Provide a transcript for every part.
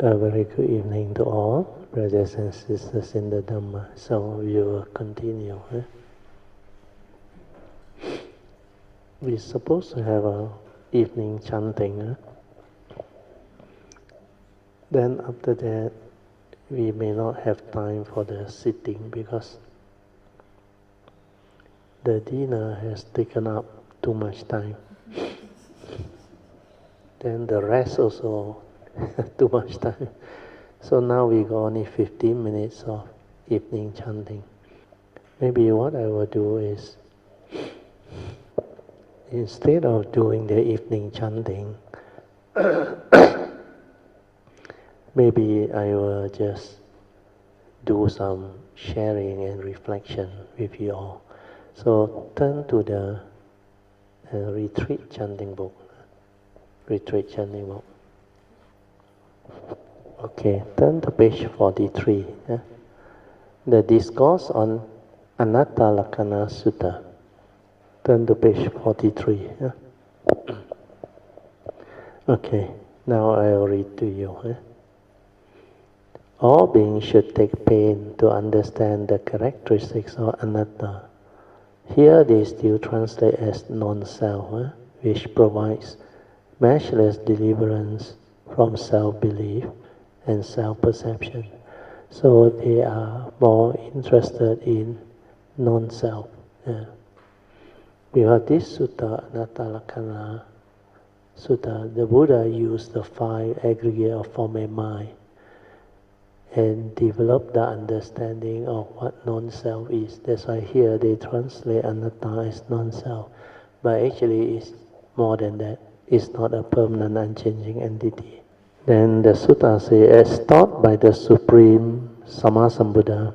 A very good evening to all, brothers and sisters in the Dhamma. So we will continue. We're supposed to have a evening chanting. Then after that, we may not have time for the sitting because the dinner has taken up too much time. Then the rest also too much time. So now we got only 15 minutes of evening chanting. Maybe what I will do is, instead of doing the evening chanting, maybe I will just do some sharing and reflection with you all. So turn to the retreat chanting book. Retreat chanting book. Okay, turn to page 43. The Discourse on Anattalakkhana Sutta. Turn to page 43. Okay, now I will read to you. All beings should take pain to understand the characteristics of anatta. Here they still translate as non-self, which provides matchless deliverance from self-belief and self-perception. So they are more interested in non-self. Because this sutta, Anattalakkhana Sutta, the Buddha used the 5 aggregate of form and mind and developed the understanding of what non-self is. That's why here they translate anatta as non-self. But actually it's more than that. It's not a permanent, unchanging entity. Then the sutta says, as taught by the Supreme Sammasambuddha,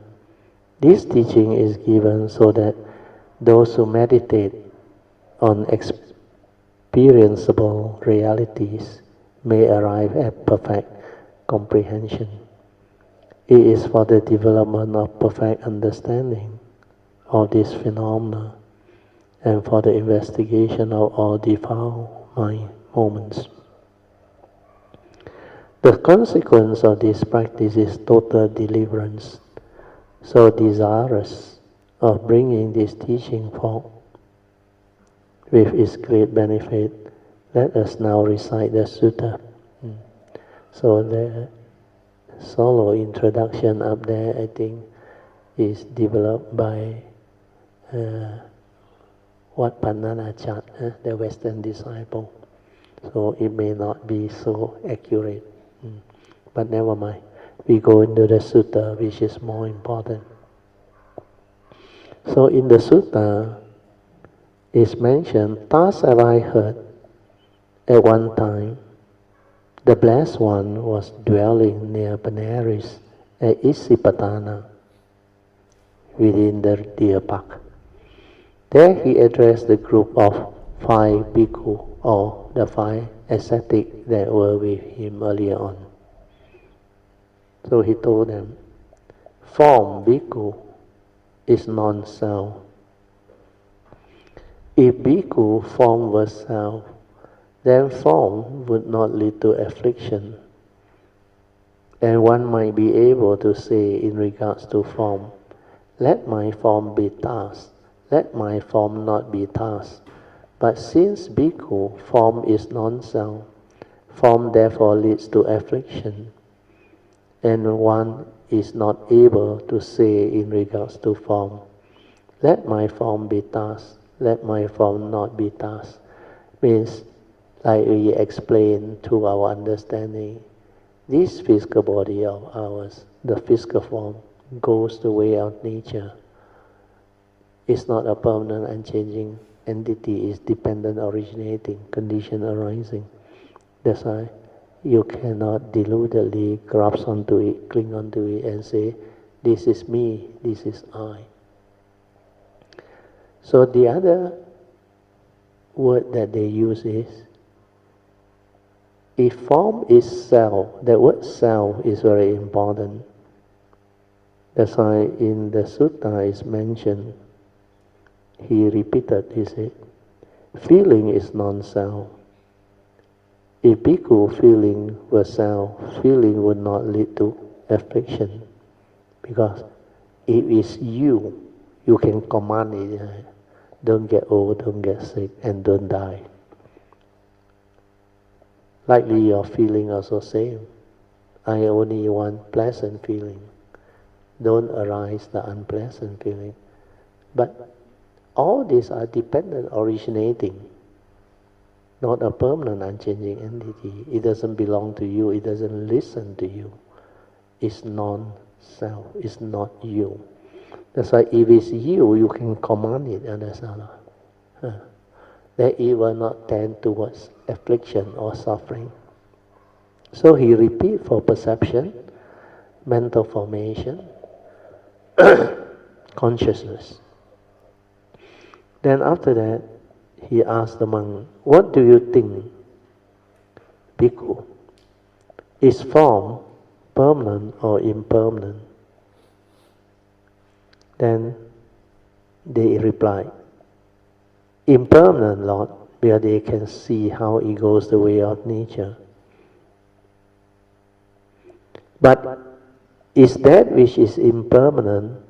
this teaching is given so that those who meditate on experienceable realities may arrive at perfect comprehension. It is for the development of perfect understanding of this phenomena and for the investigation of all defiled mind moments. The consequence of this practice is total deliverance. So desirous of bringing this teaching forth with its great benefit, let us now recite the sutta. So the solo introduction up there, I think, is developed by Wat Pananachat, the Western disciple. So it may not be so accurate. But never mind. We go into the sutta, which is more important. So in the sutta, it's mentioned, thus have I heard, at one time, the Blessed One was dwelling near Benares at Isipatana, within the deer park. There he addressed the group of 5 bhikkhu, or the 5 ascetics that were with him earlier on. So he told them, form bhikkhu is non-self. If bhikkhu form was self, then form would not lead to affliction. And one might be able to say in regards to form, let my form be thus, let my form not be thus. But since bhikkhu form is non-self, form therefore leads to affliction. And one is not able to say in regards to form, let my form be thus, let my form not be thus. Means, like we explained to our understanding, this physical body of ours, the physical form, goes the way of nature. It's not a permanent, unchanging entity, it's dependent, originating, condition arising. That's why you cannot deludedly grasp onto it, cling onto it and say, this is me, this is I. So the other word that they use is, if form is self, the word self is very important. That's why in the sutta is mentioned, he repeated, he said, feeling is non-self. If bhikkhu feeling were self, feeling would not lead to affliction. Because if it's you, you can command it. Don't get old, don't get sick, and don't die. Likely your feeling also same. I only want pleasant feeling. Don't arise the unpleasant feeling. But all these are dependent, originating, not a permanent, unchanging entity. It doesn't belong to you. It doesn't listen to you. It's non-self. It's not you. That's why if it's you, you can command it, understand? That it will not tend towards affliction or suffering. So he repeat for perception, mental formation, consciousness. Then after that, he asked the monk, what do you think, bhikkhu? Is form permanent or impermanent? Then they replied, impermanent, Lord, where they can see how it goes the way of nature. But is that which is impermanent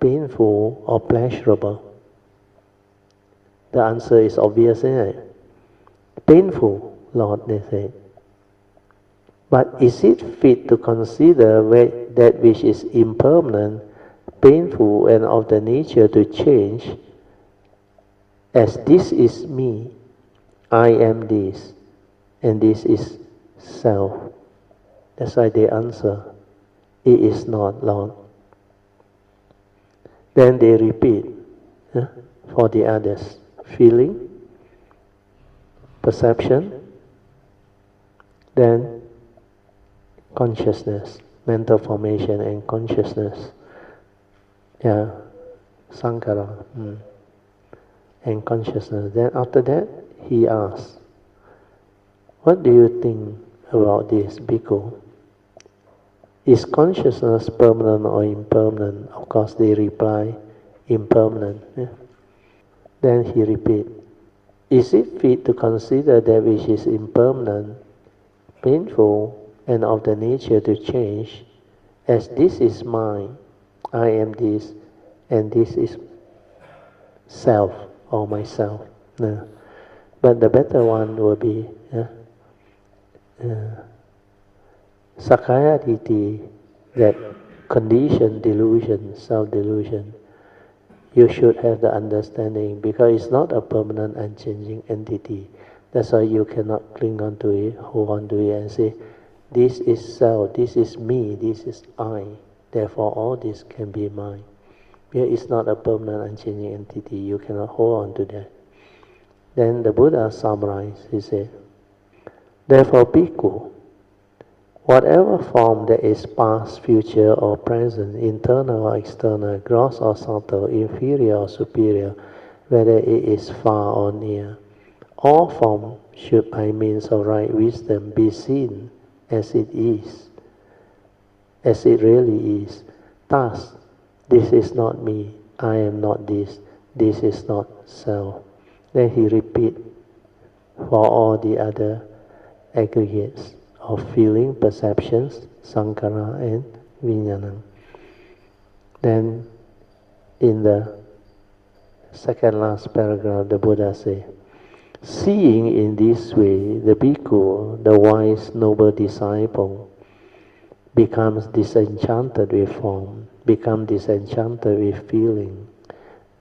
painful or pleasurable? The answer is obvious, isn't it? Painful, Lord, they say. But is it fit to consider that which is impermanent, painful, and of the nature to change, as this is me, I am this, and this is self? That's why they answer, it is not, Lord. Then they repeat for the others, feeling, perception, then consciousness, mental formation and consciousness. Sankhara, and consciousness. Then after that, he asks, what do you think about this, bhikkhu? Is consciousness permanent or impermanent? Of course, they reply, impermanent. Then he repeats, is it fit to consider that which is impermanent, painful, and of the nature to change, as this is mine, I am this, and this is self or myself? But the better one will be Sakaya Ditti, that condition, delusion, self-delusion. You should have the understanding, because it's not a permanent, unchanging entity. That's why you cannot cling on to it, hold on to it and say, this is self, this is me, this is I, therefore all this can be mine. Because it's not a permanent, unchanging entity, you cannot hold on to that. Then the Buddha summarized, he said, therefore, bhikkhu, whatever form that is past, future, or present, internal or external, gross or subtle, inferior or superior, whether it is far or near, all form should by means of right wisdom be seen as it is, as it really is. Thus, this is not me, I am not this, this is not self. Then he repeat for all the other aggregates of feeling, perceptions, sankhara and vijnana. Then in the second last paragraph, the Buddha says, seeing in this way, the bhikkhu, the wise noble disciple, becomes disenchanted with form, becomes disenchanted with feeling,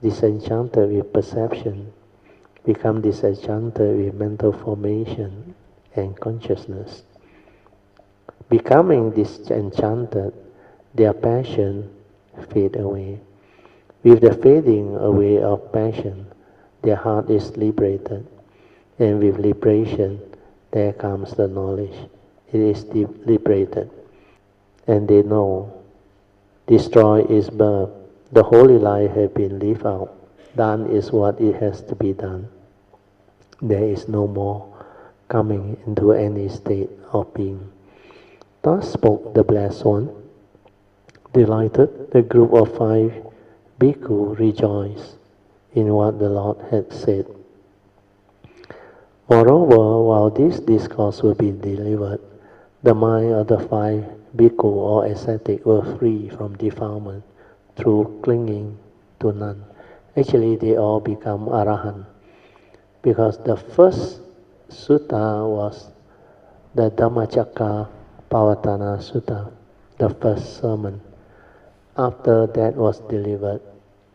disenchanted with perception, becomes disenchanted with mental formation and consciousness. Becoming disenchanted, their passion fade away. With the fading away of passion, their heart is liberated, and with liberation, there comes the knowledge. It is liberated, and they know, destroy is birth. The holy life has been lived out. Done is what it has to be done. There is no more coming into any state of being. Thus spoke the Blessed One. Delighted, the group of 5 bhikkhu rejoiced in what the Lord had said. Moreover, while this discourse will be delivered, the mind of the five bhikkhu or ascetic were free from defilement through clinging to none. Actually, they all become arahant because the first sutta was the Dhammacakka Pavatana Sutta, the first sermon. After that was delivered,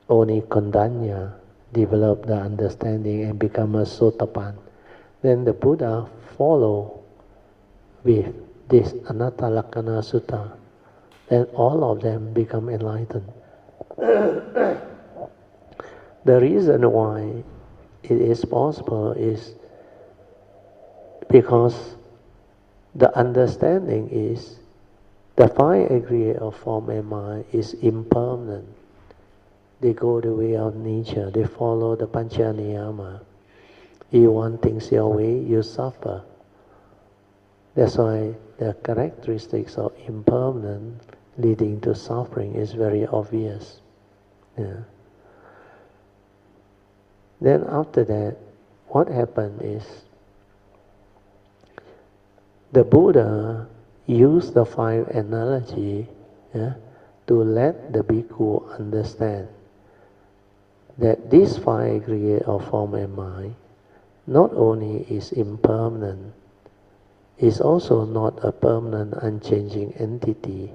only Kondanya developed the understanding and become a Sotapan. Then the Buddha followed with this Anattalakkhana Sutta. Then all of them become enlightened. The reason why it is possible is because the understanding is the five aggregate of form and mind is impermanent. They go the way of nature. They follow the pancha niyama. If you want things your way, you suffer. That's why the characteristics of impermanence leading to suffering is very obvious. Yeah. Then after that, what happened is the Buddha used the five analogy, yeah, to let the bhikkhu understand that this five aggregate of form and mind not only is impermanent, is also not a permanent unchanging entity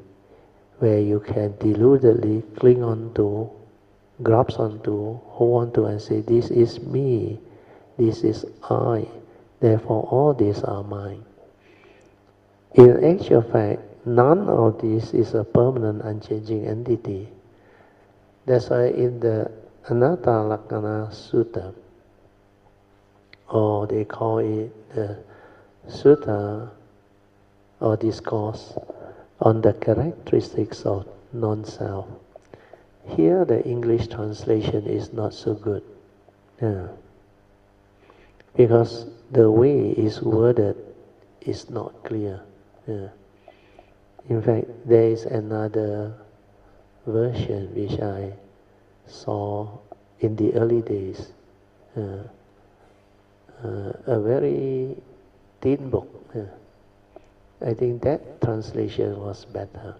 where you can deludedly cling on to, grasp onto, hold on to and say, this is me, this is I, therefore all these are mine. In actual fact, none of this is a permanent unchanging entity. That's why in the Anattalakkhana Sutta, or they call it the Sutta or Discourse on the characteristics of non-self. Here the English translation is not so good. Yeah. Because the way it's worded is not clear. Yeah. In fact, there is another version which I saw in the early days. A very thin book. I think that translation was better.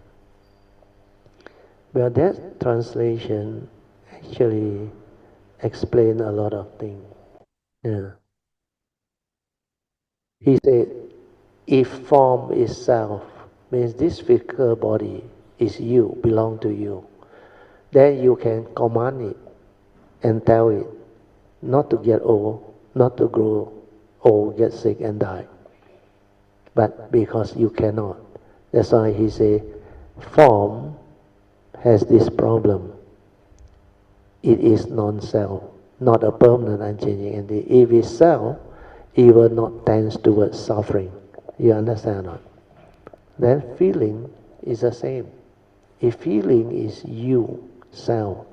But that translation actually explained a lot of things. Yeah. He said, if form is self, means this physical body is you, belong to you, then you can command it and tell it not to get old, not to grow old, get sick and die. But because you cannot. That's why he say, form has this problem. It is non-self, not a permanent unchanging entity. If it's self, it will not tend towards suffering. You understand or not? Then feeling is the same. If feeling is you, self,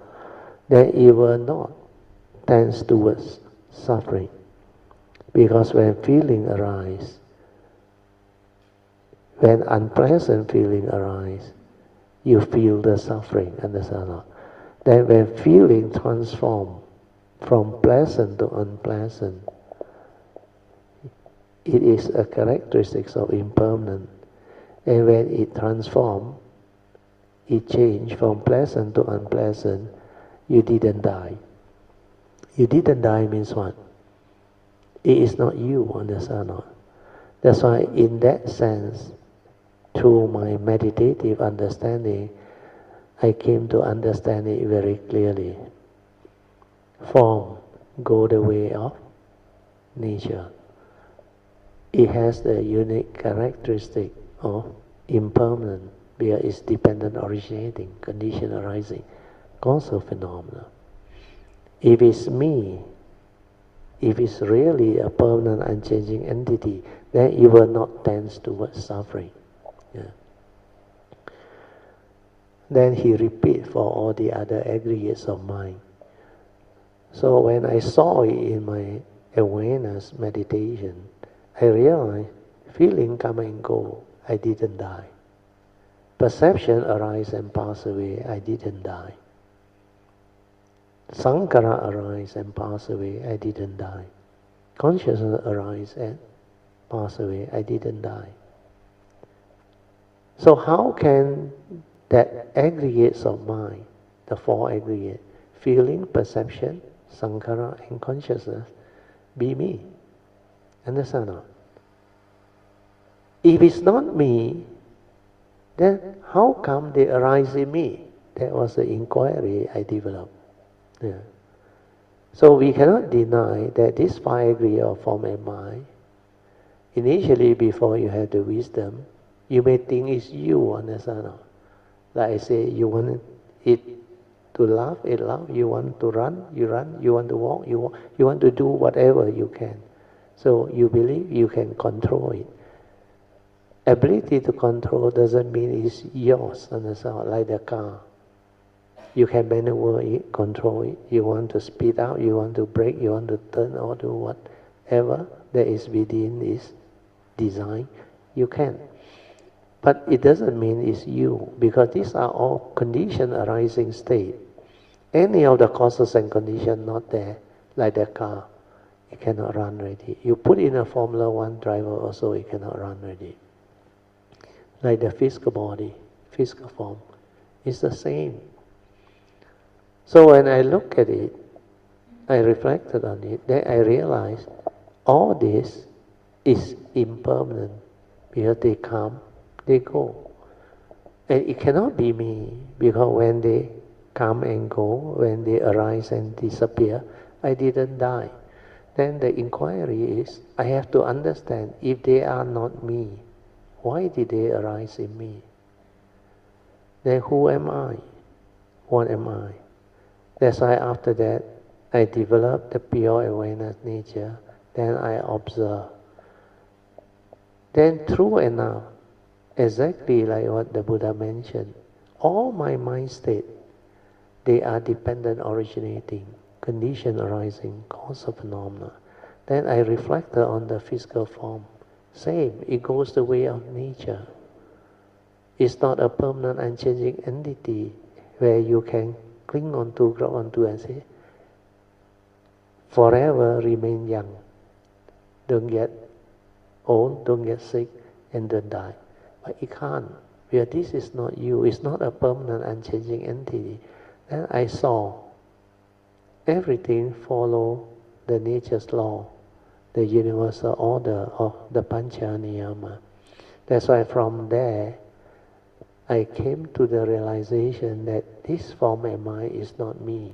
then it will not tend towards suffering. Because when feeling arises, when unpleasant feeling arises, you feel the suffering, understand or not? Then when feeling transforms from pleasant to unpleasant, it is a characteristic of impermanence. And when it transforms, it changes from pleasant to unpleasant, you didn't die. You didn't die means what? It is not you, understand or not? That's why in that sense, through my meditative understanding, I came to understand it very clearly. Form go the way of nature. It has the unique characteristic of impermanent, where it's dependent originating, condition arising, causal phenomena. If it's me, if it's really a permanent unchanging entity, then it will not tend towards suffering. Yeah. Then he repeat for all the other aggregates of mind. So when I saw it in my awareness meditation, I realized feeling come and go, I didn't die. Perception arise and pass away, I didn't die. Sankhara arise and pass away, I didn't die. Consciousness arises and pass away. I didn't die. So how can that aggregates of mind, the four aggregate, feeling, perception, sankhara, and consciousness, be me? Understand or not? If it's not me, then how come they arise in me? That was the inquiry I developed. Yeah. So we cannot deny that this five aggregate of form and mind, initially before you have the wisdom, you may think it's you, understand or not? Like I say, you want it to laugh, it laugh. You want to run, you run. You want to walk, you walk. You want to do whatever you can. So you believe you can control it. Ability to control doesn't mean it's yours, understand? Like the car. You can maneuver it, control it. You want to speed up, you want to brake, you want to turn or do whatever that is within this design, you can. But it doesn't mean it's you, because these are all condition arising state. Any of the causes and condition not there, like the car, it cannot run ready. You put in a Formula 1 driver also, it cannot run ready. Like the physical body, physical form, it's the same. So when I look at it, I reflected on it, then I realized all this is impermanent, because they come, they go. And it cannot be me, because when they come and go, when they arise and disappear, I didn't die. Then the inquiry is, I have to understand, if they are not me, why did they arise in me? Then who am I? What am I? That's why after that, I developed the pure awareness nature. Then I observe. Then true enough, exactly like what the Buddha mentioned, all my mind state, they are dependent originating, condition arising, cause of phenomena. Then I reflected on the physical form. Same, it goes the way of nature. It's not a permanent unchanging entity where you can cling onto, grab onto and say, forever remain young. Don't get old, don't get sick, and don't die. But it can't, because this is not you. It's not a permanent unchanging entity. Then I saw everything follow the nature's law, the universal order of the Pancha Niyama. That's why from there, I came to the realization that this form and mind is not me.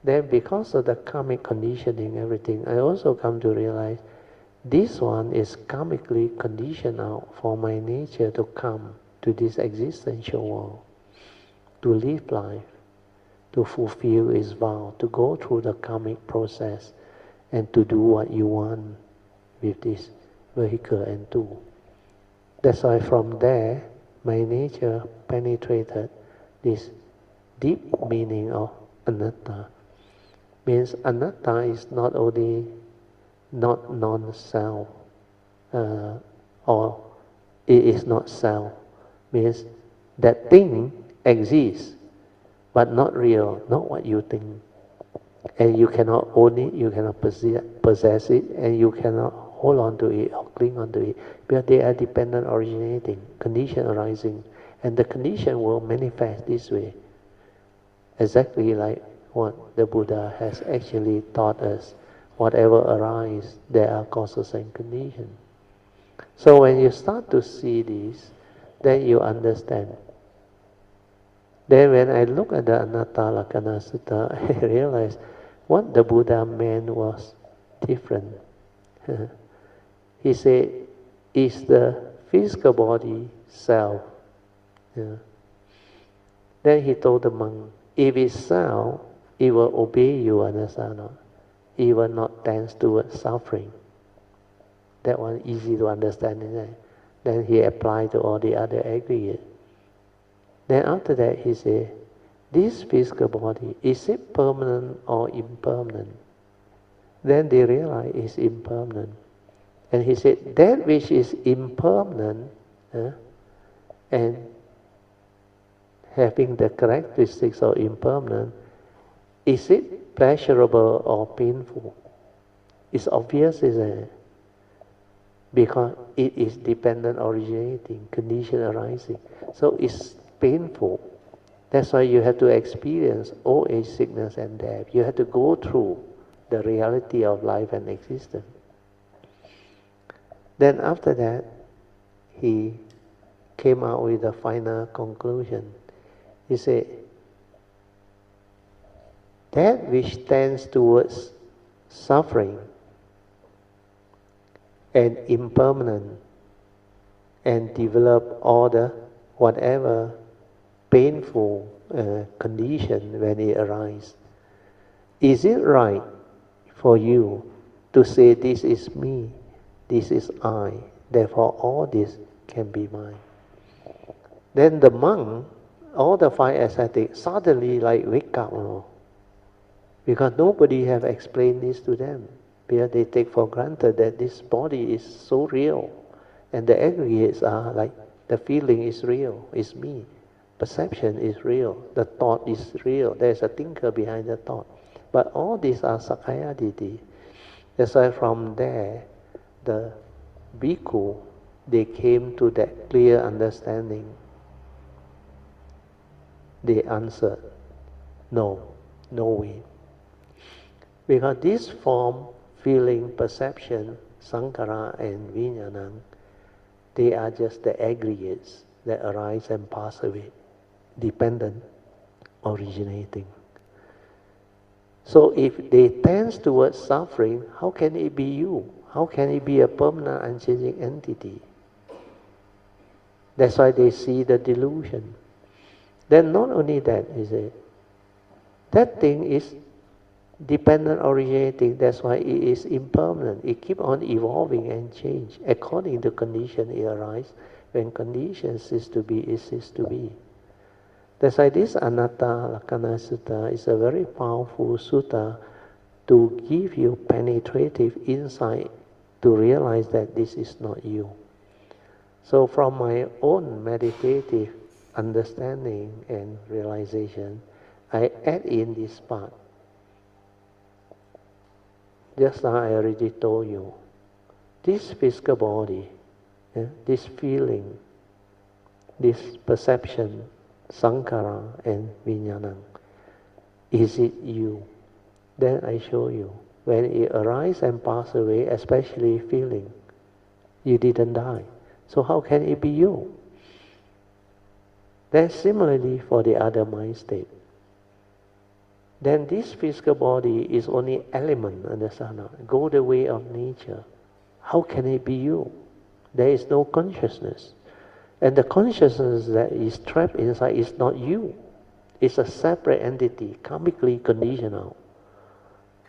Then because of the karmic conditioning, everything, I also come to realize this one is karmically conditioned out for my nature to come to this existential world, to live life, to fulfill its vow, to go through the karmic process, and to do what you want with this vehicle and tool. That's why from there, my nature penetrated this deep meaning of anatta. Means anatta is not only not non-self, or it is not self. Means that thing exists, but not real, not what you think. And you cannot own it, you cannot possess it, and you cannot hold on to it or cling on to it, because they are dependent originating, condition arising, and the condition will manifest this way. Exactly like what the Buddha has actually taught us. Whatever arises, there are causes and conditions. So when you start to see this, then you understand. Then when I look at the Anattalakkhana Sutta, I realize what the Buddha meant was different. He said, is the physical body self? Yeah. Then he told the monk, if it's self, it will obey you, understand or not? It will not tend towards suffering. That one easy to understand, isn't it? Then he applied to all the other aggregates. Then after that he said, this physical body, is it permanent or impermanent? Then they realize it's impermanent. And he said, that which is impermanent and having the characteristics of impermanent, is it pleasurable or painful? It's obvious, isn't it? Because it is dependent originating, condition arising. So it's painful. That's why you have to experience old age, sickness and death. You have to go through the reality of life and existence. Then after that, he came out with a final conclusion. He said, that which tends towards suffering and impermanent and develop all the whatever painful condition when it arises. Is it right for you to say this is me, this is I, therefore all this can be mine? Then the monk, all the 5 ascetics suddenly wake up, because nobody have explained this to them. Because they take for granted that this body is so real, and the aggregates are the feeling is real, is me. Perception is real, the thought is real, there's a thinker behind the thought. But all these are Sakkaya Ditthi. That's why from there, the bhikkhu, they came to that clear understanding. They answered, no way. Because this form, feeling, perception, sankhara and vijnana, they are just the aggregates that arise and pass away, dependent, originating. So if they tend towards suffering, how can it be you? How can it be a permanent, unchanging entity? That's why they see the delusion. Then not only that, that thing is dependent originating, that's why it is impermanent. It keeps on evolving and change according to condition it arises. When condition cease to be, it ceases to be. That's why this Anattalakkhana Sutta is a very powerful sutta to give you penetrative insight to realize that this is not you. So from my own meditative understanding and realization, I add in this part. Just now I already told you, this physical body, this feeling, this perception, sankhara and vijnana, is it you? Then I show you. When it arises and passes away, especially feeling, you didn't die. So how can it be you? Then similarly for the other mind state. Then this physical body is only element, understand? Go the way of nature. How can it be you? There is no consciousness. And the consciousness that is trapped inside is not you. It's a separate entity, karmically conditional.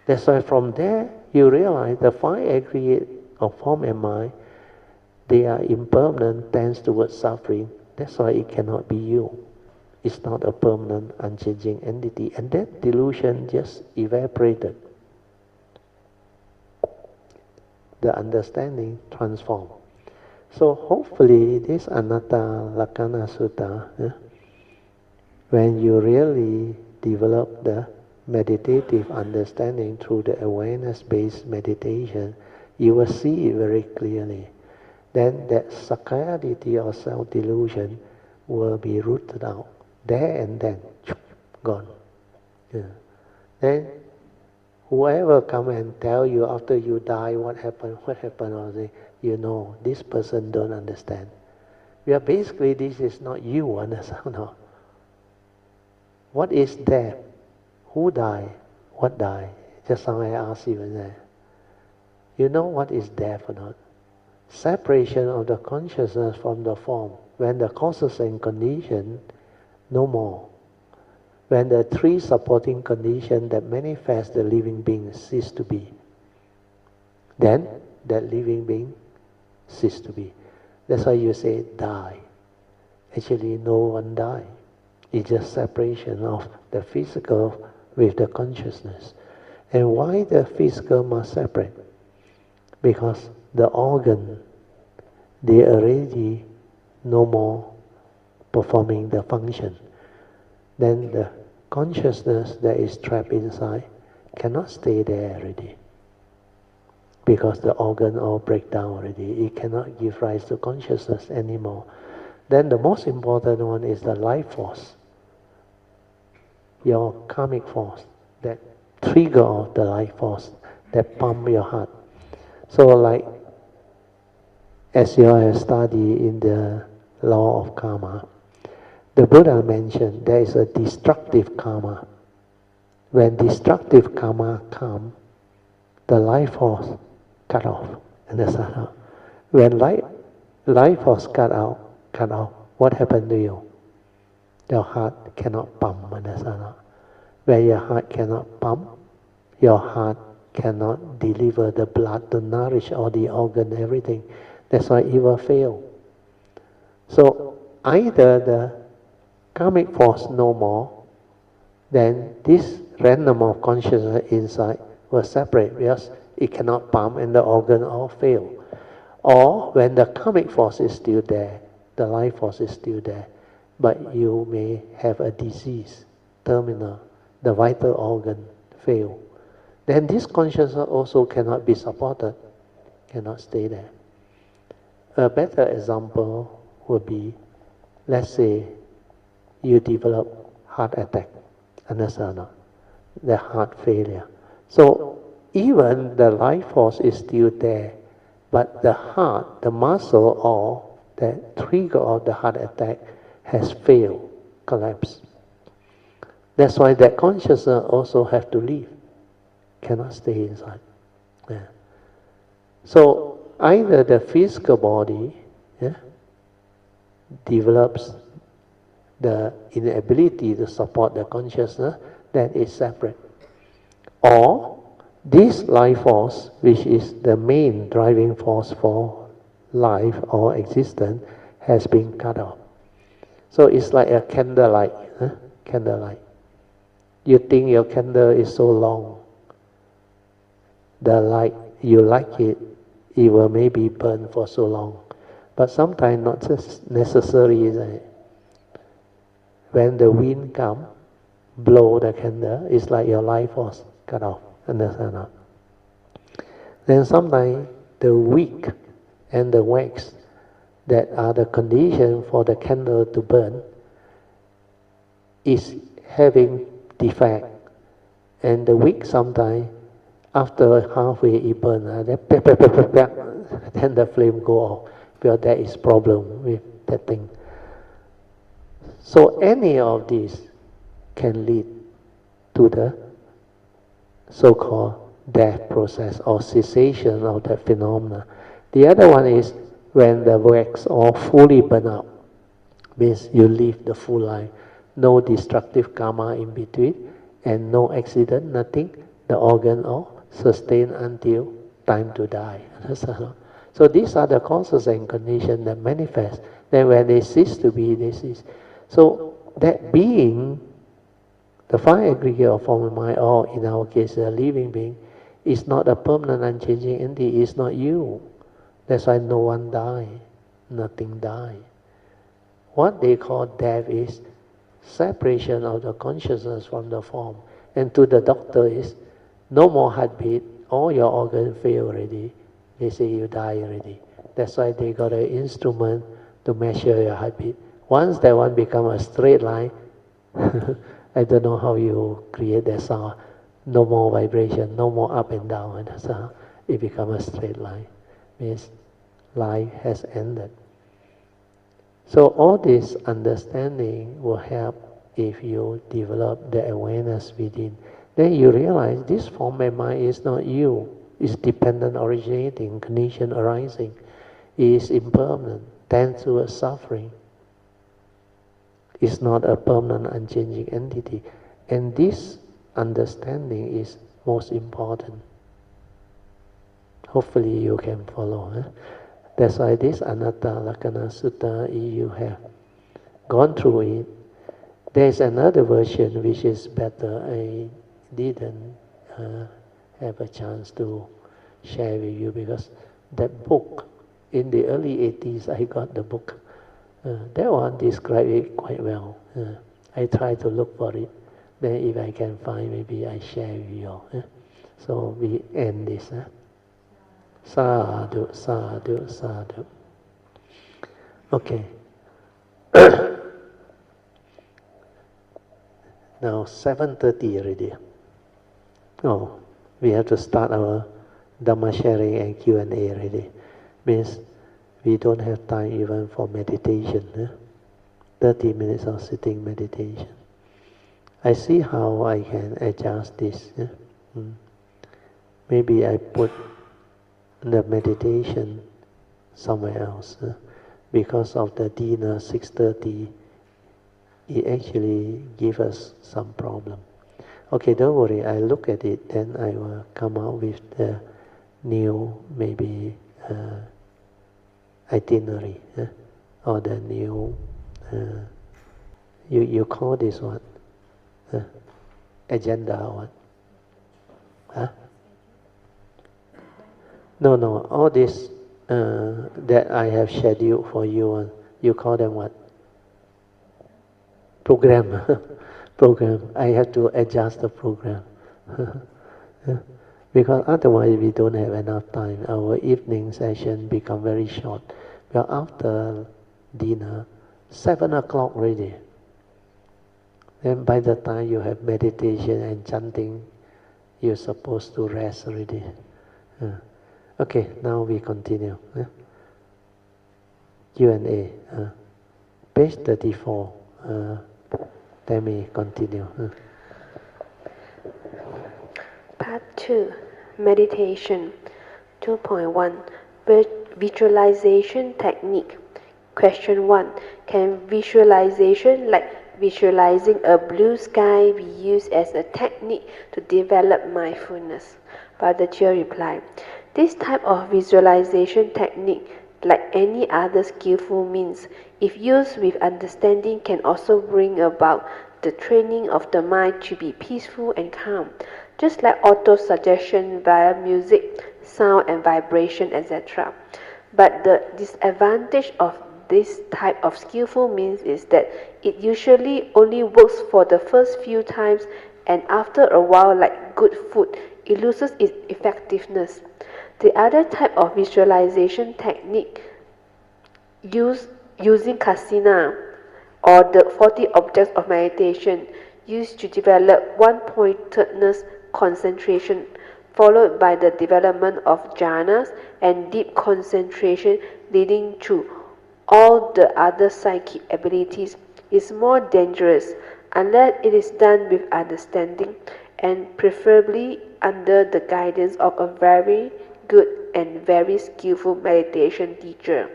That's why from there you realize the 5 aggregate of form and mind, they are impermanent, tends towards suffering. That's why it cannot be you. It's not a permanent, unchanging entity. And that delusion just evaporated. The understanding transformed. So hopefully this Anattalakkhana Sutta, when you really develop the meditative understanding through the awareness-based meditation, you will see it very clearly. Then that Sakkaya Ditthi or self-delusion will be rooted out. There and then, gone. Then whoever come and tell you after you die what happened, or say, this person don't understand. Basically this is not you, understand? No. What is death? Who died? What died? Just now I asked you there. You know what is death or not? Separation of the consciousness from the form. When the causes and condition, no more. When the 3 supporting conditions that manifest the living being cease to be, then that living being cease to be. That's why you say die. Actually no one died. It's just separation of the physical with the consciousness. And why the physical must separate? Because the organ, they already no more performing the function. Then the consciousness that is trapped inside cannot stay there already. because the organ all break down already. It cannot give rise to consciousness anymore. Then the most important one is the life force, your karmic force, that trigger of the life force that pump your heart. So like, as you have studied in the law of karma, the Buddha mentioned there is a destructive karma. When destructive karma comes, the life force cut off. Understand? When life force cut off, what happened to you? Your heart cannot pump. Understand? When your heart cannot pump, your heart cannot deliver the blood to nourish all the organ, everything. That's why it will fail. So either the karmic force no more, then this random of consciousness inside will separate because it cannot pump and the organ all fail. Or when the karmic force is still there, the life force is still there, but you may have a disease, terminal, the vital organ fail. Then this consciousness also cannot be supported, cannot stay there. A better example would be, let's say you develop heart attack, understand? The heart failure. So even the life force is still there, but the heart, the muscle or the trigger of the heart attack has failed, collapsed. That's why that consciousness also have to leave, cannot stay inside. Yeah. So either the physical body develops the inability to support the consciousness, then it's separate. Or this life force, which is the main driving force for life or existence, has been cut off. So it's like a candlelight. Candlelight. You think your candle is so long. The light, you like it, it will maybe burn for so long. But sometimes not just necessary, isn't it? When the wind comes, blow the candle, it's like your life force cut off. Understand? Then sometimes the wick and the wax that are the condition for the candle to burn is having defect. And the wick sometimes, after halfway it burns, then the flame go off. Because there is problem with that thing. So any of these can lead to the so-called death process or cessation of that phenomena. The other one is when the wax all fully burn out, means you live the full life, no destructive karma in between, and no accident, nothing, the organ all sustain until time to die. So these are the causes and conditions that manifest. Then when they cease to be, they cease. So that being, the five aggregate of form and mind, or in our case a living being, is not a permanent unchanging entity, it's not you. That's why no one die, nothing die. What they call death is separation of the consciousness from the form. And to the doctor is no more heartbeat, all your organs fail already. They say you die already. That's why they got an instrument to measure your heartbeat. Once that one become a straight line, I don't know how you create that sound. No more vibration, no more up and down, and that's how it becomes a straight line. Means life has ended. So all this understanding will help if you develop the awareness within. Then you realize this form and mind is not you. It's dependent originating, condition arising. It is impermanent, tends towards suffering. It's not a permanent unchanging entity. And this understanding is most important. Hopefully you can follow. That's why this Anattalakkhana Sutta, you have gone through it. There's another version which is better. I didn't have a chance to share with you because that book, in the early 80s I got the book. That one described it quite well. I try to look for it. Then if I can find, maybe I share with you all. So we end this. Sadhu, sadhu, sadhu. Okay. Now 7:30 already. Oh, we have to start our Dhamma sharing and Q&A already. Means we don't have time even for meditation. 30 minutes of sitting meditation. I see how I can adjust this. Maybe I put the meditation somewhere else. Because of the dinner 6:30, it actually gives us some problem. Okay, don't worry, I look at it, then I will come out with the new, maybe, itinerary, or the new, you call this what? Agenda or what? Huh? No, all this that I have scheduled for you, you call them what? Program. Program. I have to adjust the program. Because otherwise we don't have enough time. Our evening session become very short. Well, after dinner, 7 o'clock already. Then by the time you have meditation and chanting, you're supposed to rest already. Okay, now we continue. Q&A. Page 34. Let me continue. Part 2. Meditation. 2.1. Visualization technique. Question 1. Can visualization, like visualizing a blue sky, be used as a technique to develop mindfulness? Father Chia replied, this type of visualization technique, like any other skillful means, if used with understanding, can also bring about the training of the mind to be peaceful and calm, just like auto-suggestion via music, sound and vibration, etc. But the disadvantage of this type of skillful means is that it usually only works for the first few times, and after a while, like good food, it loses its effectiveness. The other type of visualization technique using kasina, or the 40 objects of meditation, used to develop one-pointedness concentration, followed by the development of jhanas and deep concentration leading to all the other psychic abilities, is more dangerous unless it is done with understanding and preferably under the guidance of a very good and very skillful meditation teacher.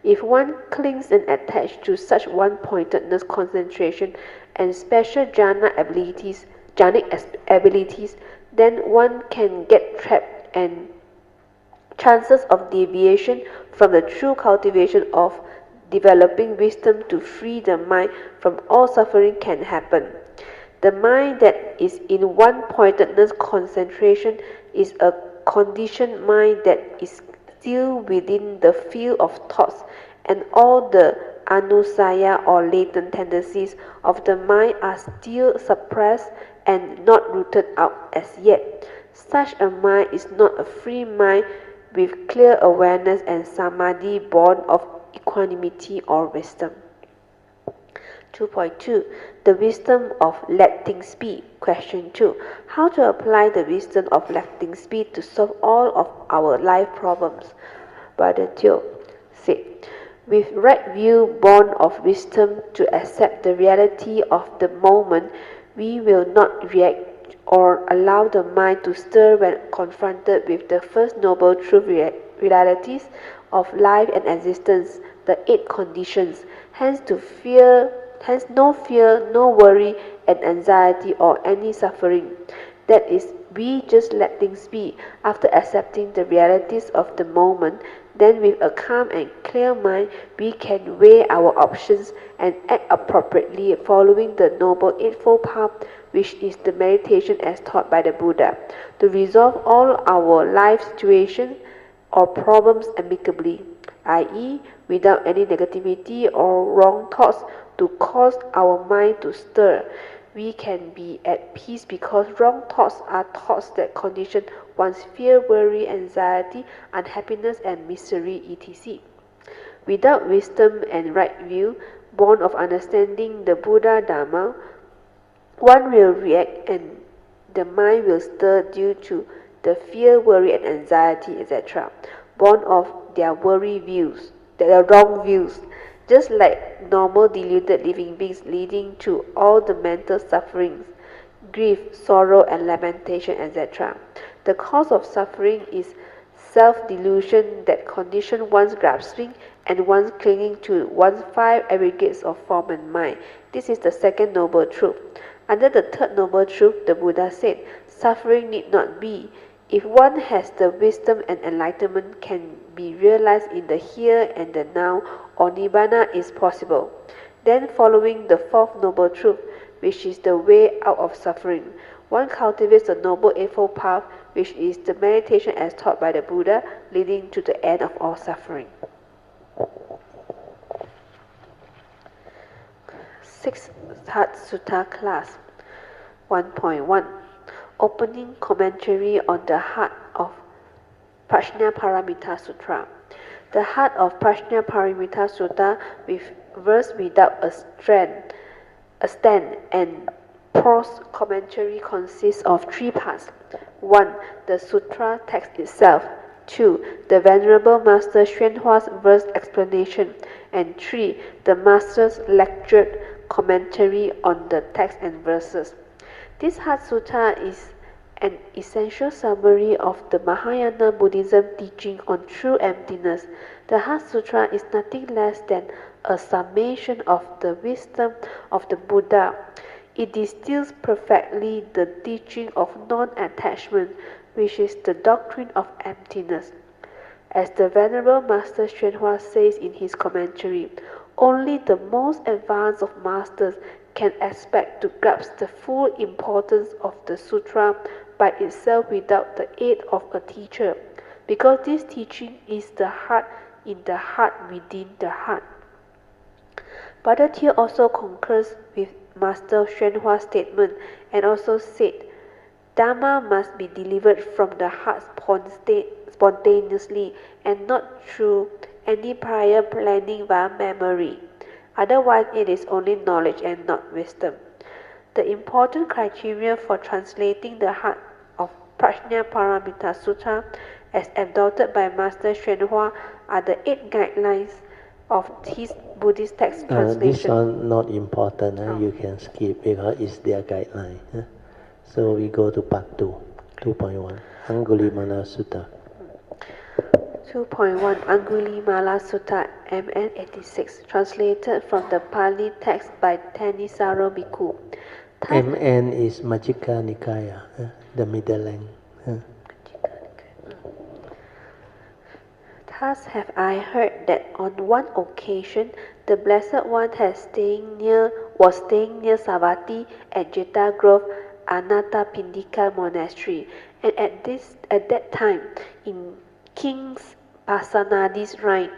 If one clings and attaches to such one-pointedness concentration and special jhanic abilities, then one can get trapped, and chances of deviation from the true cultivation of developing wisdom to free the mind from all suffering can happen. The mind that is in one-pointedness concentration is a conditioned mind that is still within the field of thoughts, and all the anusaya or latent tendencies of the mind are still suppressed and not rooted out as yet. Such a mind is not a free mind with clear awareness and samadhi born of equanimity or wisdom. 2.2. The wisdom of let things be. Question 2. How to apply the wisdom of let things be to solve all of our life problems? Brother Teo said, with right view born of wisdom to accept the reality of the moment, we will not react or allow the mind to stir when confronted with the first noble truth realities of life and existence, the 8 conditions. Hence no fear, no worry and anxiety or any suffering. That is, we just let things be. After accepting the realities of the moment, then with a calm and clear mind, we can weigh our options and act appropriately following the Noble Eightfold Path, which is the meditation as taught by the Buddha, to resolve all our life situations or problems amicably, i.e., without any negativity or wrong thoughts to cause our mind to stir. We can be at peace because wrong thoughts are thoughts that condition one's fear, worry, anxiety, unhappiness, and misery, etc. Without wisdom and right view, born of understanding the Buddha Dharma, one will react and the mind will stir due to the fear, worry, and anxiety, etc., born of their worry views, their wrong views, just like normal deluded living beings, leading to all the mental sufferings, grief, sorrow, and lamentation, etc. The cause of suffering is self-delusion that condition one's grasping and one's clinging to one's five aggregates of form and mind. This is the second noble truth. Under the third noble truth, the Buddha said, suffering need not be. If one has the wisdom and enlightenment can be realized in the here and the now, or Nibbana is possible. Then following the fourth noble truth, which is the way out of suffering, one cultivates the Noble Eightfold Path, which is the meditation as taught by the Buddha, leading to the end of all suffering. 6th Heart Sutta class 1.1 Opening Commentary on the Heart of Prajnaparamita Sutra. The Heart of Prajnaparamita Sutta, with verse without a stand and prose commentary, consists of three parts. 1. The Sutra text itself. 2. The Venerable Master Xuanhua's verse explanation. And 3. The Master's lectured commentary on the text and verses. This Heart Sutta is an essential summary of the Mahayana Buddhism teaching on true emptiness. The Heart Sutra is nothing less than a summation of the wisdom of the Buddha. It distills perfectly the teaching of non-attachment, which is the doctrine of emptiness. As the Venerable Master Xuanhua says in his commentary, only the most advanced of masters can expect to grasp the full importance of the sutra by itself without the aid of a teacher, because this teaching is the heart in the heart within the heart. Brother Thieu also concurs with Master Xuanhua's statement and also said, Dharma must be delivered from the heart spontaneously and not through any prior planning via memory. Otherwise, it is only knowledge and not wisdom. The important criteria for translating the heart of Prajnaparamita Sutta as adopted by Master Xuanhua are the 8 guidelines of his Buddhist text translation. This one not important. You can skip because it's their guideline. So we go to part 2, 2.1, Angulimala Sutta. 2.1 Angulimala Sutta, MN 86, translated from the Pali text by Thanissaro Bhikkhu. MN is Majjhika Nikaya, the middle length. Thus have I heard that on one occasion the Blessed One was staying near Savatthi at Jeta Grove, Anathapindika Monastery, and at that time, in King Pasenadi's reign,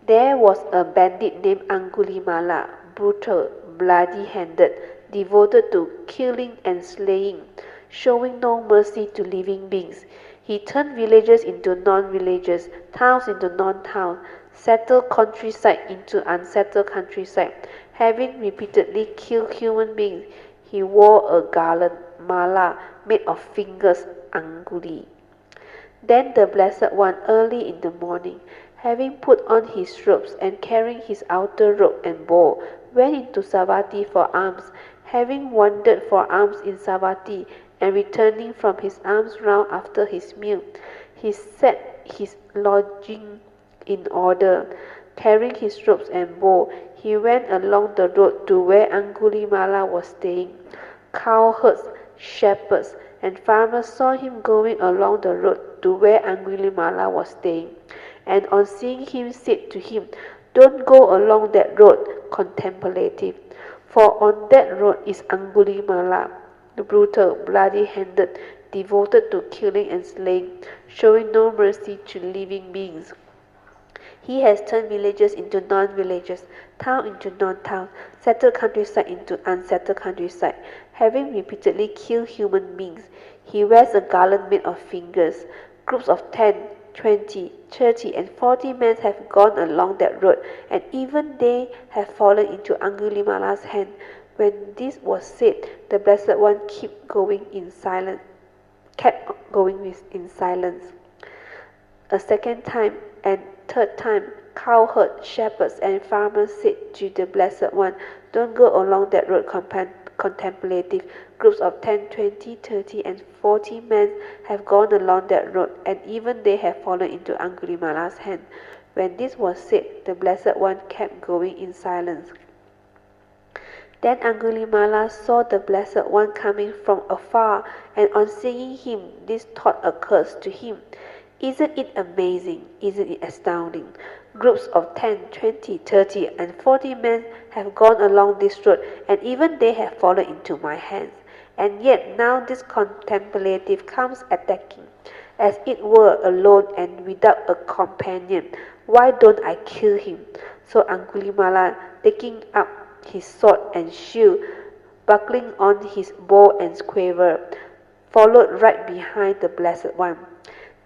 there was a bandit named Angulimala, brutal, bloody-handed, devoted to killing and slaying, showing no mercy to living beings. He turned villages into non-villages, towns into non-towns, settled countryside into unsettled countryside. Having repeatedly killed human beings, he wore a garland, mala, made of fingers, anguli. Then the Blessed One, early in the morning, having put on his robes and carrying his outer robe and bow, went into Savatthi for alms. Having wandered for alms in Savatthi, and returning from his alms round after his meal, he set his lodging in order. Carrying his robes and bow, he went along the road to where Angulimala was staying. Cowherds, shepherds, and farmers saw him going along the road to where Angulimala was staying, and on seeing him said to him, "Don't go along that road, contemplative, for on that road is Angulimala, the brutal, bloody-handed, devoted to killing and slaying, showing no mercy to living beings. He has turned villages into non-villages, town into non-town, settled countryside into unsettled countryside. Having repeatedly killed human beings, He wears a garland made of fingers. Groups of 10, 20, 30, and 40 men have gone along that road, and even they have fallen into Angulimala's hand. When this was said, the Blessed One kept going in silence. A second time and third time, cowherd, shepherds, and farmers said to the Blessed One, "Don't go along that road, contemplative." Groups of 10, 20, 30, and 40 men have gone along that road, and even they have fallen into Angulimala's hand. When this was said, the Blessed One kept going in silence. Then Angulimala saw the Blessed One coming from afar, and on seeing him, this thought occurs to him: "Isn't it amazing? Isn't it astounding? Groups of 10, 20, 30, and 40 men have gone along this road, and even they have fallen into my hands. And yet now this contemplative comes attacking, as it were alone and without a companion. Why don't I kill him?" So Angulimala, taking up his sword and shield, buckling on his bow and quiver, followed right behind the Blessed One.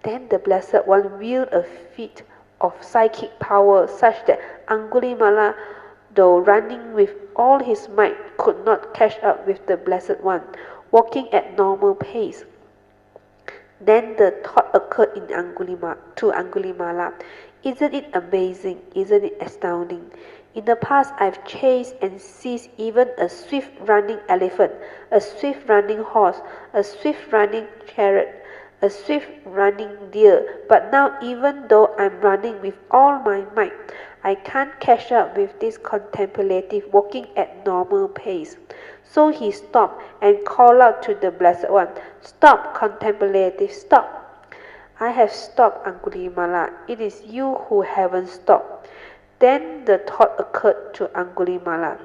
Then the Blessed One wielded a feat of psychic power such that Angulimala, though running with all his might, could not catch up with the Blessed One, walking at normal pace. Then the thought occurred to Angulimala: "Isn't it amazing? Isn't it astounding? In the past I've chased and seized even a swift-running elephant, a swift-running horse, a swift-running chariot, a swift-running deer, but now even though I'm running with all my might, I can't catch up with this contemplative walking at normal pace." So he stopped and called out to the Blessed One, "Stop, contemplative, stop." "I have stopped, Angulimala. It is you who haven't stopped." Then the thought occurred to Angulimala: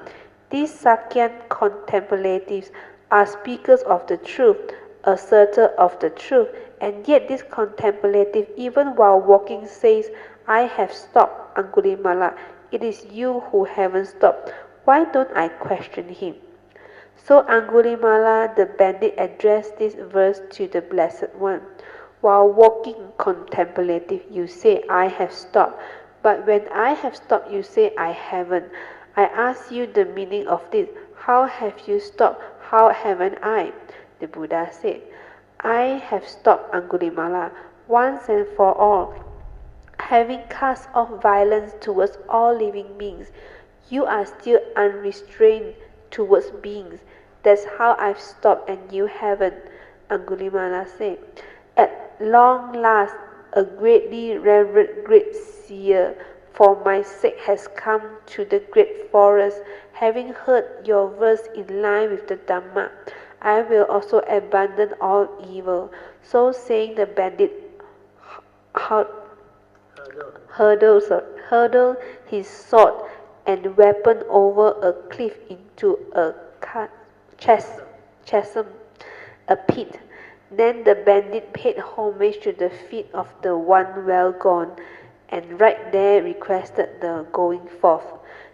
"These Sakyan contemplatives are speakers of the truth, asserters of the truth, and yet this contemplative, even while walking, says, 'I have stopped, Angulimala. It is you who haven't stopped. Why don't I question him?'" So Angulimala the bandit addressed this verse to the Blessed One: "While walking, contemplative, you say, 'I have stopped.' But when I have stopped, you say, 'I haven't.' I ask you the meaning of this. How have you stopped? How haven't I?" The Buddha said, "I have stopped, Angulimala, once and for all, having cast off violence towards all living beings. You are still unrestrained towards beings. That's how I've stopped and you haven't." Angulimala said, "At long last, a greatly revered great seer for my sake has come to the great forest. Having heard your verse in line with the Dhamma, I will also abandon all evil." So saying, the bandit hurled his sword and weapon over a cliff into a chasm, a pit. Then the bandit paid homage to the feet of the one well gone, and right there requested the going forth.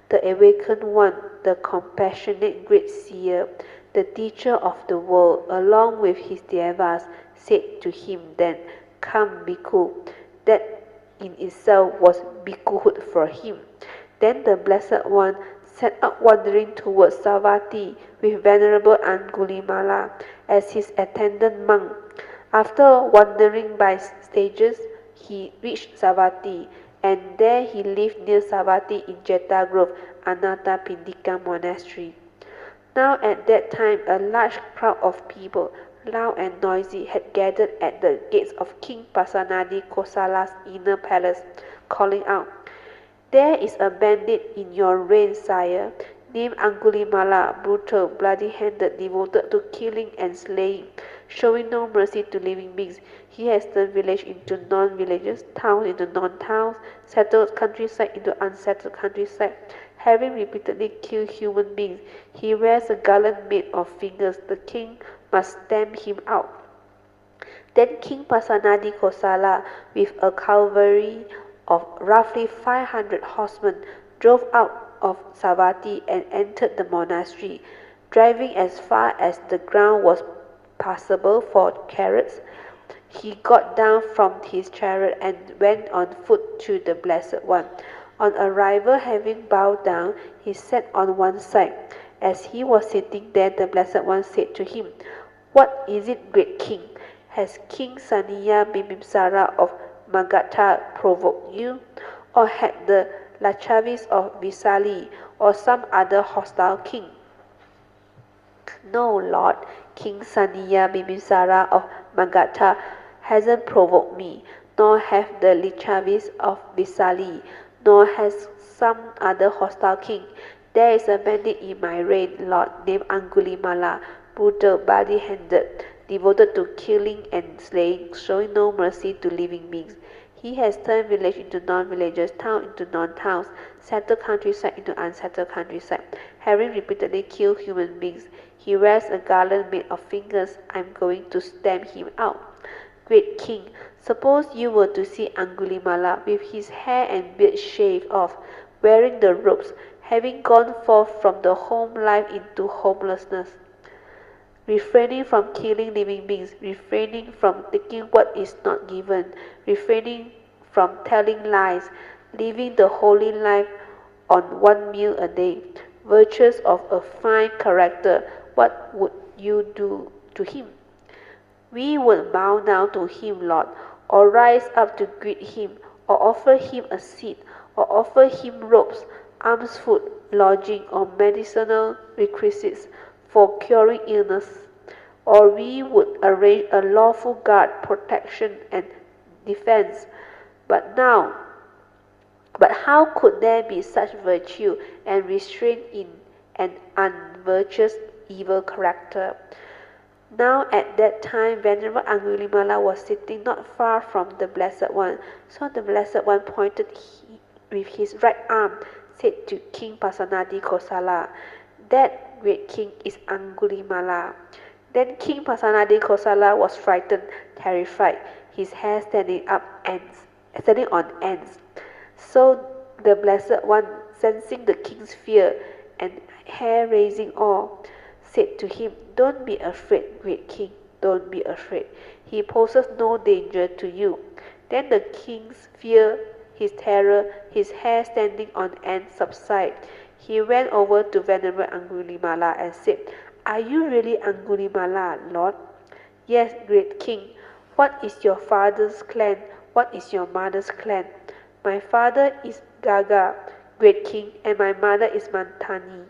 The awakened one, the compassionate great seer, the teacher of the world, along with his devas, said to him then, "Come, bhikkhu." That in itself was bhikkhuhood for him. Then the Blessed One set out wandering towards Savatthi with Venerable Angulimala as his attendant monk. After wandering by stages, he reached Savatthi, and there he lived near Savatthi in Jeta Grove, Anathapindika Monastery. Now at that time a large crowd of people, loud and noisy, had gathered at the gates of King Pasenadi Kosala's inner palace, calling out, "There is a bandit in your reign, sire, named Angulimala, brutal, bloody-handed, devoted to killing and slaying, showing no mercy to living beings. He has turned village into non-villages, towns into non-towns, settled countryside into unsettled countryside, having repeatedly killed human beings. He wears a garland made of fingers. The king must stamp him out." Then King Pasenadi Kosala, with a cavalry of roughly 500 horsemen, drove out of Savatthi and entered the monastery. Driving as far as the ground was impassable for chariots, he got down from his chariot and went on foot to the Blessed One. On arrival, having bowed down, he sat on one side. As he was sitting there, the Blessed One said to him, "What is it, great king? Has King Saniya Bimimsara of Magadha provoked you? Or had the Lachavis of Visali or some other hostile king?" "No, Lord, King Saniya Bimimsara of Magadha hasn't provoked me, nor have the Lichavis of Visali, nor has some other hostile king. There is a bandit in my reign, Lord, named Angulimala, brutal, bloody-handed, devoted to killing and slaying, showing no mercy to living beings. He has turned village into non-villages, town into non-towns, settled countryside into unsettled countryside, having repeatedly killed human beings. He wears a garland made of fingers. I am going to stamp him out. Great king, suppose you were to see Angulimala with his hair and beard shaved off, wearing the robes, having gone forth from the home life into homelessness, refraining from killing living beings, refraining from taking what is not given, refraining from telling lies, living the holy life on one meal a day, virtues of a fine character, what would you do to him?" "We would bow down to him, Lord, or rise up to greet him, or offer him a seat, or offer him robes, alms food, lodging, or medicinal requisites for curing illness. Or we would arrange a lawful guard, protection, and defense. But how could there be such virtue and restraint in an unvirtuous evil character?" Now at that time Venerable Angulimala was sitting not far from the Blessed One. So the Blessed One pointed with his right arm, said to King Pasenadi Kosala, "That great king is Angulimala." Then King Pasenadi Kosala was frightened, terrified, his hair standing on ends. So the Blessed One, sensing the king's fear and hair-raising awe, said to him, "Don't be afraid, great king, don't be afraid. He poses no danger to you." Then the king's fear, his terror, his hair standing on end subsided. He went over to Venerable Angulimala and said, "Are you really Angulimala, Lord?" "Yes, great king." "What is your father's clan? What is your mother's clan?" "My father is Gaga, great king, and my mother is Mantani."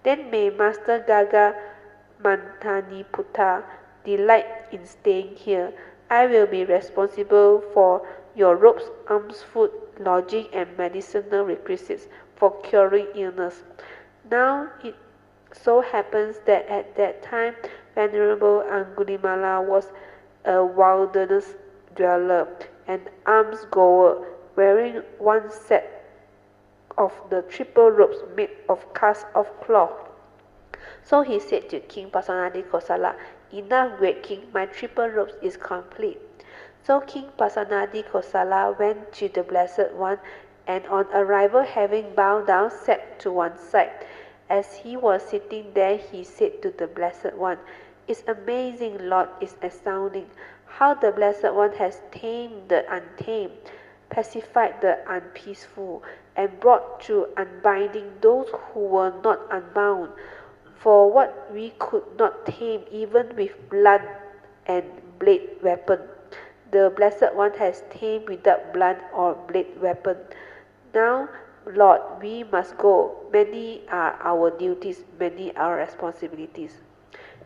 "Then may Master Gaga Mantaniputta delight in staying here. I will be responsible for your robes, alms food, lodging, and medicinal requisites for curing illness." Now it so happens that at that time Venerable Angulimala was a wilderness dweller, an alms goer, wearing one set of the triple robes made of cast of cloth. So he said to King Pasenadi Kosala, "Enough, great king, my triple robes is complete." So King Pasenadi Kosala went to the Blessed One, and on arrival, having bowed down, sat to one side. As he was sitting there, he said to the Blessed One, "It's amazing, Lord, it's astounding, how the Blessed One has tamed the untamed, pacified the unpeaceful, and brought to unbinding those who were not unbound. For what we could not tame even with blunt and blade weapon, the Blessed One has tamed without blunt or blade weapon. Now, Lord, we must go. Many are our duties, many are our responsibilities."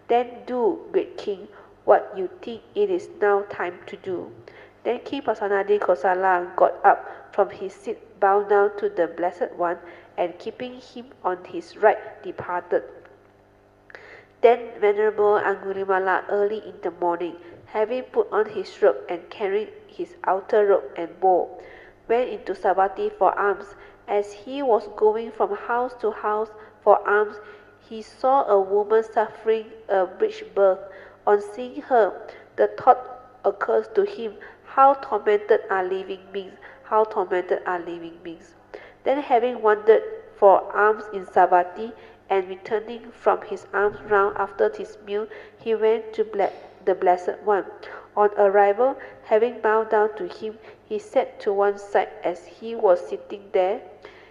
"Then do, great king, what you think it is now time to do." Then King Pasenadi Kosala got up from his seat, bowed down to the Blessed One, and keeping him on his right, departed. Then Venerable Angulimala, early in the morning, having put on his robe and carrying his outer robe and bow, went into Savatthi for alms. As he was going from house to house for alms, he saw a woman suffering a breech birth. On seeing her, the thought occurs to him, "How tormented are living beings, how tormented are living beings." Then having wandered for alms in Savatthi and returning from his alms round after his meal, he went to the Blessed One. On arrival, having bowed down to him, he sat to one side. As he was sitting there,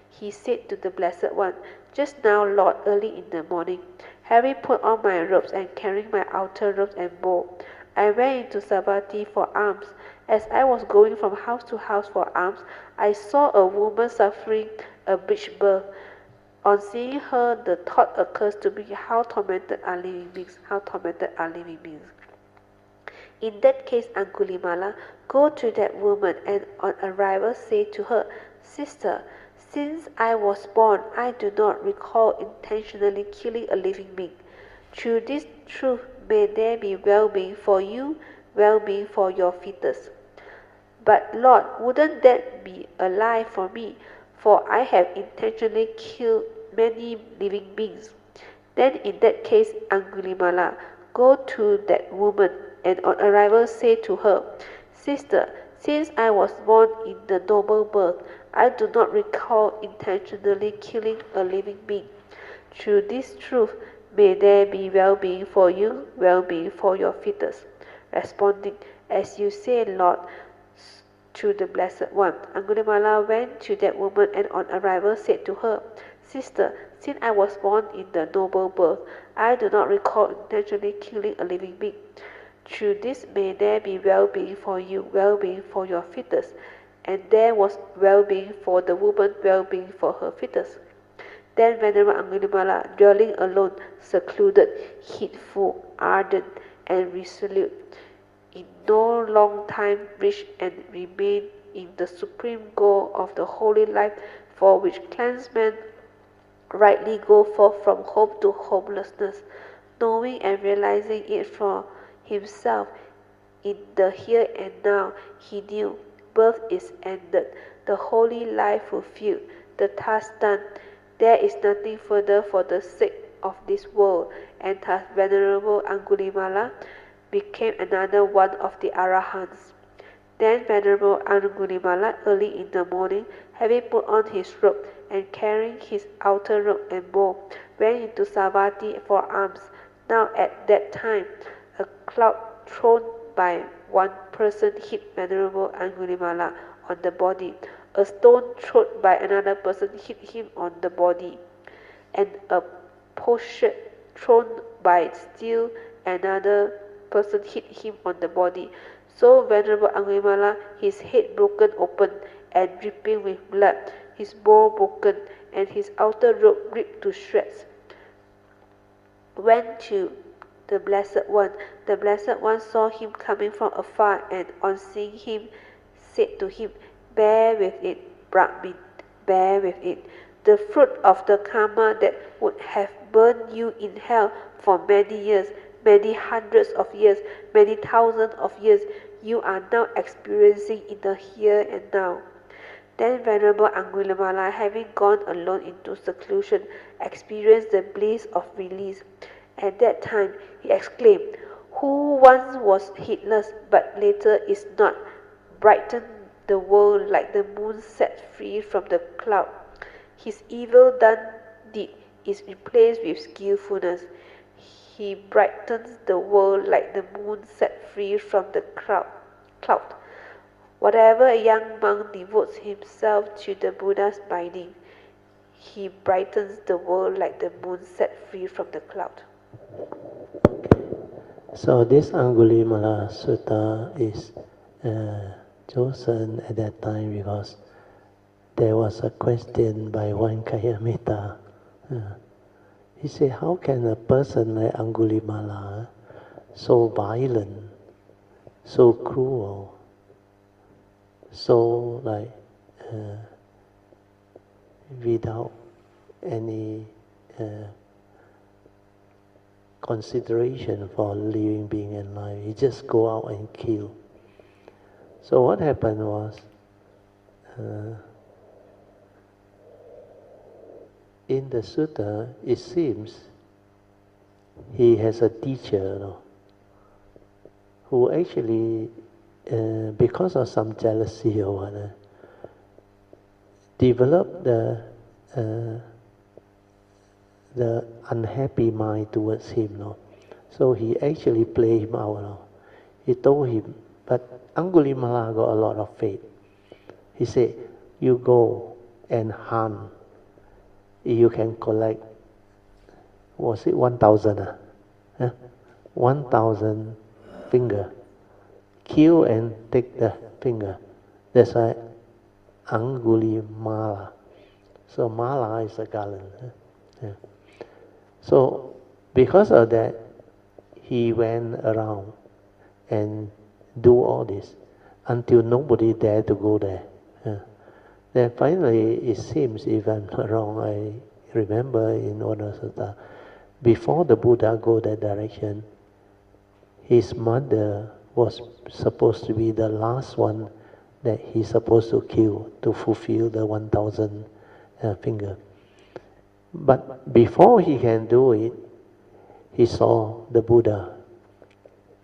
he said to the Blessed One, "Just now, Lord, early in the morning, having put on my robes and carrying my outer robes and bowl, I went into Savatthi for alms. As I was going from house to house for alms, I saw a woman suffering a breech birth. On seeing her, the thought occurs to me, how tormented are living beings, how tormented are living beings. In that case, Angulimala, go to that woman and on arrival say to her, Sister, since I was born, I do not recall intentionally killing a living being. Through this truth, may there be well-being for you, well-being for your fetus. But Lord, wouldn't that be a lie for me? For I have intentionally killed many living beings. Then in that case, Angulimala, go to that woman and on arrival say to her, Sister, since I was born in the noble birth, I do not recall intentionally killing a living being. Through this truth, may there be well-being for you, well-being for your fetus. Responding, as you say, Lord, to the Blessed One. Angulimala went to that woman and on arrival said to her, Sister, since I was born in the noble birth, I do not recall intentionally killing a living being. Through this may there be well-being for you, well-being for your fetus. And there was well-being for the woman, well-being for her fetus. Then Venerable Angulimala, dwelling alone, secluded, heedful, ardent, and resolute, in no long time reached and remained in the supreme goal of the holy life for which clansmen rightly go forth from home to homelessness, knowing and realizing it for himself in the here and now. He knew birth is ended, the holy life fulfilled, the task done. There is nothing further for the sake of this world, and thus Venerable Angulimala became another one of the Arahants. Then Venerable Angulimala, early in the morning, having put on his robe and carrying his outer robe and bowl, went into Savatthi for alms. Now at that time, a cloud thrown by one person hit Venerable Angulimala on the body. A stone thrown by another person hit him on the body, and a potsherd thrown by still another person hit him on the body. So Venerable Angulimala, his head broken open and dripping with blood, his bowl broken, and his outer robe ripped to shreds, went to the Blessed One. The Blessed One saw him coming from afar, and on seeing him, said to him, Bear with it, Brahmin, bear with it. The fruit of the karma that would have burned you in hell for many years, many hundreds of years, many thousands of years, you are now experiencing in the here and now. Then Venerable Angulimala, having gone alone into seclusion, experienced the bliss of release. At that time, he exclaimed, Who once was heedless, but later is not, brightened the world like the moon set free from the cloud. His evil done deed is replaced with skillfulness. He brightens the world like the moon set free from the cloud. Whatever a young monk devotes himself to the Buddha's binding, he brightens the world like the moon set free from the cloud. So this Angulimala Sutta is chosen at that time because there was a question by one Kaya Metta. He said, how can a person like Angulimala, so violent, so cruel, so without any consideration for living being and life, he just go out and kill. So what happened was, in the sutta, it seems he has a teacher, who actually, because of some jealousy or whatever, developed the the unhappy mind towards him, no? So he actually played him out, no? He told him, but Angulimala got a lot of faith. He said, you go and hunt. You can collect, was it 1,000? Huh? 1,000 finger. Kill and take the finger. That's why Angulimala. So Mala is a garland. Yeah. So because of that, he went around and do all this until nobody dared to go there. Yeah. Then finally, it seems, if I'm not wrong, I remember in one of Sutta, before the Buddha go that direction, his mother was supposed to be the last one that he's supposed to kill to fulfill the 1,000 finger. But before he can do it, he saw the Buddha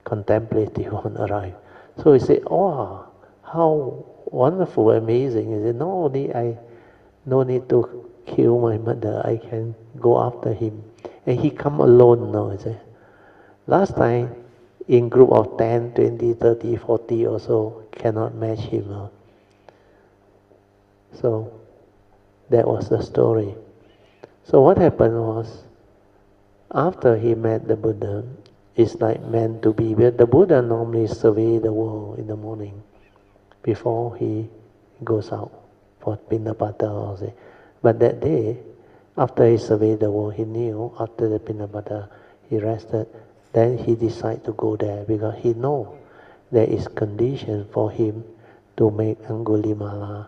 contemplative one arrive. So he said, oh, how wonderful, amazing. He said, no need to kill my mother, I can go after him. And he come alone now, he said. Last time, in group of 10, 20, 30, 40 or so, cannot match him now. So, that was the story. So what happened was, after he met the Buddha, it's like meant to be. But the Buddha normally survey the world in the morning before he goes out for Pinapata or say. But that day, after he surveyed the world, he knew after the Pinapata, he rested. Then he decided to go there because he know there is condition for him to make Angulimala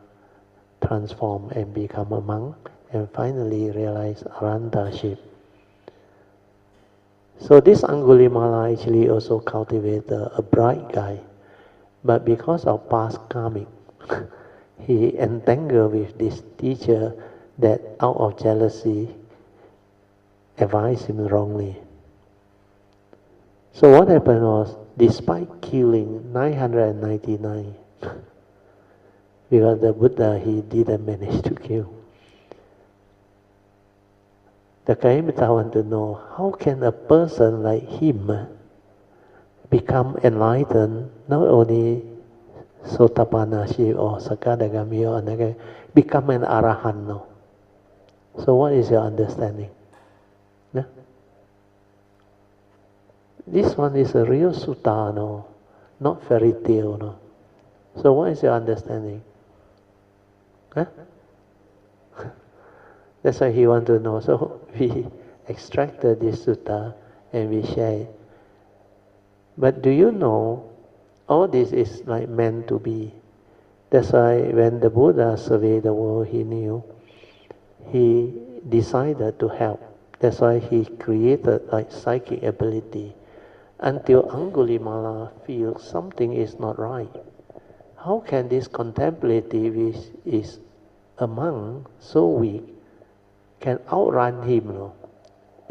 transform and become a monk and finally realize Arhantaship. So this Angulimala actually also cultivated a bright guy, but because of past karmic, he entangled with this teacher that out of jealousy advised him wrongly. So what happened was, despite killing 999, because the Buddha he didn't manage to kill, the Karaniya want to know, how can a person like him become enlightened, not only Sotapanna or Sakadagami or Anagami, become an Arahant now? So what is your understanding? Yeah? This one is a real sutta, no? Not fairy tale, no? So what is your understanding? Huh? That's why he want to know. So we extracted this sutta and we share it. But do you know, all this is like meant to be. That's why when the Buddha surveyed the world, he knew, he decided to help. That's why he created like psychic ability. Until Angulimala feels something is not right. How can this contemplative is a monk so weak can outrun him? No?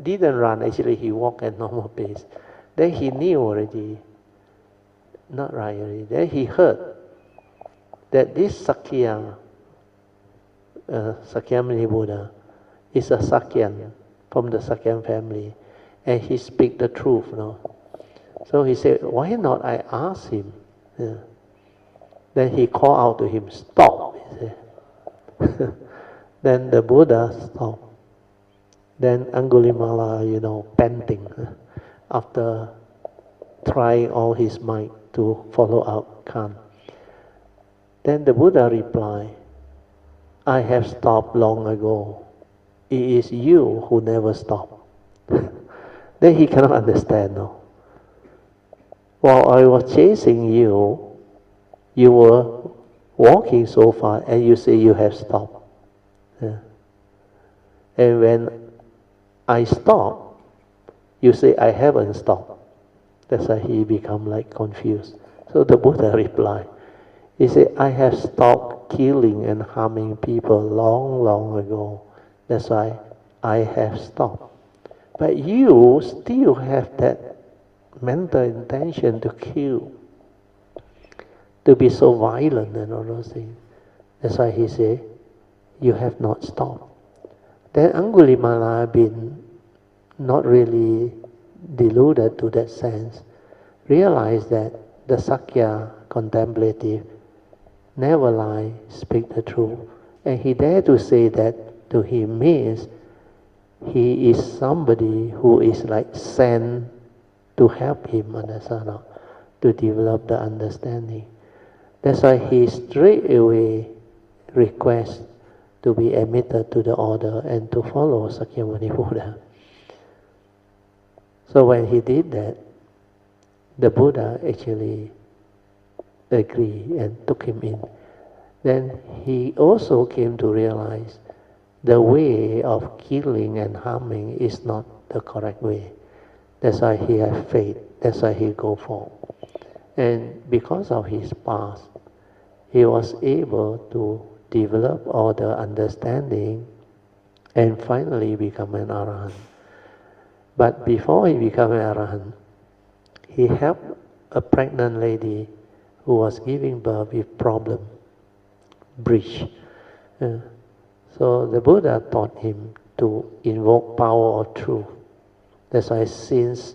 Didn't run, actually he walked at normal pace. Then he knew already, not right already. Then he heard that this Sakya, Sakyamuni Buddha, is a Sakyan from the Sakyan family, and he speak the truth. No? So he said, why not I ask him? Yeah. Then he called out to him, stop, he said. Then the Buddha stopped. Then Angulimala, panting, after trying all his might to follow up calm. Then the Buddha replied, I have stopped long ago. It is you who never stop. Then he cannot understand, no? While I was chasing you, you were walking so far and you say you have stopped. Yeah. And when I stop, you say I haven't stopped. That's why he become like confused. So the Buddha replied, he said, I have stopped killing and harming people long, long ago. That's why I have stopped. But you still have that mental intention to kill, to be so violent and all those things. That's why he said, you have not stopped. Then Angulimala been not really deluded to that sense, realized that the Sakya contemplative never lie, speak the truth. And he dared to say that to him means he is somebody who is like sent to help him, understand, to develop the understanding. That's why he straight away requests to be admitted to the order and to follow Sakyamuni Buddha. So when he did that, the Buddha actually agreed and took him in. Then he also came to realize the way of killing and harming is not the correct way. That's why he had faith. That's why he go for. And because of his past, he was able to develop all the understanding and finally become an Arahant. But before he became an Arahant, he helped a pregnant lady who was giving birth with problem, breach. So the Buddha taught him to invoke power of truth. That's why since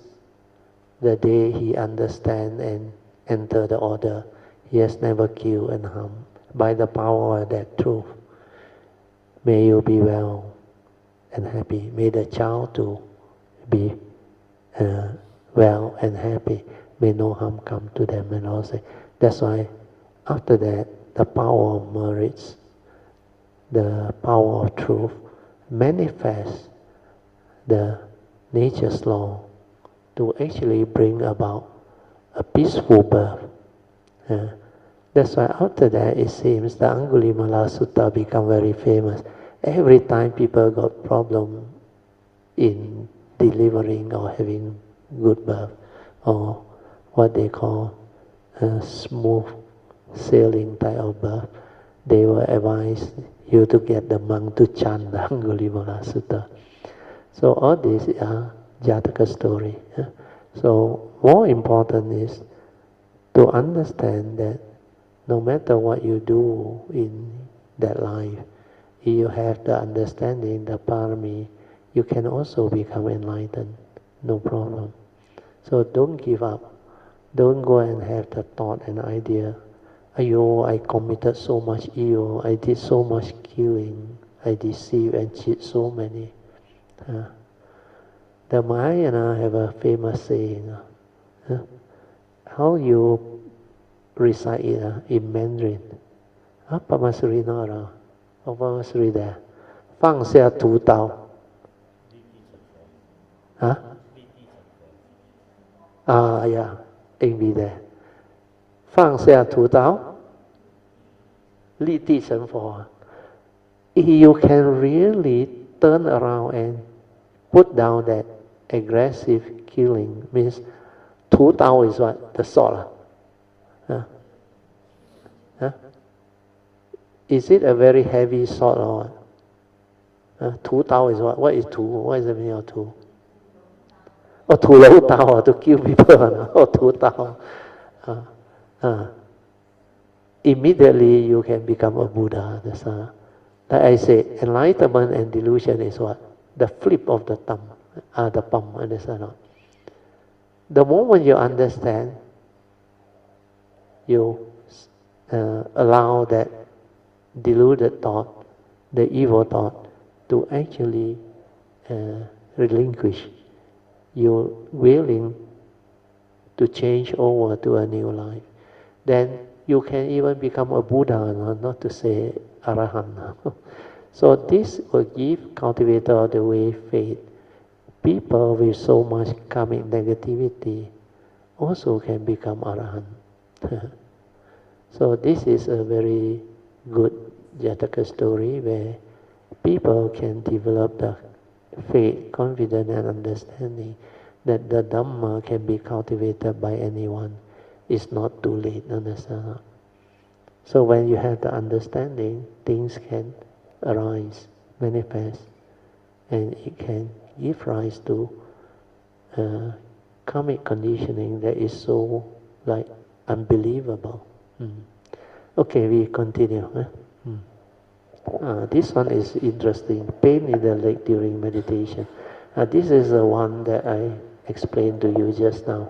the day he understand and enter the order, he has never killed and harmed by the power of that truth. May you be well and happy. May the child too be well and happy. May no harm come to them and all say. That's why after that, the power of merits, the power of truth manifests the nature's law to actually bring about a peaceful birth. That's why after that it seems the Angulimala Sutta become very famous. Every time people got problem in delivering or having good birth, or what they call a smooth sailing type of birth, they will advise you to get the monk to chant the Angulimala Sutta. So all these are Jataka story. So more important is to understand that no matter what you do in that life, if you have the understanding, the parami, you can also become enlightened, no problem. So don't give up. Don't go and have the thought and idea, Ayo, I committed so much evil, I did so much killing, I deceived and cheat so many. The Mahayana have a famous saying, how you recite it in Mandarin. Pamasuri Nara, or Pamasuri there. 放下屠刀. Yeah, English there. 放下屠刀, 立地成佛. If you can really turn around and put down that aggressive killing, means 屠刀 is what? The sword. Is it a very heavy sword or what? 屠刀 is what? What is 屠? What is the meaning of 屠? Oh, 屠楼刀, to kill people. Oh, 屠刀. Immediately you can become a Buddha. That's like I say, enlightenment and delusion is what? The flip of the thumb, the palm. Understand? The moment you understand, you allow that deluded thought, the evil thought, to actually relinquish. You're willing to change over to a new life. Then you can even become a Buddha, not to say Arahant. So this will give cultivator of the way faith. People with so much karmic negativity also can become Arahant. So this is a very good Jataka story where people can develop the faith, confidence and understanding that the Dhamma can be cultivated by anyone. It's not too late, understand? So when you have the understanding, things can arise, manifest, and it can give rise to karmic conditioning that is so like unbelievable. Okay, we continue. This one is interesting. Pain in the leg during meditation. This is the one that I explained to you just now.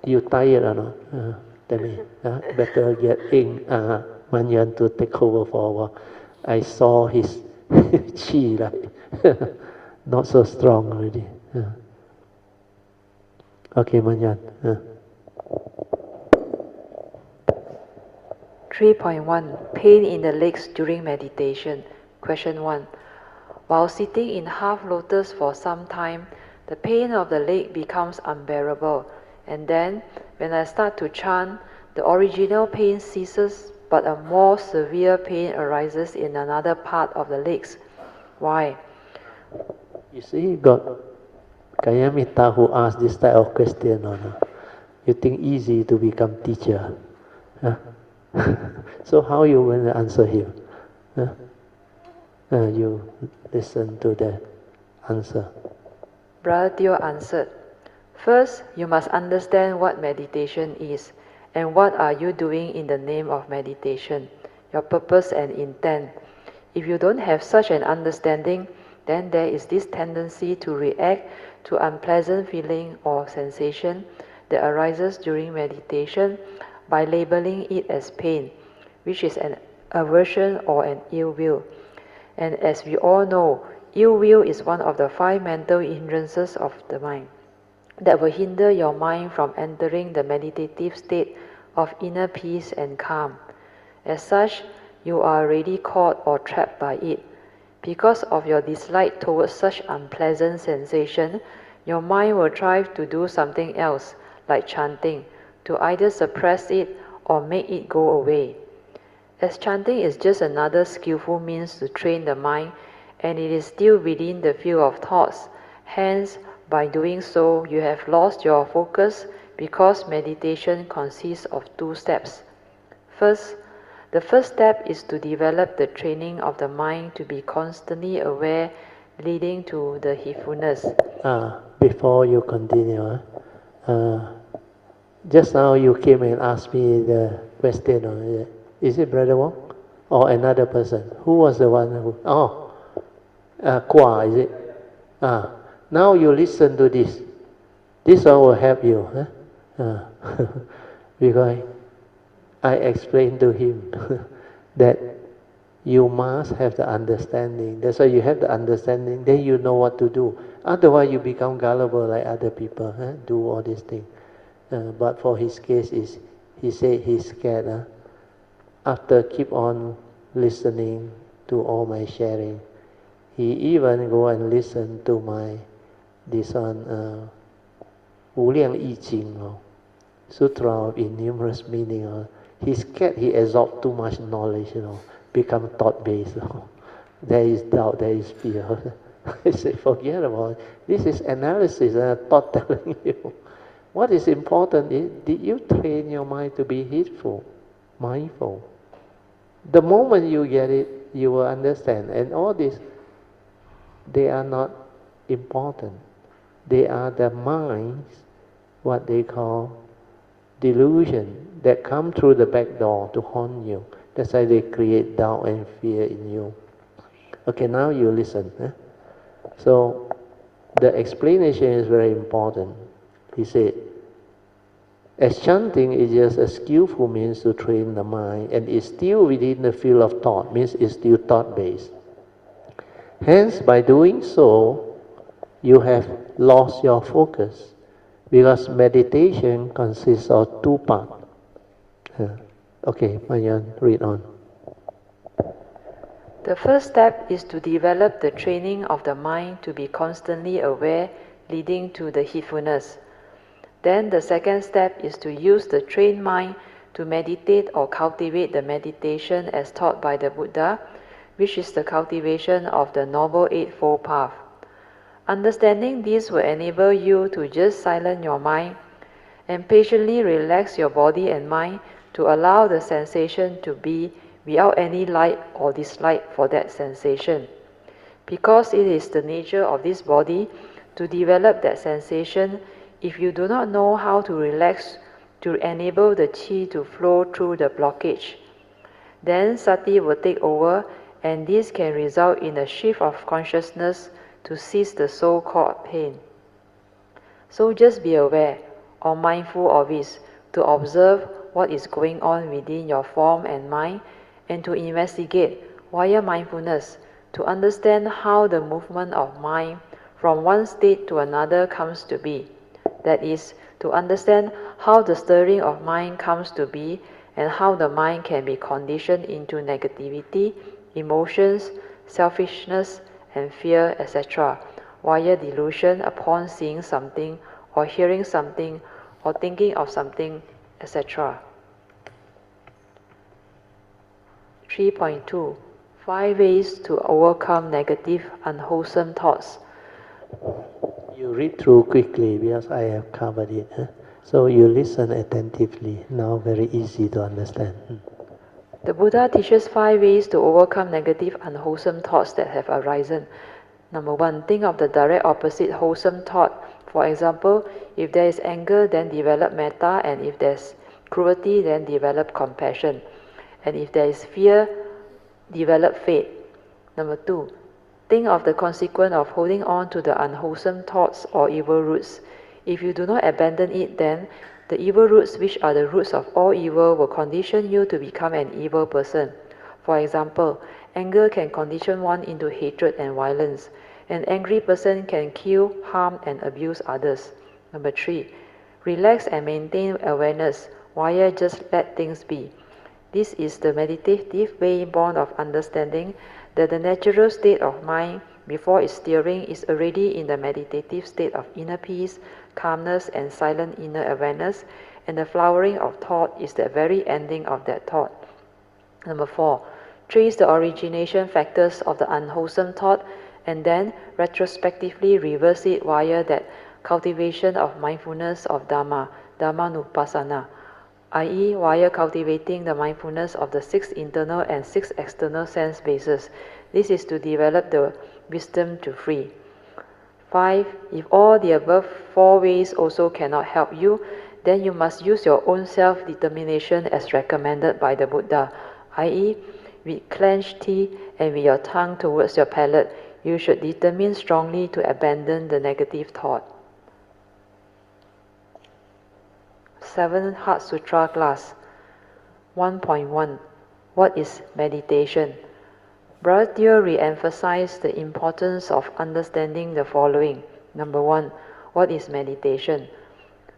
You tired or not? Tell me. Better get in Manyan to take over for a while. I saw his chi like not so strong already. Okay, Manyan. 3.1 Pain in the legs during meditation. Question 1. While sitting in half lotus for some time, the pain of the leg becomes unbearable, and then, when I start to chant, the original pain ceases, but a more severe pain arises in another part of the legs. Why? You see, got Kayamita who asked this type of question or not? You think easy to become teacher? Huh? So how you going to answer him? You listen to the answer. Brother Teo answered, First, you must understand what meditation is, and what are you doing in the name of meditation, your purpose and intent. If you don't have such an understanding, then there is this tendency to react to unpleasant feeling or sensation that arises during meditation by labeling it as pain, which is an aversion or an ill will. And as we all know, ill will is one of the 5 mental hindrances of the mind that will hinder your mind from entering the meditative state of inner peace and calm. As such, you are already caught or trapped by it. Because of your dislike towards such unpleasant sensation, your mind will try to do something else, like chanting, to either suppress it or make it go away. As chanting is just another skillful means to train the mind, and it is still within the field of thoughts, hence, by doing so, you have lost your focus because meditation consists of 2 steps. First, the first step is to develop the training of the mind to be constantly aware, leading to the heedfulness. Before you continue, just now you came and asked me the question. Is it Brother Wong or another person? Who was the one who? Kwa, is it? Now you listen to this. This one will help you. Because I explained to him that you must have the understanding. That's why you have the understanding, then you know what to do. Otherwise you become gullible like other people, do all these things. But for his case, he said he's scared. After keep on listening to all my sharing, he even go and listen to my this one, 无量易经, Sutra of innumerous meaning. He's scared he absorbed too much knowledge, become thought-based. There is doubt, there is fear. I say, forget about it. This is analysis, thought telling you. What is important is, did you train your mind to be heedful, mindful? The moment you get it, you will understand. And all this, they are not important. They are the mind's, what they call delusion, that come through the back door to haunt you. That's why they create doubt and fear in you. Okay, now you listen. So, the explanation is very important. He said, as chanting is just a skillful means to train the mind, and is still within the field of thought, means it's still thought-based. Hence, by doing so, you have lost your focus, because meditation consists of 2 parts. Okay, Mayan, read on. The first step is to develop the training of the mind to be constantly aware, leading to the heedfulness. Then the second step is to use the trained mind to meditate or cultivate the meditation as taught by the Buddha, which is the cultivation of the Noble Eightfold Path. Understanding this will enable you to just silence your mind and patiently relax your body and mind to allow the sensation to be without any like or dislike for that sensation. Because it is the nature of this body to develop that sensation, if you do not know how to relax to enable the qi to flow through the blockage, Then sati will take over, and this can result in a shift of consciousness to cease the so-called pain. So just be aware or mindful of it, to observe what is going on within your form and mind, and to investigate via mindfulness to understand how the movement of mind from one state to another comes to be. That is, to understand how the stirring of mind comes to be and how the mind can be conditioned into negativity, emotions, selfishness, and fear, etc., via delusion upon seeing something or hearing something or thinking of something, etc. 3.2 5 ways to overcome negative, unwholesome thoughts. You read through quickly because I have covered it. So you listen attentively. Now very easy to understand. The Buddha teaches 5 ways to overcome negative, unwholesome thoughts that have arisen. Number 1, think of the direct opposite wholesome thought. For example, if there is anger, then develop metta, and if there's cruelty, then develop compassion. And if there is fear, develop faith. Number 2, think of the consequence of holding on to the unwholesome thoughts or evil roots. If you do not abandon it, then the evil roots, which are the roots of all evil, will condition you to become an evil person. For example, anger can condition one into hatred and violence. An angry person can kill, harm, and abuse others. Number 3, relax and maintain awareness via just let things be. This is the meditative way born of understanding that the natural state of mind before its stirring is already in the meditative state of inner peace, calmness, and silent inner awareness, and the flowering of thought is the very ending of that thought. Number 4, trace the origination factors of the unwholesome thought and then retrospectively reverse it via that cultivation of mindfulness of Dhamma, Dhammanupassana, i.e. via cultivating the mindfulness of the 6 internal and 6 external sense bases. This is to develop the wisdom to free. 5. If all the above 4 ways also cannot help you, then you must use your own self-determination as recommended by the Buddha, i.e. with clenched teeth and with your tongue towards your palate, you should determine strongly to abandon the negative thought. 7. Heart Sutra class 1.1 What is meditation? Brother re-emphasized the importance of understanding the following. Number 1, what is meditation?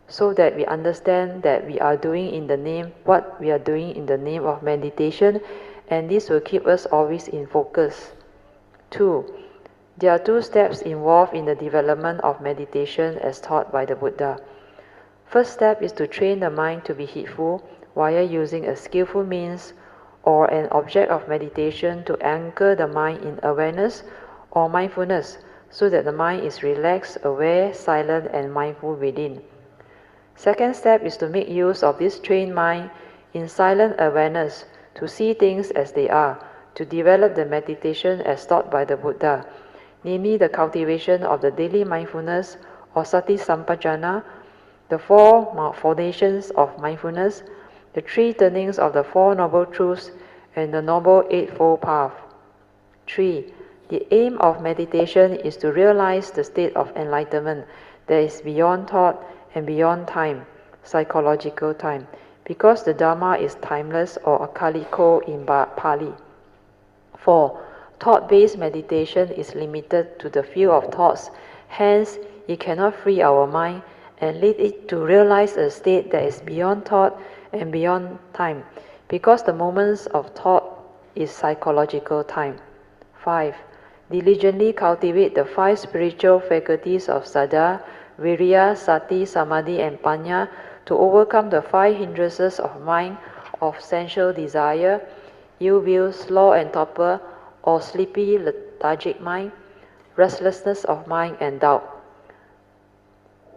So that we understand that we are doing in the name what we are doing in the name of meditation, and this will keep us always in focus. 2. There are 2 steps involved in the development of meditation as taught by the Buddha. First step is to train the mind to be heedful via using a skillful means or an object of meditation to anchor the mind in awareness or mindfulness so that the mind is relaxed, aware, silent, and mindful within. Second step is to make use of this trained mind in silent awareness to see things as they are, to develop the meditation as taught by the Buddha, namely the cultivation of the daily mindfulness or sati sampajana, the 4 foundations of mindfulness, the 3 turnings of the 4 noble truths, and the noble eightfold path. 3. The aim of meditation is to realize the state of enlightenment that is beyond thought and beyond time, psychological time, because the Dhamma is timeless or akaliko in Pali. 4. Thought-based meditation is limited to the field of thoughts, hence it cannot free our mind and lead it to realize a state that is beyond thought and beyond time, because the moments of thought is psychological time. 5. Diligently cultivate the 5 spiritual faculties of Saddha, Viriya, Sati, Samadhi, and Panya to overcome the 5 hindrances of mind of sensual desire, ill will, sloth and torpor, or sleepy, lethargic mind, restlessness of mind, and doubt.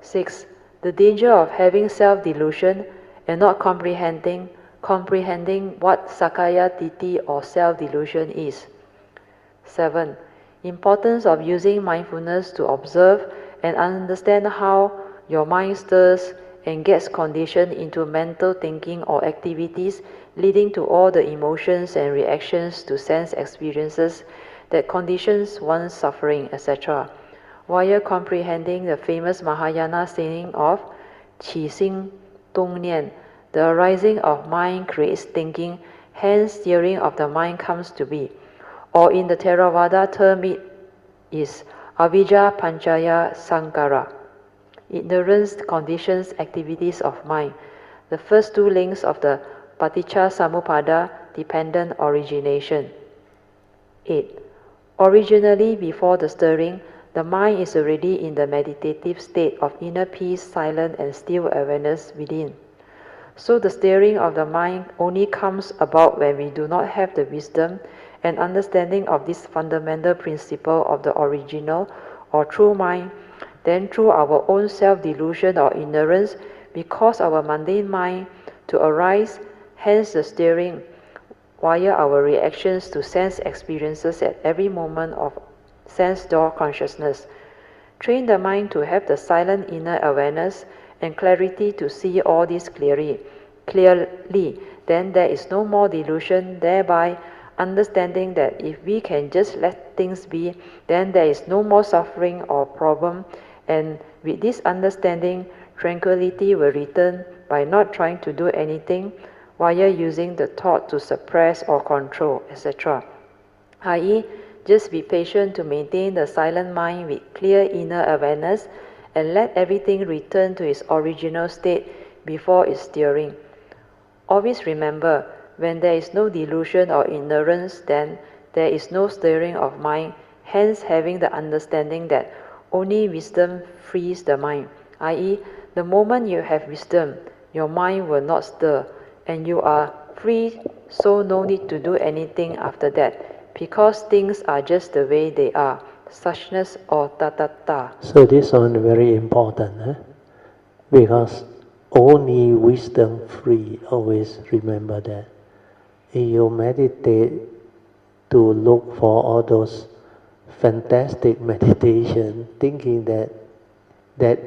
6. The danger of having self-delusion and not comprehending what Sakaya Ditti or self-delusion is. 7. Importance of using mindfulness to observe and understand how your mind stirs and gets conditioned into mental thinking or activities leading to all the emotions and reactions to sense experiences that conditions one's suffering, etc. While comprehending the famous Mahayana saying of Qi Xing Dong Nian, the arising of mind creates thinking, hence steering of the mind comes to be. Or in the Theravada term it is Avijja Panchaya Sankara. Ignorance conditions activities of mind. The first two links of the Paticca Samuppada dependent origination. 8. Originally, before the stirring, the mind is already in the meditative state of inner peace, silent and still awareness within. So the stirring of the mind only comes about when we do not have the wisdom and understanding of this fundamental principle of the original or true mind. Then through our own self-delusion or ignorance, we cause our mundane mind to arise, hence the stirring, via our reactions to sense experiences at every moment of sense door consciousness. Train the mind to have the silent inner awareness and clarity to see all this clearly. Then there is no more delusion, thereby understanding that if we can just let things be, then there is no more suffering or problem, and with this understanding, tranquility will return by not trying to do anything while using the thought to suppress or control, etc. i.e., just be patient to maintain the silent mind with clear inner awareness and let everything return to its original state before its stirring. Always remember, when there is no delusion or ignorance, then there is no stirring of mind, hence having the understanding that only wisdom frees the mind, i.e., the moment you have wisdom, your mind will not stir, and you are free, so no need to do anything after that, because things are just the way they are, suchness or tathata. So this one very important, because only wisdom free, always remember that. If you meditate to look for all those fantastic meditation, thinking that that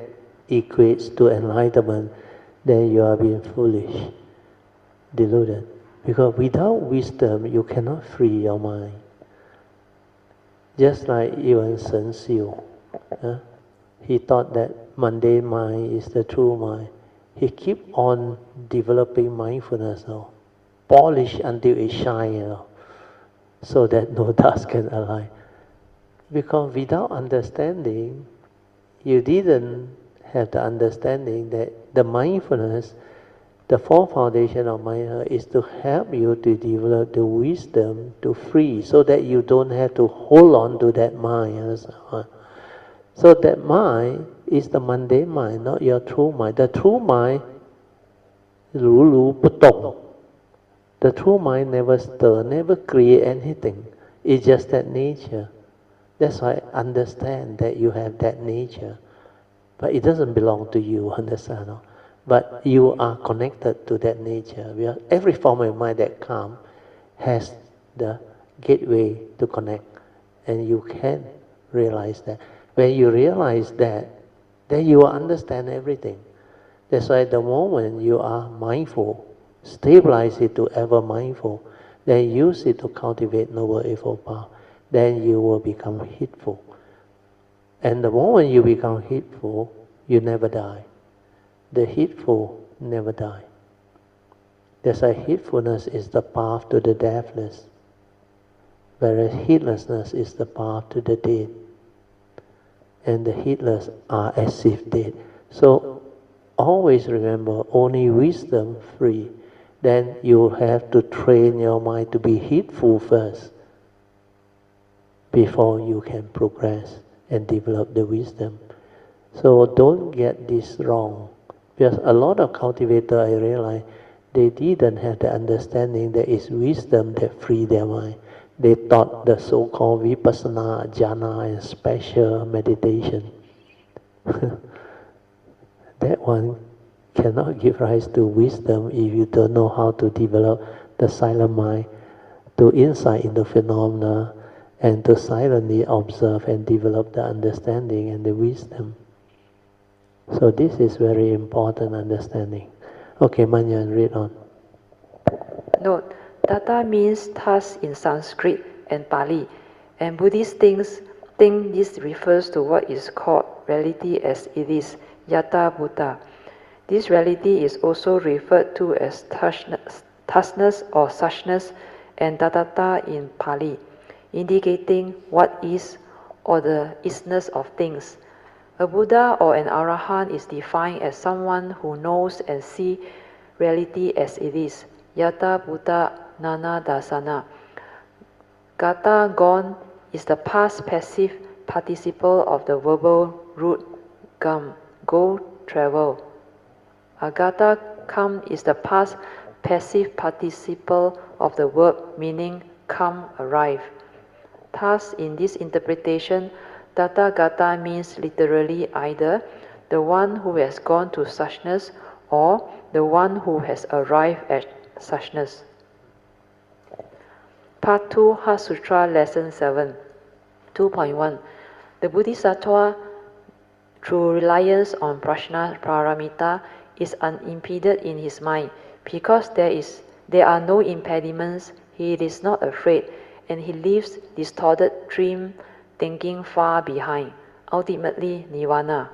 equates to enlightenment, then you are being foolish, deluded. Because without wisdom, you cannot free your mind. Just like even Shen Xiu, he thought that mundane mind is the true mind. He keep on developing mindfulness, polish until it shines, so that no dust can alight. Because without understanding, you didn't have the understanding that the mindfulness, the fourth foundation of mindfulness, is to help you to develop the wisdom to free, so that you don't have to hold on to that mind. So that mind is the mundane mind, not your true mind. The true mind, 如如不动. The true mind never stir, never create anything. It's just that nature. That's why I understand that you have that nature. But it doesn't belong to you, understand? But you are connected to that nature. Every form of mind that comes has the gateway to connect. And you can realize that. When you realize that, then you will understand everything. That's why the moment you are mindful, stabilize it to ever mindful, then use it to cultivate Noble Eightfold Path, then you will become heedful. And the moment you become heedful, you never die. The heedful never die. That's why heedfulness is the path to the deathless, whereas heedlessness is the path to the dead. And the heedless are as if dead. So always remember, only wisdom free. Then you have to train your mind to be heedful first, before you can progress and develop the wisdom. So don't get this wrong. Because a lot of cultivators, I realize, they didn't have the understanding that it's wisdom that free their mind. They thought the so-called vipassana, jhana, and special meditation. That one cannot give rise to wisdom if you don't know how to develop the silent mind, to insight into phenomena, and to silently observe and develop the understanding and the wisdom. So this is very important understanding. Okay, Manyan, read on. Note, Tata means thus in Sanskrit and Pali, and Buddhist think this refers to what is called reality as it is, yata bhuta. This reality is also referred to as thusness or suchness and tatata in Pali, indicating what is or the isness of things. A Buddha or an Arahant is defined as someone who knows and sees reality as it is. Yata Buddha Nana Dasana. Gata gone is the past passive participle of the verbal root gam, go, travel. Agata come is the past passive participle of the verb meaning come, arrive. Thus, in this interpretation, Tathagata means literally either the one who has gone to suchness or the one who has arrived at suchness. Part 2, Heart Sutra, Lesson 7. 2.1. The Bodhisattva, through reliance on Prajna Paramita, is unimpeded in his mind. Because there are no impediments, he is not afraid, and he leaves distorted dream thinking far behind, ultimately nirvana.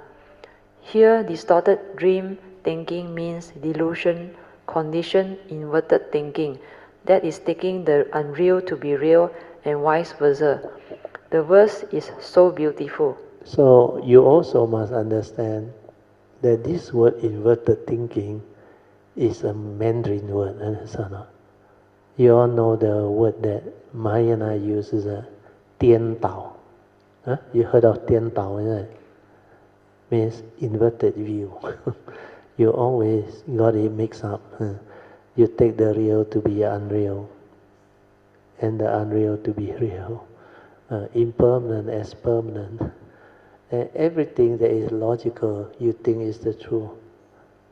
Here, distorted dream thinking means delusion, conditioned, inverted thinking, that is taking the unreal to be real and vice versa. The verse is so beautiful. So you also must understand that this word inverted thinking is a Mandarin word, understand or not? You all know the word that Mahayana uses, Tian Dao. Huh? You heard of Tian Dao, isn't it? Means inverted view. You always got it mixed up. You take the real to be unreal, and the unreal to be real. Impermanent as permanent. And everything that is logical, you think is the truth.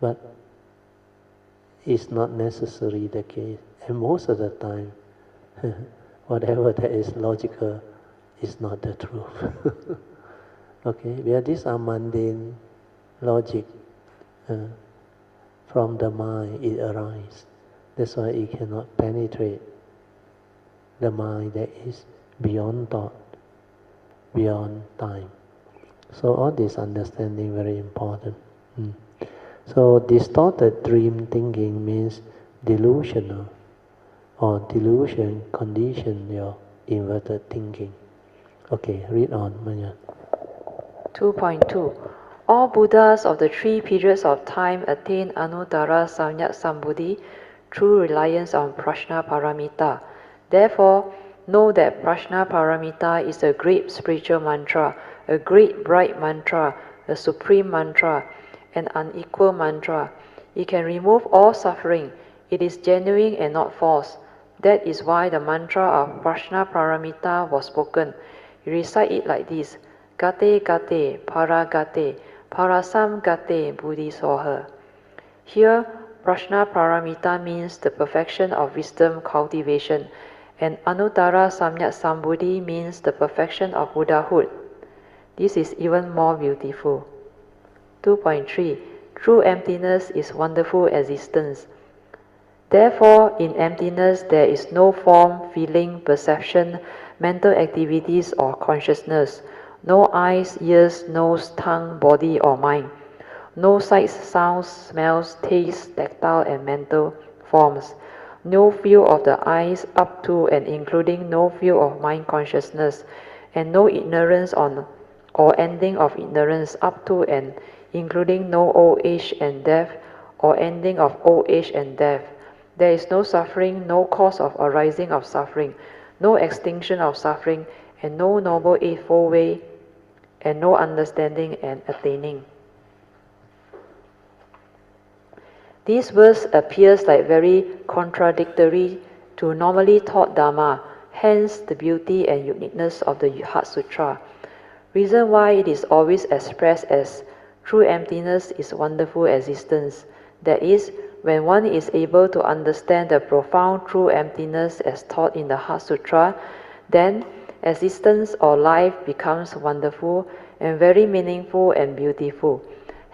But it's not necessarily the case. And most of the time, whatever that is logical is not the truth. Okay, where these are mundane logic. From the mind it arises. That's why it cannot penetrate the mind that is beyond thought, beyond time. So all this understanding very important. So distorted dream thinking means delusional, or delusion condition your inverted thinking. Okay, read on, Manyan. 2.2. All Buddhas of the three periods of time attain Anuttara Samyak Sambuddhi through reliance on Prajna Paramita. Therefore, know that Prajna Paramita is a great spiritual mantra, a great bright mantra, a supreme mantra, an unequal mantra. It can remove all suffering. It is genuine and not false. That is why the mantra of Prajna Paramita was spoken. You recite it like this: Gate Gate, Para Gate, Parasam Gate, Buddhi Soha. Here, Prajna Paramita means the perfection of wisdom cultivation, and Anuttara Samyak Sambuddhi means the perfection of Buddhahood. This is even more beautiful. 2.3. True emptiness is wonderful existence. Therefore, in emptiness there is no form, feeling, perception, mental activities or consciousness, no eyes, ears, nose, tongue, body or mind, no sights, sounds, smells, tastes, tactile and mental forms, no field of the eyes up to and including no field of mind consciousness, and no ignorance on or ending of ignorance up to and including no old age and death or ending of old age and death. There is no suffering, no cause of arising of suffering, no extinction of suffering, and no noble eightfold way, and no understanding and attaining. This verse appears like very contradictory to normally taught Dharma, hence the beauty and uniqueness of the Heart Sutra. Reason why it is always expressed as true emptiness is wonderful existence. That is, when one is able to understand the profound true emptiness as taught in the Heart Sutra, then existence or life becomes wonderful and very meaningful and beautiful.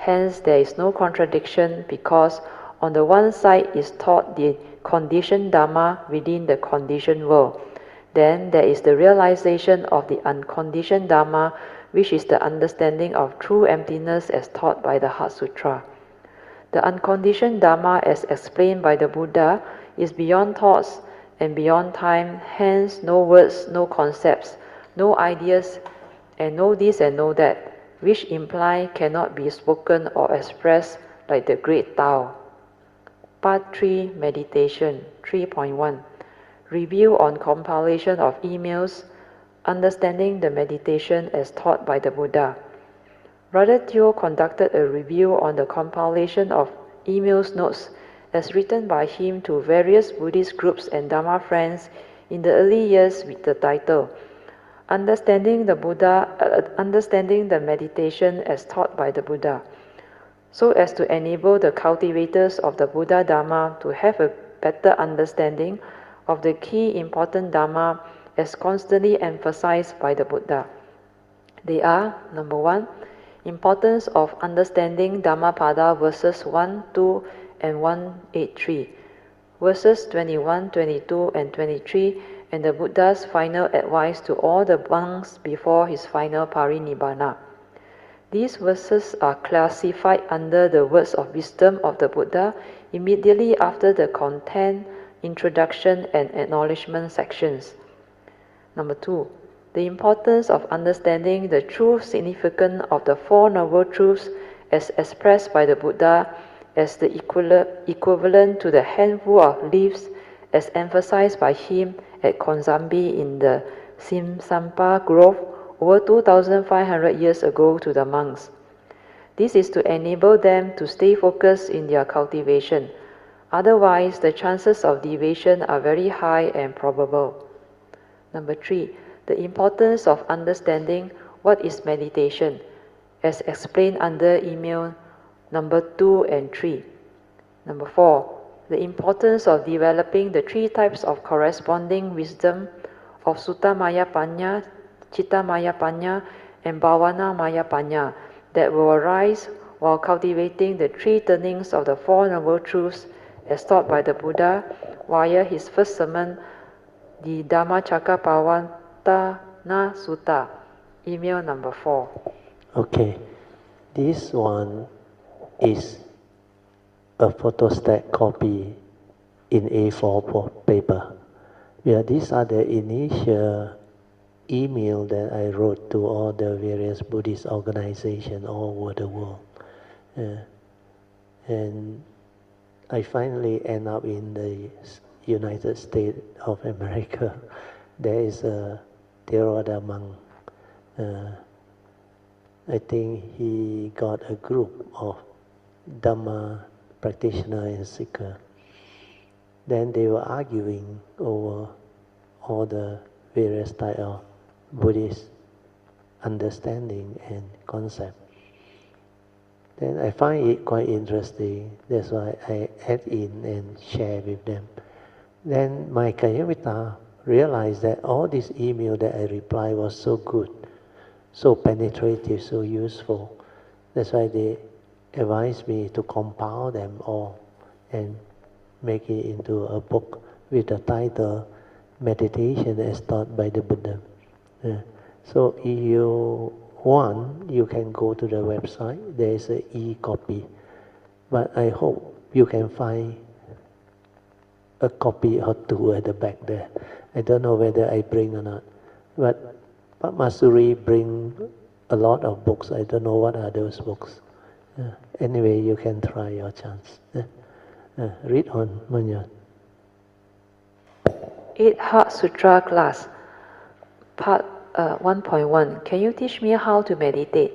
Hence, there is no contradiction because on the one side is taught the conditioned Dhamma within the conditioned world. Then there is the realization of the unconditioned Dhamma, which is the understanding of true emptiness as taught by the Heart Sutra. The unconditioned Dhamma, as explained by the Buddha, is beyond thoughts and beyond time, hence no words, no concepts, no ideas, and no this and no that, which imply cannot be spoken or expressed like the great Tao. Part 3 Meditation 3.1 Review on compilation of emails, understanding the meditation as taught by the Buddha. Brother Teo conducted a review on the compilation of emails notes as written by him to various Buddhist groups and Dharma friends in the early years with the title Understanding the meditation as taught by the Buddha, so as to enable the cultivators of the Buddha Dharma to have a better understanding of the key important Dharma as constantly emphasized by the Buddha. They are, number 1, importance of understanding Dhammapada verses 1, 2, and 183, verses 21, 22, and 23, and the Buddha's final advice to all the monks before his final parinibbana. These verses are classified under the words of wisdom of the Buddha immediately after the content, introduction, and acknowledgement sections. Number 2, the importance of understanding the true significance of the Four Noble Truths as expressed by the Buddha as the equivalent to the handful of leaves as emphasized by him at Konsambi in the Simsampa Grove over 2,500 years ago to the monks. This is to enable them to stay focused in their cultivation. Otherwise, the chances of deviation are very high and probable. Number 3, the importance of understanding what is meditation, as explained under email number 2 and 3. Number 4, the importance of developing the 3 types of corresponding wisdom of Sutta Maya Panya, Citta Maya Panya, and Bhavana Maya Panya that will arise while cultivating the 3 turnings of the Four Noble Truths as taught by the Buddha via his first sermon, the Dhammacakkappavattana Sutta, email number 4. Okay, this one is a photostat copy in A4 paper. Yeah, these are the initial email that I wrote to all the various Buddhist organizations all over the world. And I finally end up in the United States of America. There is a Theravada monk. I think he got a group of Dhamma practitioner and seeker. Then they were arguing over all the various type of Buddhist understanding and concept. Then I find it quite interesting. That's why I add in and share with them. Then my Kayamita realized that all this email that I replied was so good, so penetrative, so useful. That's why they advised me to compile them all and make it into a book with the title Meditation as Taught by the Buddha. So if you want, you can go to the website. There is an e-copy. But I hope you can find a copy or 2 at the back there. I don't know whether I bring or not. But Masuri bring a lot of books. I don't know what are those books. Anyway, you can try your chance. Read on, Manya. 8 Heart Sutra class, part 1.1. Can you teach me how to meditate?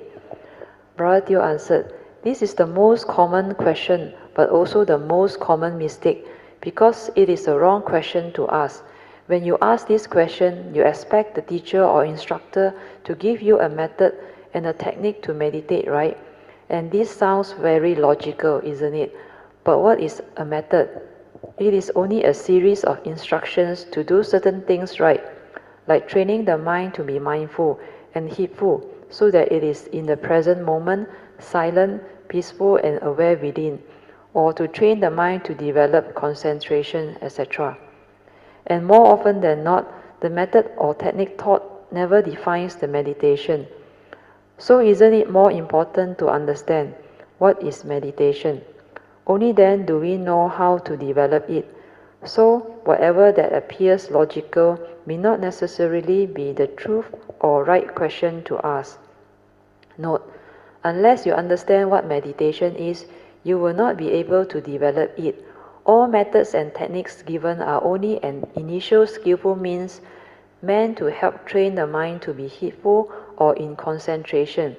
Brother Teo answered, this is the most common question, but also the most common mistake, because it is a wrong question to ask. When you ask this question, you expect the teacher or instructor to give you a method and a technique to meditate, right? And this sounds very logical, isn't it? But what is a method? It is only a series of instructions to do certain things right, like training the mind to be mindful and heedful, so that it is in the present moment, silent, peaceful and aware within, or to train the mind to develop concentration, etc. And more often than not, the method or technique taught never defines the meditation. So isn't it more important to understand what is meditation? Only then do we know how to develop it. So whatever that appears logical may not necessarily be the truth or right question to ask. Note, unless you understand what meditation is, you will not be able to develop it. All methods and techniques given are only an initial skillful means meant to help train the mind to be heedful or in concentration.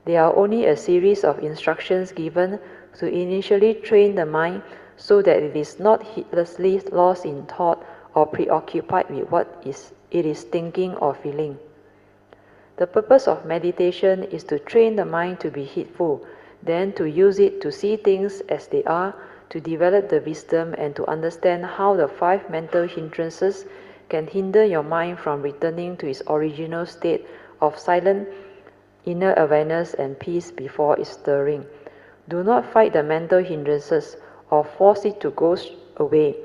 They are only a series of instructions given to initially train the mind so that it is not heedlessly lost in thought or preoccupied with what it is thinking or feeling. The purpose of meditation is to train the mind to be heedful, then to use it to see things as they are, to develop the wisdom and to understand how the 5 mental hindrances can hinder your mind from returning to its original state of silent inner awareness and peace before its stirring. Do not fight the mental hindrances or force it to go away,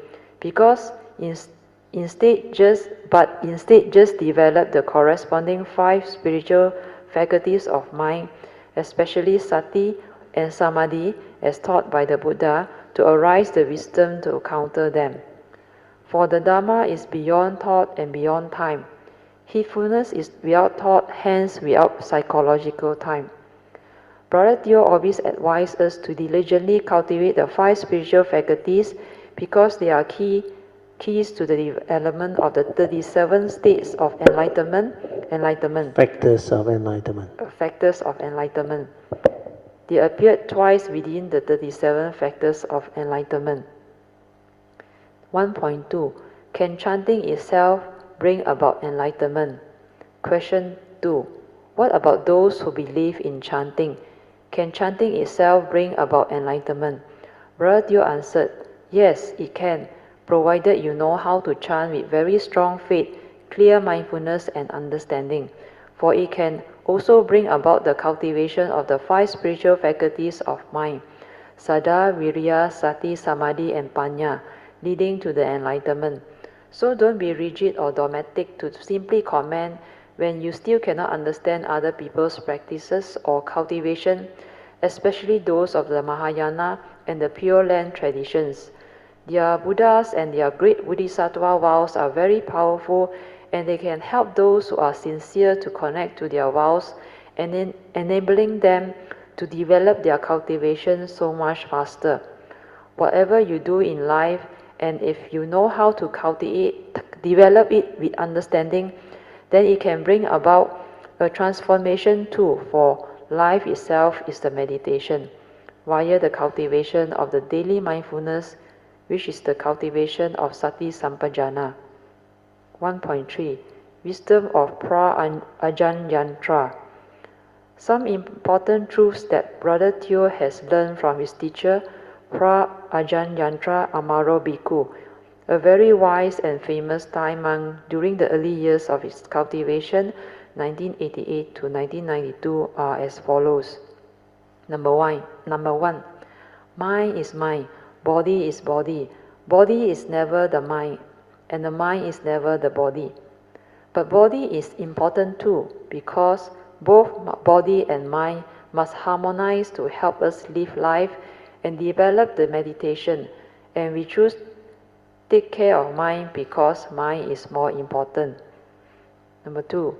because instead just develop the corresponding 5 spiritual faculties of mind, especially sati and samadhi as taught by the Buddha, to arise the wisdom to counter them. For the Dharma is beyond thought and beyond time. Heedfulness is without thought, hence without psychological time. Brother Theo always advised us to diligently cultivate the 5 spiritual faculties because they are keys to the development of the 37 states of enlightenment. Factors of enlightenment. Factors of enlightenment. They appeared twice within the 37 factors of enlightenment. 1.2. Can chanting itself bring about enlightenment? Question 2. What about those who believe in chanting? Can chanting itself bring about enlightenment? Brother Theo answered, yes, it can, provided you know how to chant with very strong faith, clear mindfulness and understanding. For it can also bring about the cultivation of the 5 spiritual faculties of mind, Saddha, Viriya, Sati, Samadhi and Panya, leading to the enlightenment. So don't be rigid or dogmatic to simply comment when you still cannot understand other people's practices or cultivation, especially those of the Mahayana and the Pure Land traditions. Their Buddhas and their great Bodhisattva vows are very powerful, and they can help those who are sincere to connect to their vows and enabling them to develop their cultivation so much faster. Whatever you do in life, and if you know how to develop it with understanding, then it can bring about a transformation too, for life itself is the meditation, via the cultivation of the daily mindfulness, which is the cultivation of sati sampajana. 1.3. Wisdom of Pra-Ajahn Yantra. Some important truths that Brother Theo has learned from his teacher, Pra-Ajahn Yantra Amaro Bhikkhu, a very wise and famous Thai monk during the early years of his cultivation, 1988 to 1992, are as follows. Number one, mind is mind, body is body. Body is never the mind, and the mind is never the body. But body is important too, because both body and mind must harmonize to help us live life and develop the meditation, and we choose take care of mind because mind is more important. Number 2,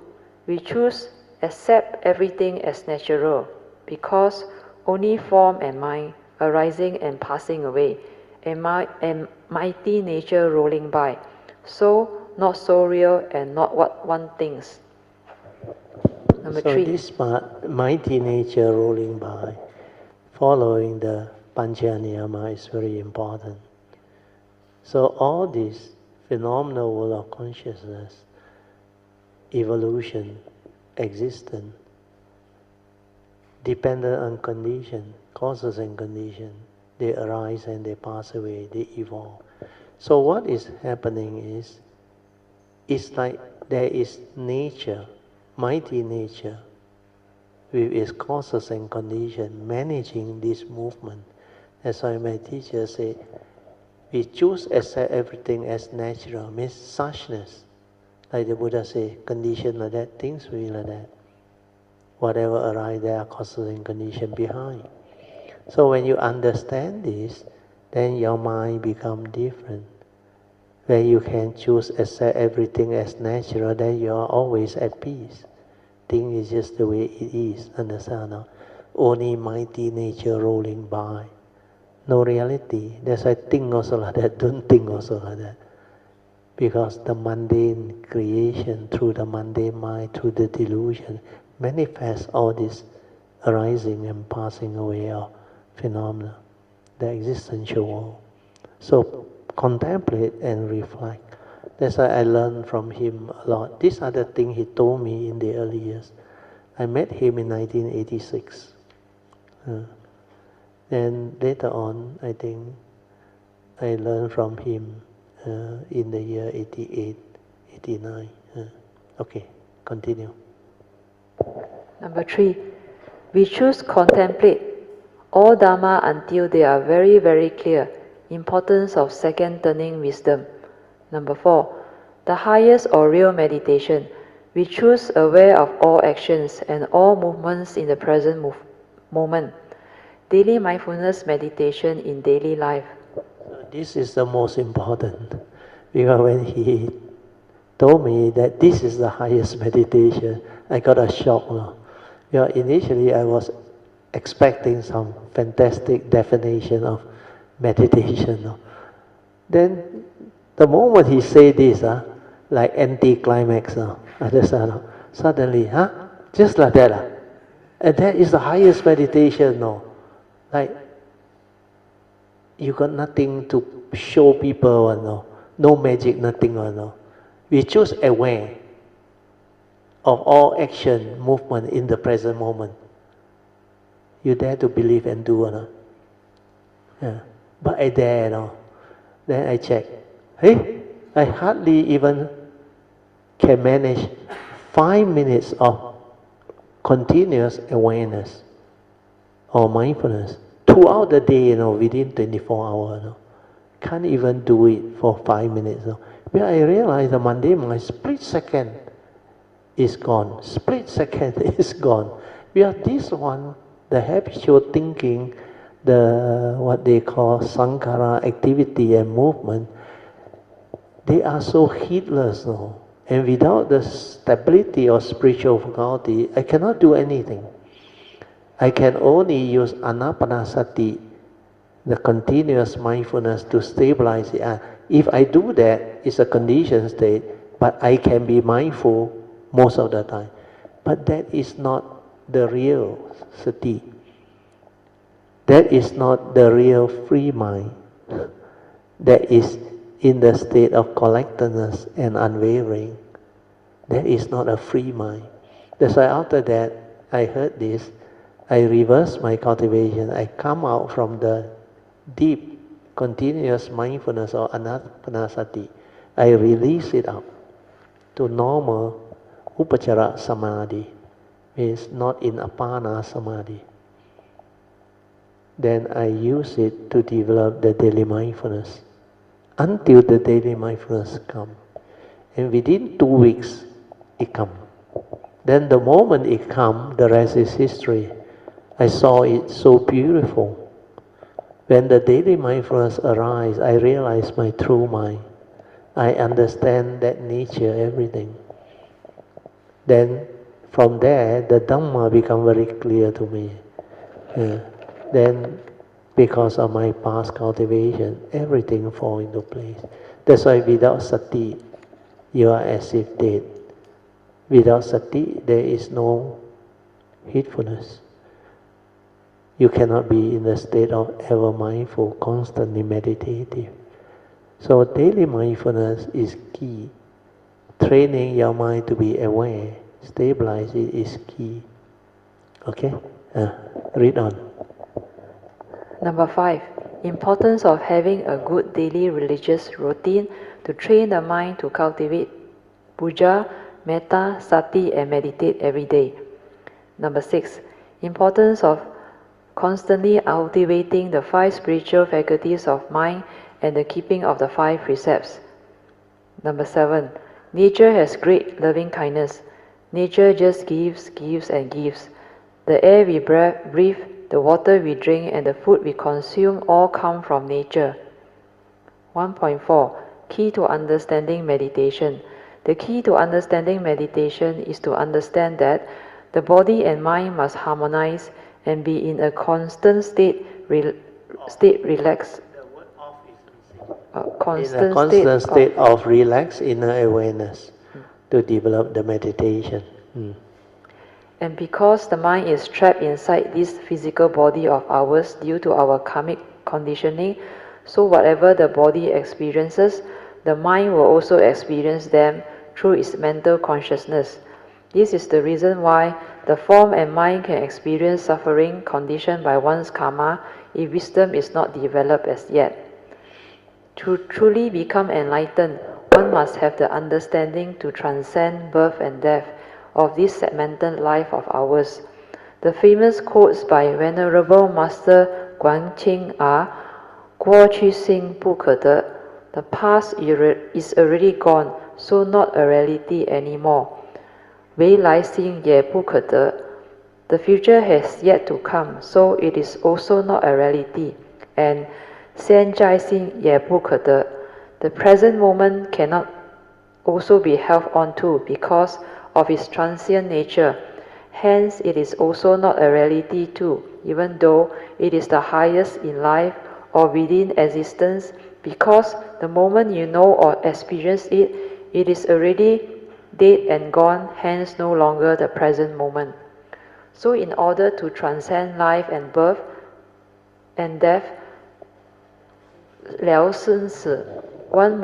we choose accept everything as natural because only form and mind arising and passing away, and mighty nature rolling by, so not so real and not what one thinks. Number 3. So this part, mighty nature rolling by, following the Pancha-niyama is very important. So all this phenomenal world of consciousness, evolution, existence, dependent on condition, causes and condition, they arise and they pass away, they evolve. So what is happening is, it's like there is nature, mighty nature, with its causes and conditions, managing this movement. That's why my teacher said, we choose accept everything as natural, means suchness. Like the Buddha said, condition like that, things will be like that. Whatever arises, there are causes and conditions behind. So when you understand this, then your mind becomes different. When you can choose accept everything as natural, then you are always at peace. Thing is just the way it is, understand? No? Only mighty nature rolling by. No reality. That's why think also like that, don't think also like that. Because the mundane creation, through the mundane mind, through the delusion, manifests all this arising and passing away of phenomena, the existential world. So contemplate and reflect. That's why I learned from him a lot. These are the things he told me in the early years. I met him in 1986. Then later on, I think I learned from him in the year 88, 89. Okay, continue. Number 3, we choose contemplate all Dharma until they are very, very clear. Importance of second turning wisdom. Number 4, the highest or real meditation. We choose aware of all actions and all movements in the present moment. Daily mindfulness meditation in daily life. This is the most important, because when he told me that this is the highest meditation, I got a shock. No? Initially I was expecting some fantastic definition of meditation. No? Then the moment he said this, like anti-climax, understand? No? Suddenly, just like that. And that is the highest meditation. No? Like, you got nothing to show people, no magic, nothing. No? We choose aware of all action, movement in the present moment. You dare to believe and do, no? Yeah. But I dare, no? Then I check. Hey, I hardly even can manage 5 minutes of continuous awareness or mindfulness throughout the day, within 24 hours. Can't even do it for 5 minutes. But I realize the mundane mind, split second is gone. Split second is gone. This one, the habitual thinking, the what they call sankhara activity and movement, they are so heedless. And without the stability of spiritual faculty, I cannot do anything. I can only use anapanasati, the continuous mindfulness, to stabilize it. If I do that, it's a conditioned state, but I can be mindful most of the time. But that is not the real sati. That is not the real free mind. That is in the state of collectedness and unwavering. That is not a free mind. That's why after that, I heard this, I reverse my cultivation. I come out from the deep, continuous mindfulness or anapanasati. I release it up to normal upachara samadhi, means not in apana samadhi. Then I use it to develop the daily mindfulness until the daily mindfulness comes. And within 2 weeks, it comes. Then the moment it comes, the rest is history. I saw it so beautiful. When the daily mindfulness arises, I realize my true mind. I understand that nature, everything. Then from there, the Dhamma becomes very clear to me. Then because of my past cultivation, everything falls into place. That's why without sati, you are as if dead. Without sati, there is no heedfulness. You cannot be in the state of ever mindful, constantly meditative. So daily mindfulness is key. Training your mind to be aware, stabilize it is key. Okay? Read on. Number 5, importance of having a good daily religious routine to train the mind to cultivate puja, metta, sati, and meditate every day. Number 6. Importance of constantly cultivating the 5 spiritual faculties of mind and the keeping of the 5 precepts. Number 7. Nature has great loving kindness. Nature just gives, gives and gives. The air we breathe, the water we drink and the food we consume all come from nature. 1.4. Key to understanding meditation. The key to understanding meditation is to understand that the body and mind must harmonize and be in a constant state relaxed. In a constant state of relaxed inner awareness to develop the meditation. And because the mind is trapped inside this physical body of ours due to our karmic conditioning, so whatever the body experiences, the mind will also experience them through its mental consciousness. This is the reason why the form and mind can experience suffering conditioned by one's karma if wisdom is not developed as yet. To truly become enlightened, one must have the understanding to transcend birth and death of this segmented life of ours. The famous quotes by Venerable Master Guanqing are, 过去性不可得, the past is already gone, so not a reality anymore. 未来性也不可得, the future has yet to come, so it is also not a reality. And 现在性也不可得, the present moment cannot also be held on to because of its transient nature. Hence, it is also not a reality too, even though it is the highest in life or within existence, because the moment you know or experience it, it is already dead and gone, hence no longer the present moment. So in order to transcend life and birth and death, 了生死, one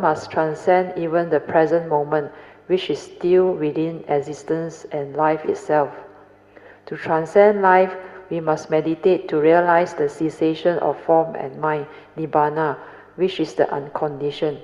must transcend even the present moment, which is still within existence and life itself. To transcend life, we must meditate to realize the cessation of form and mind, nibbana, which is the unconditioned.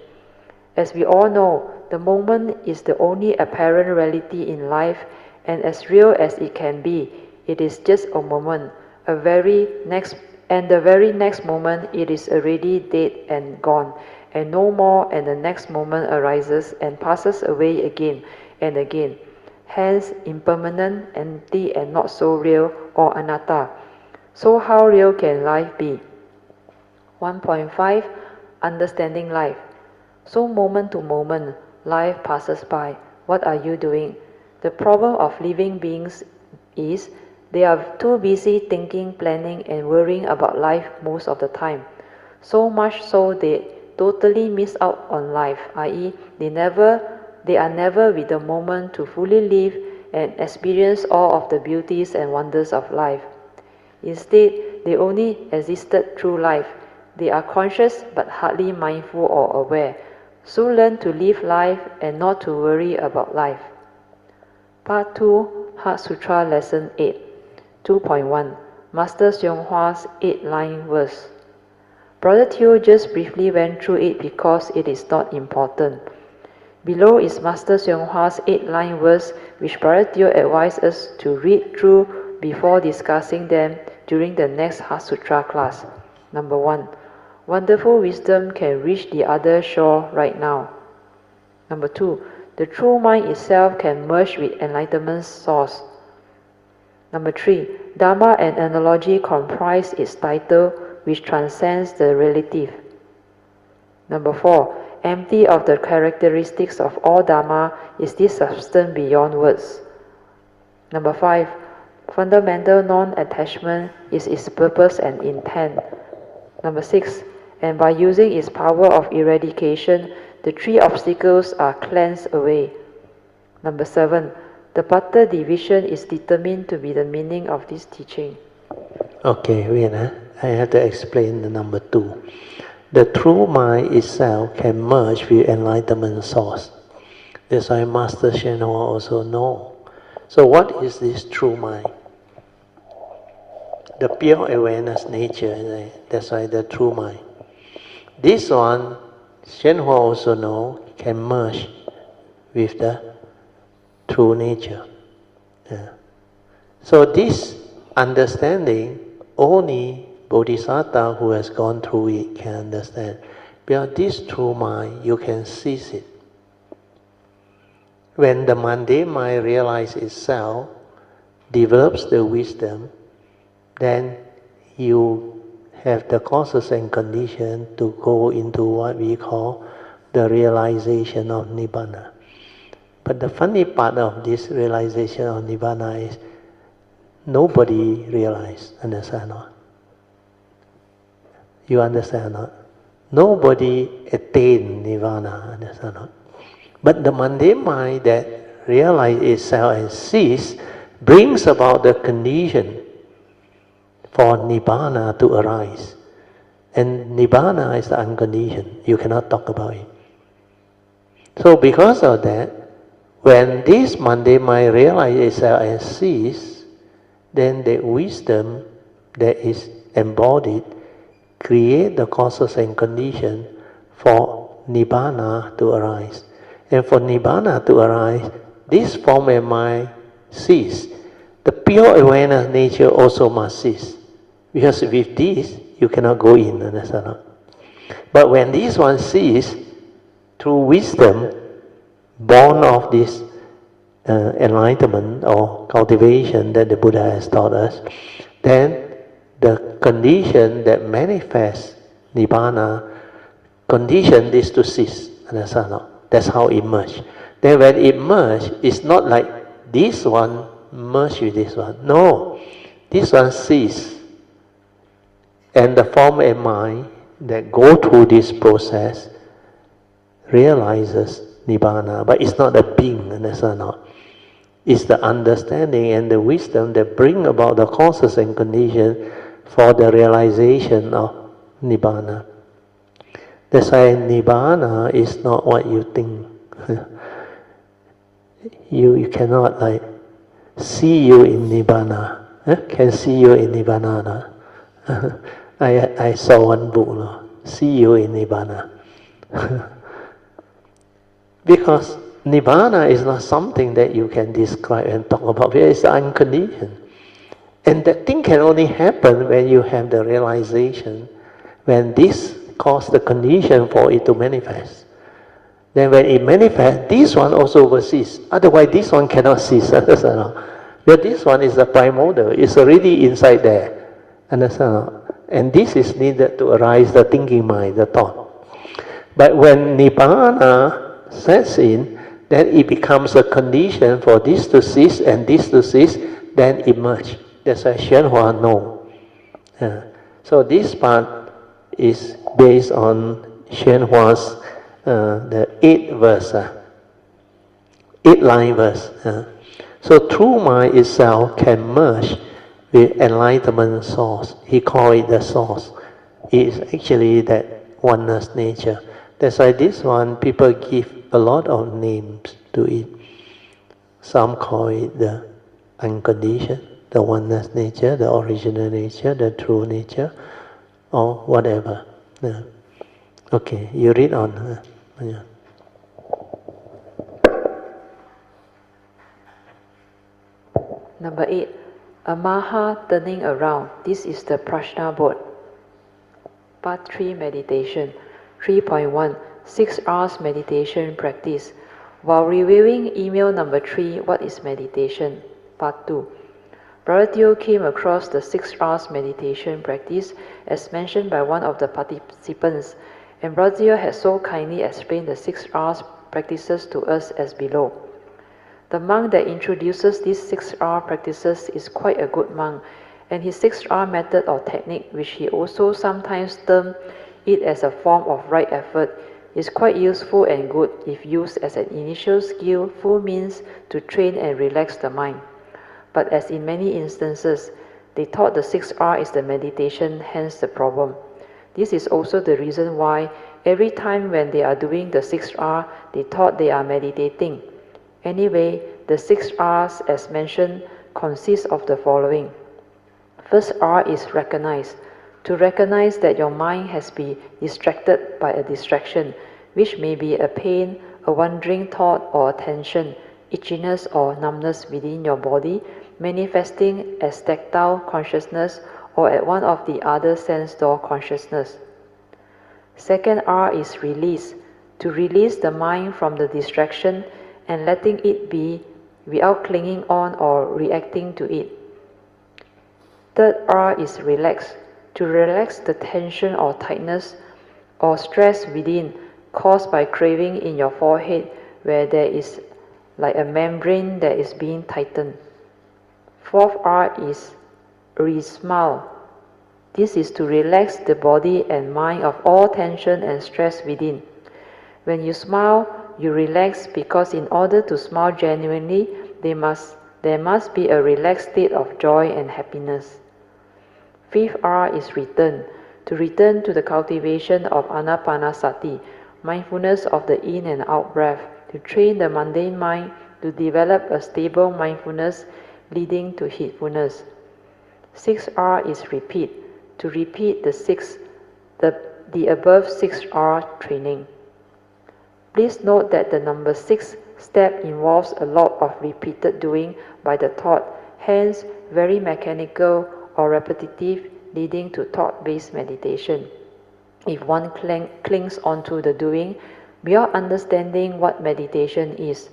As we all know, the moment is the only apparent reality in life, and as real as it can be, it is just a moment. The very next moment it is already dead and gone, and no more, and the next moment arises and passes away again and again. Hence, impermanent, empty, and not so real, or anatta. So how real can life be? 1.5. Understanding life. So moment to moment, life passes by. What are you doing? The problem of living beings is they are too busy thinking, planning, and worrying about life most of the time. So much so they totally miss out on life, i.e., they are never with the moment to fully live and experience all of the beauties and wonders of life. Instead, they only existed through life. They are conscious but hardly mindful or aware. So learn to live life and not to worry about life. Part 2, Heart Sutra Lesson 8. 2.1. Master Xionghua's 8-line verse. Brother Teo just briefly went through it because it is not important. Below is Master Xionghua's 8-line verse, which Brother Teo advised us to read through before discussing them during the next Heart Sutra class. Number 1. Wonderful wisdom can reach the other shore right now. Number 2. The true mind itself can merge with enlightenment's source. Number 3. Dharma and analogy comprise its title, which transcends the relative. Number 4. Empty of the characteristics of all Dharma is this substance beyond words. Number 5. Fundamental non-attachment is its purpose and intent. Number 6. And by using its power of eradication, the 3 obstacles are cleansed away. Number 7. The butter division is determined to be the meaning of this teaching. Okay, I have to explain the number 2. The true mind itself can merge with enlightenment source. That's why Master Shenhua also know. So what is this true mind? The pure awareness nature, that's why the true mind. This one, Shenhua also know, can merge with the true nature. Yeah. So this understanding, only Bodhisattva who has gone through it can understand. Because this true mind, you can seize it. When the mundane mind realizes itself, develops the wisdom, then you have the causes and conditions to go into what we call the realization of Nibbana. But the funny part of this realization of Nibbana is nobody realizes, understand or not? You understand or not? Nobody attained Nibbana, understand or not? But the mundane mind that realizes itself and sees brings about the condition for Nibbana to arise. And Nibbana is the unconditioned. You cannot talk about it. So because of that, when this mundane mind realizes itself and sees, then the wisdom that is embodied create the causes and conditions for Nibbana to arise. And for Nibbana to arise, this form and mind cease. The pure awareness nature also must cease. Because with this, you cannot go in, understand? But when this one cease, through wisdom, born of this enlightenment or cultivation that the Buddha has taught us, then the condition that manifests Nibbana, condition this to cease, understand? That's how it merges. Then when it merges, it's not like this one merge with this one. No, this one cease. And the form and mind that go through this process realizes Nibbana. But it's not a being, understand or not? It's the understanding and the wisdom that bring about the causes and conditions for the realization of Nibbana. That's why Nibbana is not what you think. you cannot like see you in Nibbana. Can see you in Nibbana. No? I saw one book, no? See you in Nibbana. Because Nibbana is not something that you can describe and talk about. It's unconditioned. And that thing can only happen when you have the realization, when this causes the condition for it to manifest. Then when it manifests, this one also will cease. Otherwise, this one cannot cease. Understand? But this one is the primordial. It's already inside there. Understand? And this is needed to arise the thinking mind, the thought. But when Nibbana sets in, then it becomes a condition for this to cease and this to cease, then emerge. That's why Shenhua know. So this part is based on Shenhua's the 8th verse, 8-line verse. So true mind itself can merge with enlightenment source. He called it the source. It is actually that oneness nature. That's why this one, people give a lot of names to it. Some call it the unconditioned, the oneness nature, the original nature, the true nature, or whatever. Okay, you read on. Yeah. Number 8. A Maha turning around. This is the Prajna board. Part 3 meditation. 3.1 6 hours meditation practice. While reviewing email number 3, what is meditation? Part 2. Brother Teo came across the 6 hours meditation practice as mentioned by one of the participants, and Brother Teo has so kindly explained the 6 hours practices to us as below. The monk that introduces these 6 hour practices is quite a good monk, and his 6 hour method or technique, which he also sometimes terms it as a form of right effort, is quite useful and good if used as an initial skillful means to train and relax the mind. But as in many instances, they thought the 6R is the meditation, hence the problem. This is also the reason why every time when they are doing the 6R, they thought they are meditating. Anyway, the 6 R's as mentioned consist of the following. First R is recognize. To recognize that your mind has been distracted by a distraction, which may be a pain, a wandering thought, or a tension. itchiness or numbness within your body, manifesting as tactile consciousness or at one of the other sense door consciousness. Second R is release, to release the mind from the distraction and letting it be without clinging on or reacting to it. Third R is relax, to relax the tension or tightness or stress within caused by craving in your forehead where there is like a membrane that is being tightened. Fourth R is re-smile. This is to relax the body and mind of all tension and stress within. When you smile, you relax because in order to smile genuinely, there must be a relaxed state of joy and happiness. Fifth R is return, to return to the cultivation of anapanasati, mindfulness of the in and out breath, to train the mundane mind to develop a stable mindfulness leading to heedfulness. Sixth R is repeat, to repeat the above 6R training. Please note that the number 6 step involves a lot of repeated doing by the thought, hence very mechanical or repetitive, leading to thought-based meditation. If one clings onto the doing without understanding what meditation is.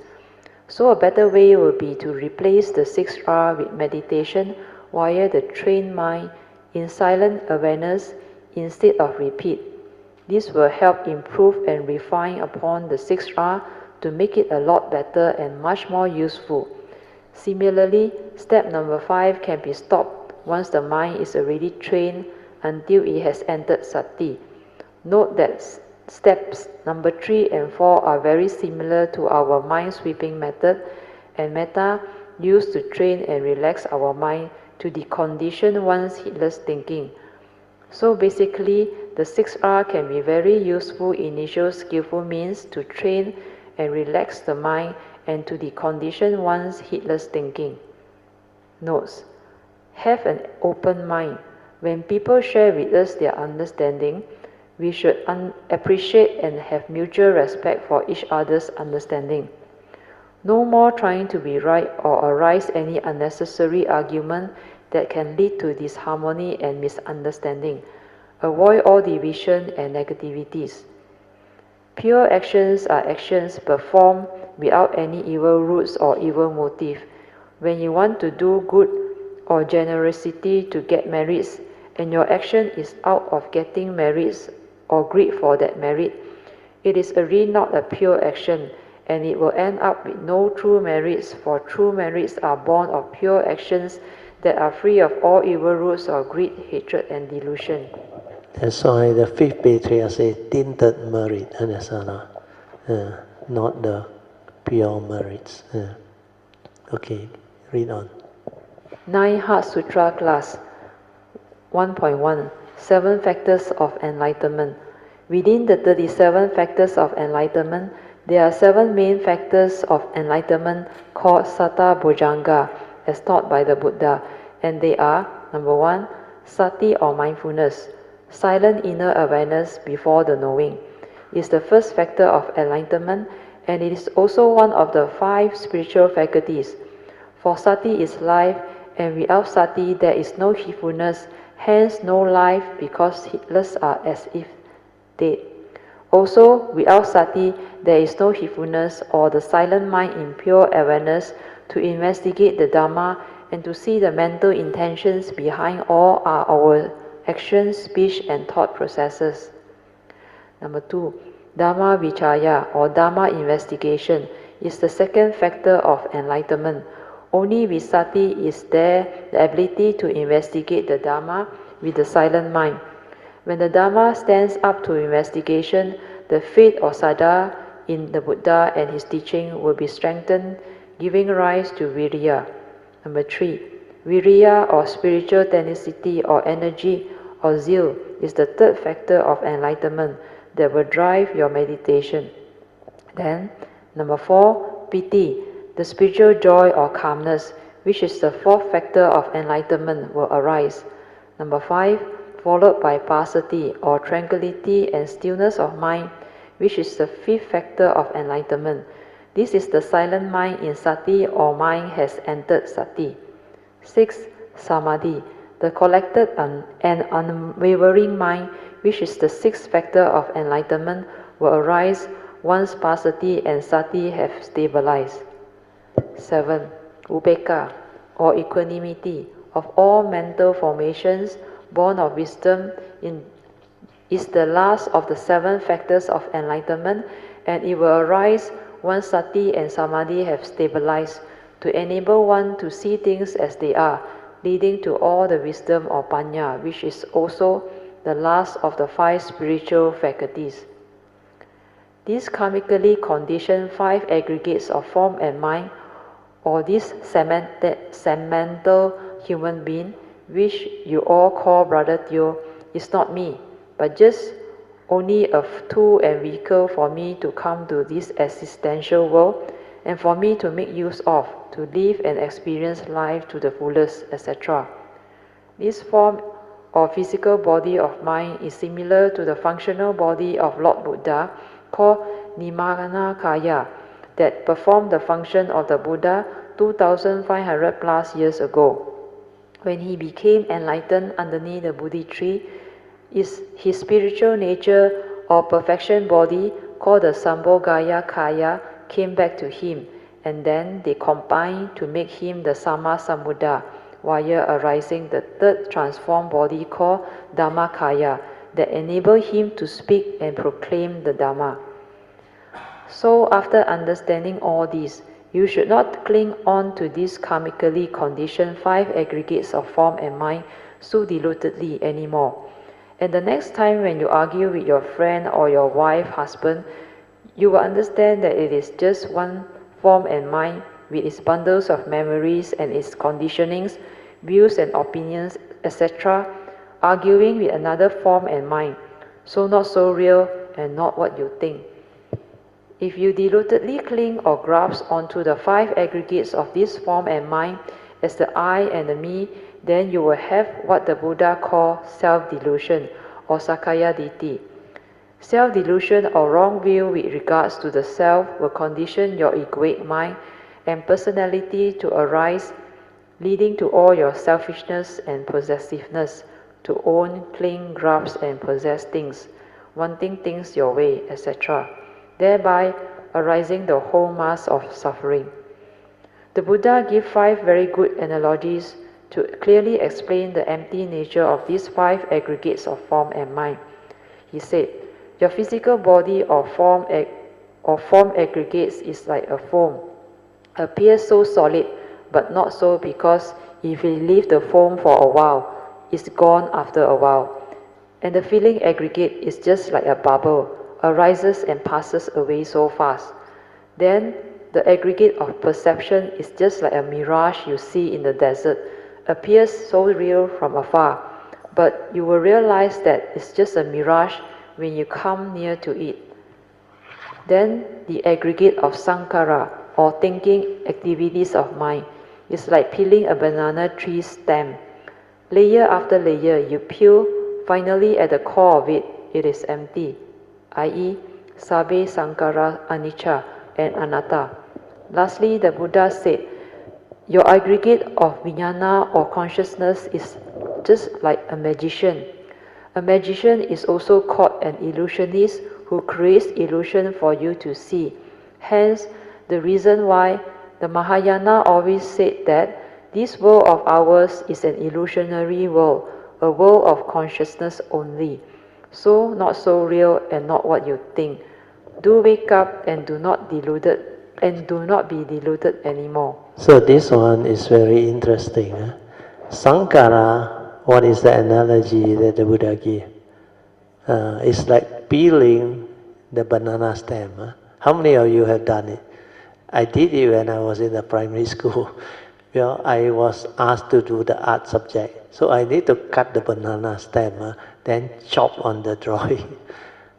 So a better way would be to replace the 6R with meditation via the trained mind in silent awareness instead of repeat. This will help improve and refine upon the 6R to make it a lot better and much more useful. Similarly, step number 5 can be stopped once the mind is already trained until it has entered sati. Note that steps number 3 and 4 are very similar to our mind sweeping method and metta used to train and relax our mind to decondition one's heedless thinking. So basically, the 6R can be very useful initial skillful means to train and relax the mind and to decondition one's heedless thinking. Notes: have an open mind. When people share with us their understanding, we should appreciate and have mutual respect for each other's understanding. No more trying to be right or arise any unnecessary argument that can lead to disharmony and misunderstanding. Avoid all division and negativities. Pure actions are actions performed without any evil roots or evil motive. When you want to do good or generosity to get merits, and your action is out of getting merits or greed for that merit, it is really not a pure action, and it will end up with no true merits, for true merits are born of pure actions that are free of all evil roots of greed, hatred, and delusion. That's why the fifth patriarch says tinted merit, not the pure merits. Okay, read on. 9 Heart Sutra class 1.1 7 Factors of Enlightenment. Within the 37 factors of enlightenment, there are 7 main factors of enlightenment called Satta Bojjhanga, as taught by the Buddha, and they are: number 1, sati or mindfulness, silent inner awareness before the knowing, is the first factor of enlightenment, and it is also one of the 5 spiritual faculties. For sati is life, and without sati there is no heedfulness, hence no life, because heedless are as if dead. Also, without sati there is no heedfulness or the silent mind in pure awareness to investigate the Dhamma and to see the mental intentions behind all our actions, speech, and thought processes. Number 2, Dhamma Vichaya or Dhamma investigation is the second factor of enlightenment. Only with sati is there the ability to investigate the Dhamma with the silent mind. When the Dhamma stands up to investigation, the faith or saddha in the Buddha and his teaching will be strengthened, giving rise to viriya. Number 3, viriya or spiritual tenacity or energy or zeal is the third factor of enlightenment that will drive your meditation. Then, number 4, piti, the spiritual joy or calmness, which is the fourth factor of enlightenment, will arise. Number 5, followed by passaddhi or tranquility and stillness of mind, which is the fifth factor of enlightenment. This is the silent mind in sati, or mind has entered sati. 6. Samadhi, the collected and unwavering mind, which is the sixth factor of enlightenment, will arise once pasati and sati have stabilized. 7. Upekkha, or equanimity, of all mental formations born of wisdom, is the last of the 7 factors of enlightenment, and it will arise once sati and samadhi have stabilized, to enable one to see things as they are, leading to all the wisdom or panya, which is also the last of the 5 spiritual faculties. These karmically conditioned 5 aggregates of form and mind, or this segmental human being, which you all call Brother Teo, is not me, but just only a tool and vehicle for me to come to this existential world, and for me to make use of, to live and experience life to the fullest, etc. This form or physical body of mine is similar to the functional body of Lord Buddha, called Nirmanakaya, that performed the function of the Buddha 2,500 plus years ago. When he became enlightened underneath the Bodhi tree, his spiritual nature or perfection body, called the Sambhogaya Kaya, came back to him, and then they combined to make him the Sama Sambuddha, while arising the third transformed body called Dhammakaya, that enabled him to speak and proclaim the Dhamma. So after understanding all this, you should not cling on to these karmically conditioned 5 aggregates of form and mind so dilutedly anymore. And the next time when you argue with your friend or your wife, husband, you will understand that it is just one form and mind with its bundles of memories and its conditionings, views and opinions, etc., arguing with another form and mind, so not so real and not what you think. If you dilutedly cling or grasp onto the 5 aggregates of this form and mind as the I and the me, then you will have what the Buddha called self-delusion or Sakkaya Ditthi. Self-delusion or wrong view with regards to the self will condition your egoic mind and personality to arise, leading to all your selfishness and possessiveness, to own, cling, grasp and possess things, wanting things your way, etc., thereby arising the whole mass of suffering. The Buddha gave 5 very good analogies to clearly explain the empty nature of these 5 aggregates of form and mind. He said, your physical body or form aggregates is like a foam, appears so solid but not so, because if you leave the foam for a while, it's gone after a while. And the feeling aggregate is just like a bubble, arises and passes away so fast. Then the aggregate of perception is just like a mirage you see in the desert, appears so real from afar, but you will realize that it's just a mirage when you come near to it. Then the aggregate of sankhara, or thinking activities of mind, is like peeling a banana tree stem. Layer after layer you peel, finally at the core of it, it is empty, i.e. Sabbe Sankhara Anicca and Anatta. Lastly, the Buddha said, your aggregate of vijnana or consciousness is just like a magician. A magician is also called an illusionist who creates illusion for you to see. Hence, the reason why the Mahayana always said that this world of ours is an illusionary world, a world of consciousness only. So not so real and not what you think. Do wake up and do not be deluded anymore. So this one is very interesting. Sankhara, what is the analogy that the Buddha gave? It's like peeling the banana stem. How many of you have done it? I did it when I was in the primary school. Well, I was asked to do the art subject. So I need to cut the banana stem, then chop on the drawing.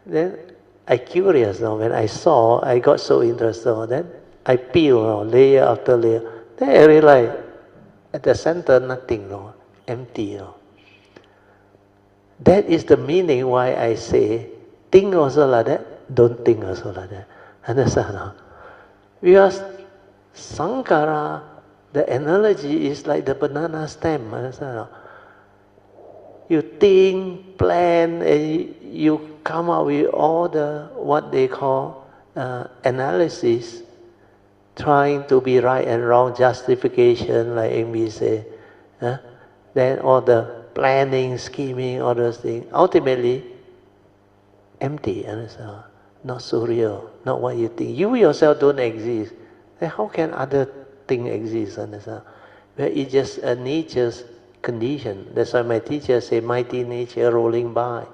Then I curious, when I saw, I got so interested. Then I peel layer after layer. Then I realized at the center nothing, empty. That is the meaning why I say, think also like that, don't think also like that. Understand? Because Sankara, the analogy is like the banana stem. Understand? You think, plan, and you come up with all the what they call analysis, trying to be right and wrong, justification, like Amy say. Then all the planning, scheming, all those things. Ultimately, empty. Understand? Not so real. Not what you think. You yourself don't exist. Then how can other things exist? Understand? Well, it's just a nature's condition. That's why my teacher say, mighty nature rolling by.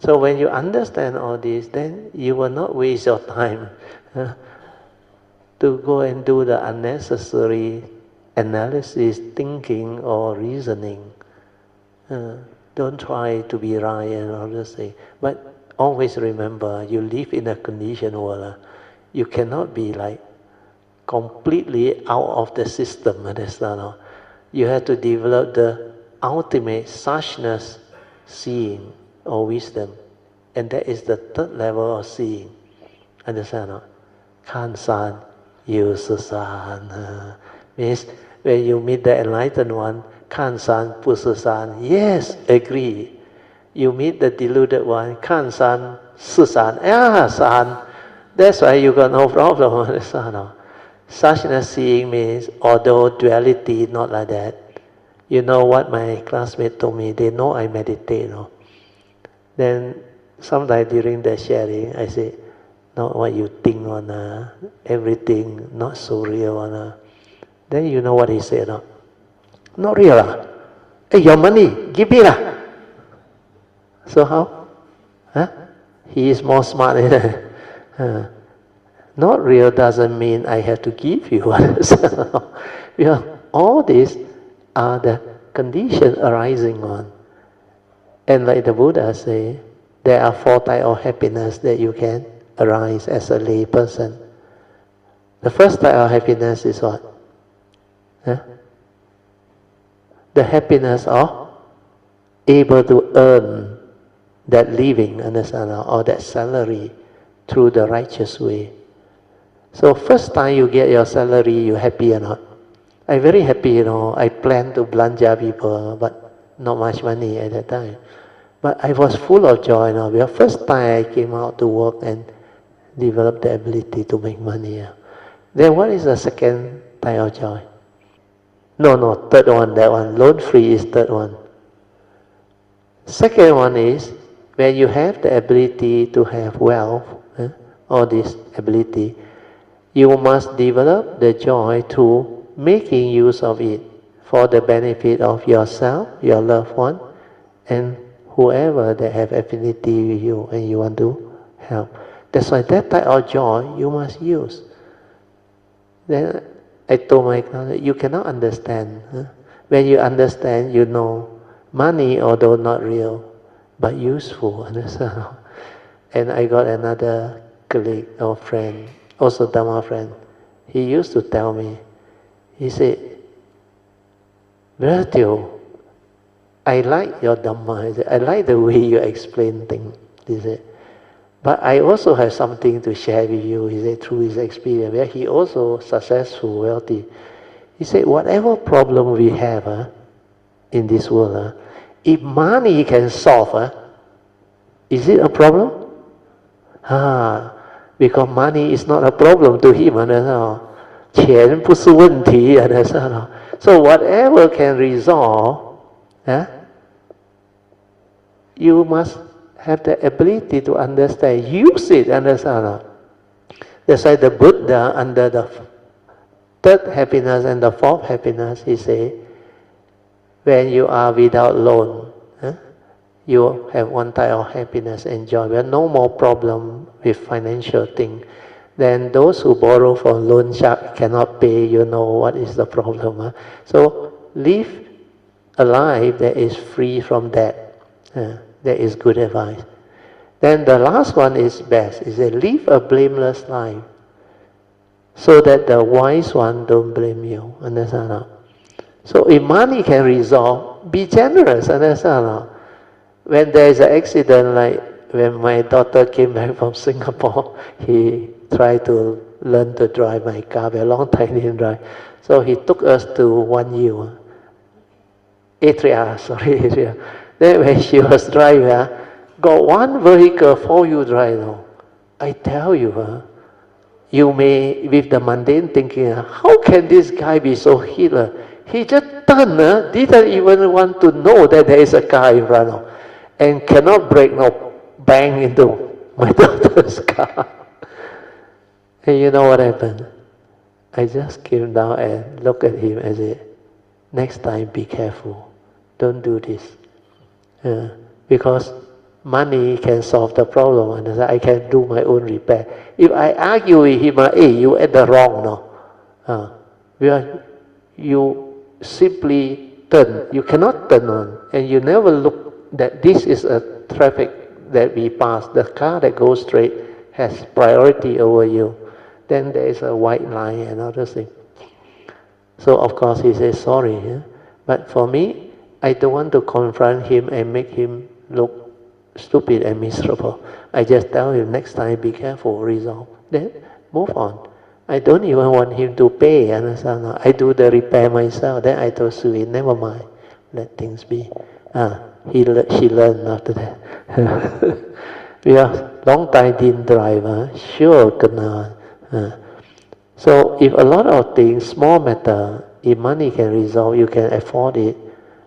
So when you understand all this, then you will not waste your time to go and do the unnecessary analysis, thinking or reasoning. Don't try to be right and all those things. But always remember, you live in a conditioned world. You cannot be like completely out of the system. Understand? You have to develop the ultimate suchness, seeing or wisdom. And that is the third level of seeing. Understand? Kan san, yu su san. Means when you meet the enlightened one, kan san, pu su san. Yes, agree. You meet the deluded one, kan san, su san. Yeah, san. That's why you got no problem. Understand? Suchness seeing means, although duality not like that. You know what my classmate told me? They know I meditate. Then sometimes during the sharing, I say, not what you think on everything not so real on. Then you know what he said? Not real. Hey, your money, give me lah. So how? He is more smart. Not real doesn't mean I have to give you. Because all these are the conditions arising on. And like the Buddha say, there are 4 types of happiness that you can arise as a lay person. The first type of happiness is what? The happiness of able to earn that living, understand, or that salary through the righteous way. So first time you get your salary, you happy or not? I very happy, I plan to belanja people, but not much money at that time. But I was full of joy, because first time I came out to work and developed the ability to make money. Then what is the second type of joy? No, third one, that one. Loan free is third one. Second one is when you have the ability to have wealth, all this ability, you must develop the joy through making use of it for the benefit of yourself, your loved one, and whoever that have affinity with you and you want to help. That's why that type of joy you must use. Then I told my class, you cannot understand. When you understand, you know, money, although not real, but useful. Understand? And I got another colleague or friend, also Dhamma friend. He used to tell me, he said, Brother Teo, I like your Dhamma. He said, I like the way you explain things. He said, but I also have something to share with you, he said, through his experience. Where he also successful, wealthy. He said, whatever problem we have in this world, if money can solve, is it a problem? Because money is not a problem to him. 钱不是问题, so whatever can resolve, you must have the ability to understand, use it, understand? That's why the Buddha, under the third happiness and the fourth happiness, he say, when you are without loan, you have one type of happiness and joy. There are no more problem with financial thing. Then those who borrow from loan shark cannot pay, you know what is the problem. So live a life that is free from that. That is good advice. Then the last one is best. Is live a blameless life, so that the wise one don't blame you. Understand? So if money can resolve, be generous. Understand? When there is an accident, like when my daughter came back from Singapore, he tried to learn to drive my car. For a long time he didn't drive. So he took us to 1U. Atria, sorry, Atria. Then when she was driving, got one vehicle, 4U drive now. I tell you, you may, with the mundane thinking, how can this guy be so healer? He just turned, didn't even want to know that there is a car in front of, and cannot brake, no, bang into my daughter's car. And you know what happened? I just came down and looked at him and said, next time be careful. Don't do this. Because money can solve the problem, and I can do my own repair. If I argue with him, hey, you at the wrong, no. You simply turn. You cannot turn on, and you never look that this is a traffic that we pass. The car that goes straight has priority over you. Then there is a white line and other thing. So of course he says sorry. But for me, I don't want to confront him and make him look stupid and miserable. I just tell him next time be careful, resolve. Then move on. I don't even want him to pay. Understand? I do the repair myself. Then I told Sui, never mind, let things be. She learned after that. Because long time didn't drive. Sure, kena. So if a lot of things, small matter, if money can resolve, you can afford it.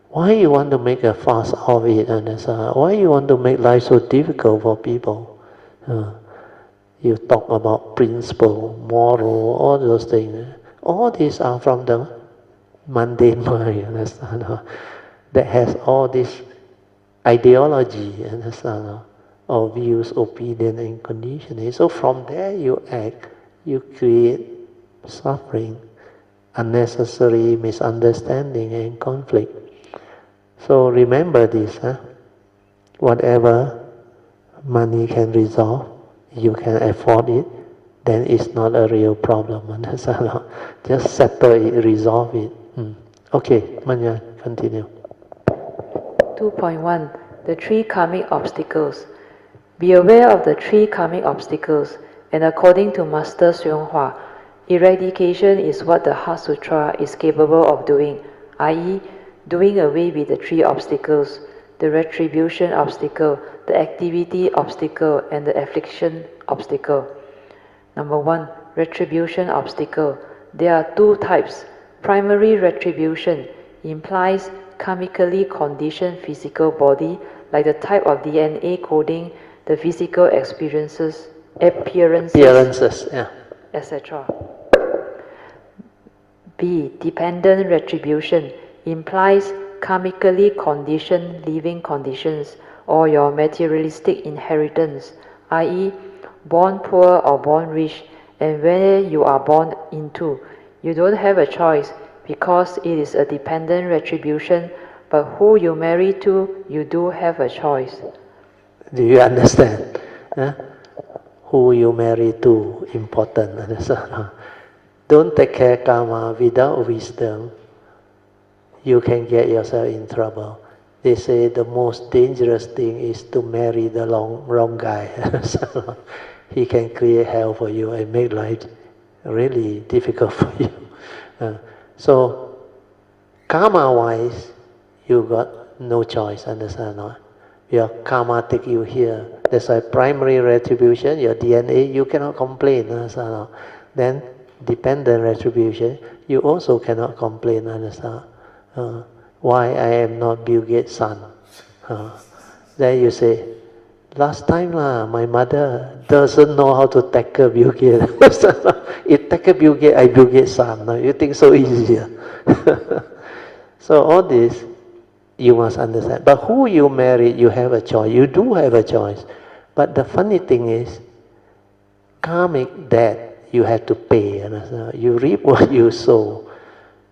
Why you want to make a fuss of it? Why you want to make life so difficult for people? You talk about principle, moral, all those things. All these are from the mundane mind, understand? That has all this ideology, understand? Or views, opinion, and conditioning. So from there you act, you create suffering, unnecessary misunderstanding and conflict. So remember this, whatever money can resolve, you can afford it, then it's not a real problem. Just settle it, resolve it. Okay, Manya, continue. 2.1. The three karmic obstacles. Be aware of the three karmic obstacles, and according to Master Hsuanghua, eradication is what the Heart Sutra is capable of doing, i.e., doing away with the three obstacles: the retribution obstacle, the activity obstacle, and the affliction obstacle. Number 1. Retribution obstacle. There are two types. Primary retribution implies karmically conditioned physical body, like the type of DNA coding the physical appearances, Yeah. etc. B. Dependent retribution implies karmically conditioned living conditions or your materialistic inheritance, i.e., born poor or born rich, and where you are born into. You don't have a choice because it is a dependent retribution, but who you marry to, you do have a choice. Do you understand? Who you marry to, important. Don't take care karma without wisdom. You can get yourself in trouble. They say the most dangerous thing is to marry the wrong guy. He can create hell for you and make life really difficult for you. So, karma-wise, you got no choice, understand? Your karma take you here. That's why primary retribution, your DNA, you cannot complain, understand? Then, dependent retribution, you also cannot complain, understand? Why I am not Bill Gates' son? Then you say, last time my mother doesn't know how to tackle Bill Gates. It tackle Bill Gates, I Bill Gates' son. You think so easy? So all this, you must understand. But who you marry, you have a choice. You do have a choice. But the funny thing is, karmic debt, you have to pay. You reap what you sow.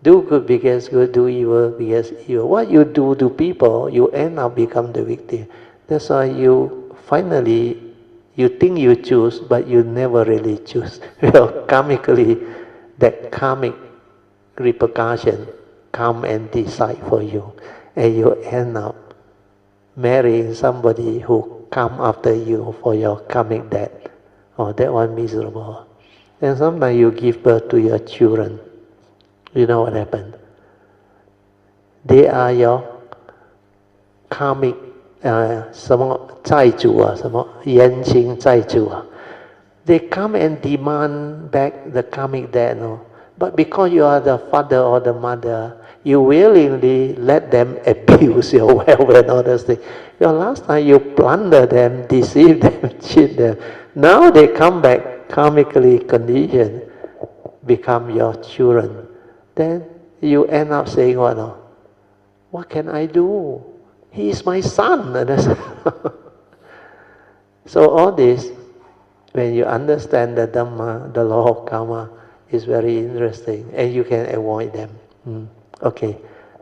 Do good because good, do evil because evil. What you do to people, you end up become the victim. That's why you finally, you think you choose, but you never really choose. Karmically, that karmic repercussion come and decide for you. And you end up marrying somebody who come after you for your karmic debt. Oh, that one miserable. And sometimes you give birth to your children. You know what happened? They are your karmic 什么债主啊，什么冤亲债主啊。They come and demand back the karmic debt, no? But because you are the father or the mother, you willingly let them abuse your wealth and all those things. Your last time you plunder them, deceive them, cheat them. Now they come back karmically conditioned, become your children. Then you end up saying, what? No? What can I do? He is my son. So all this, when you understand the Dhamma, the law of karma, is very interesting, and you can avoid them. Okay,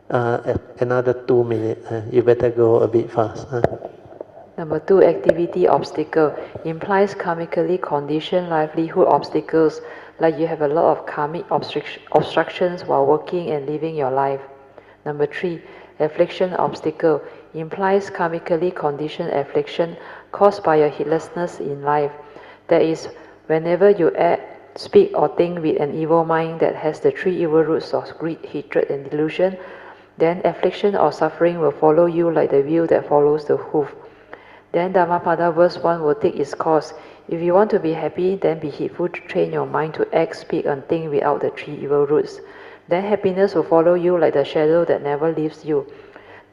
another 2 minutes. You better go a bit fast. Number 2, activity obstacle implies karmically conditioned livelihood obstacles, like you have a lot of karmic obstructions while working and living your life. Number 3, affliction obstacle implies karmically conditioned affliction caused by your heedlessness in life. That is, whenever you act, speak or think with an evil mind that has the 3 evil roots of greed, hatred and delusion, then affliction or suffering will follow you like the wheel that follows the hoof. Then Dhammapada verse 1 will take its course. If you want to be happy, then be heedful to train your mind to act, speak and think without the 3 evil roots. Then happiness will follow you like the shadow that never leaves you.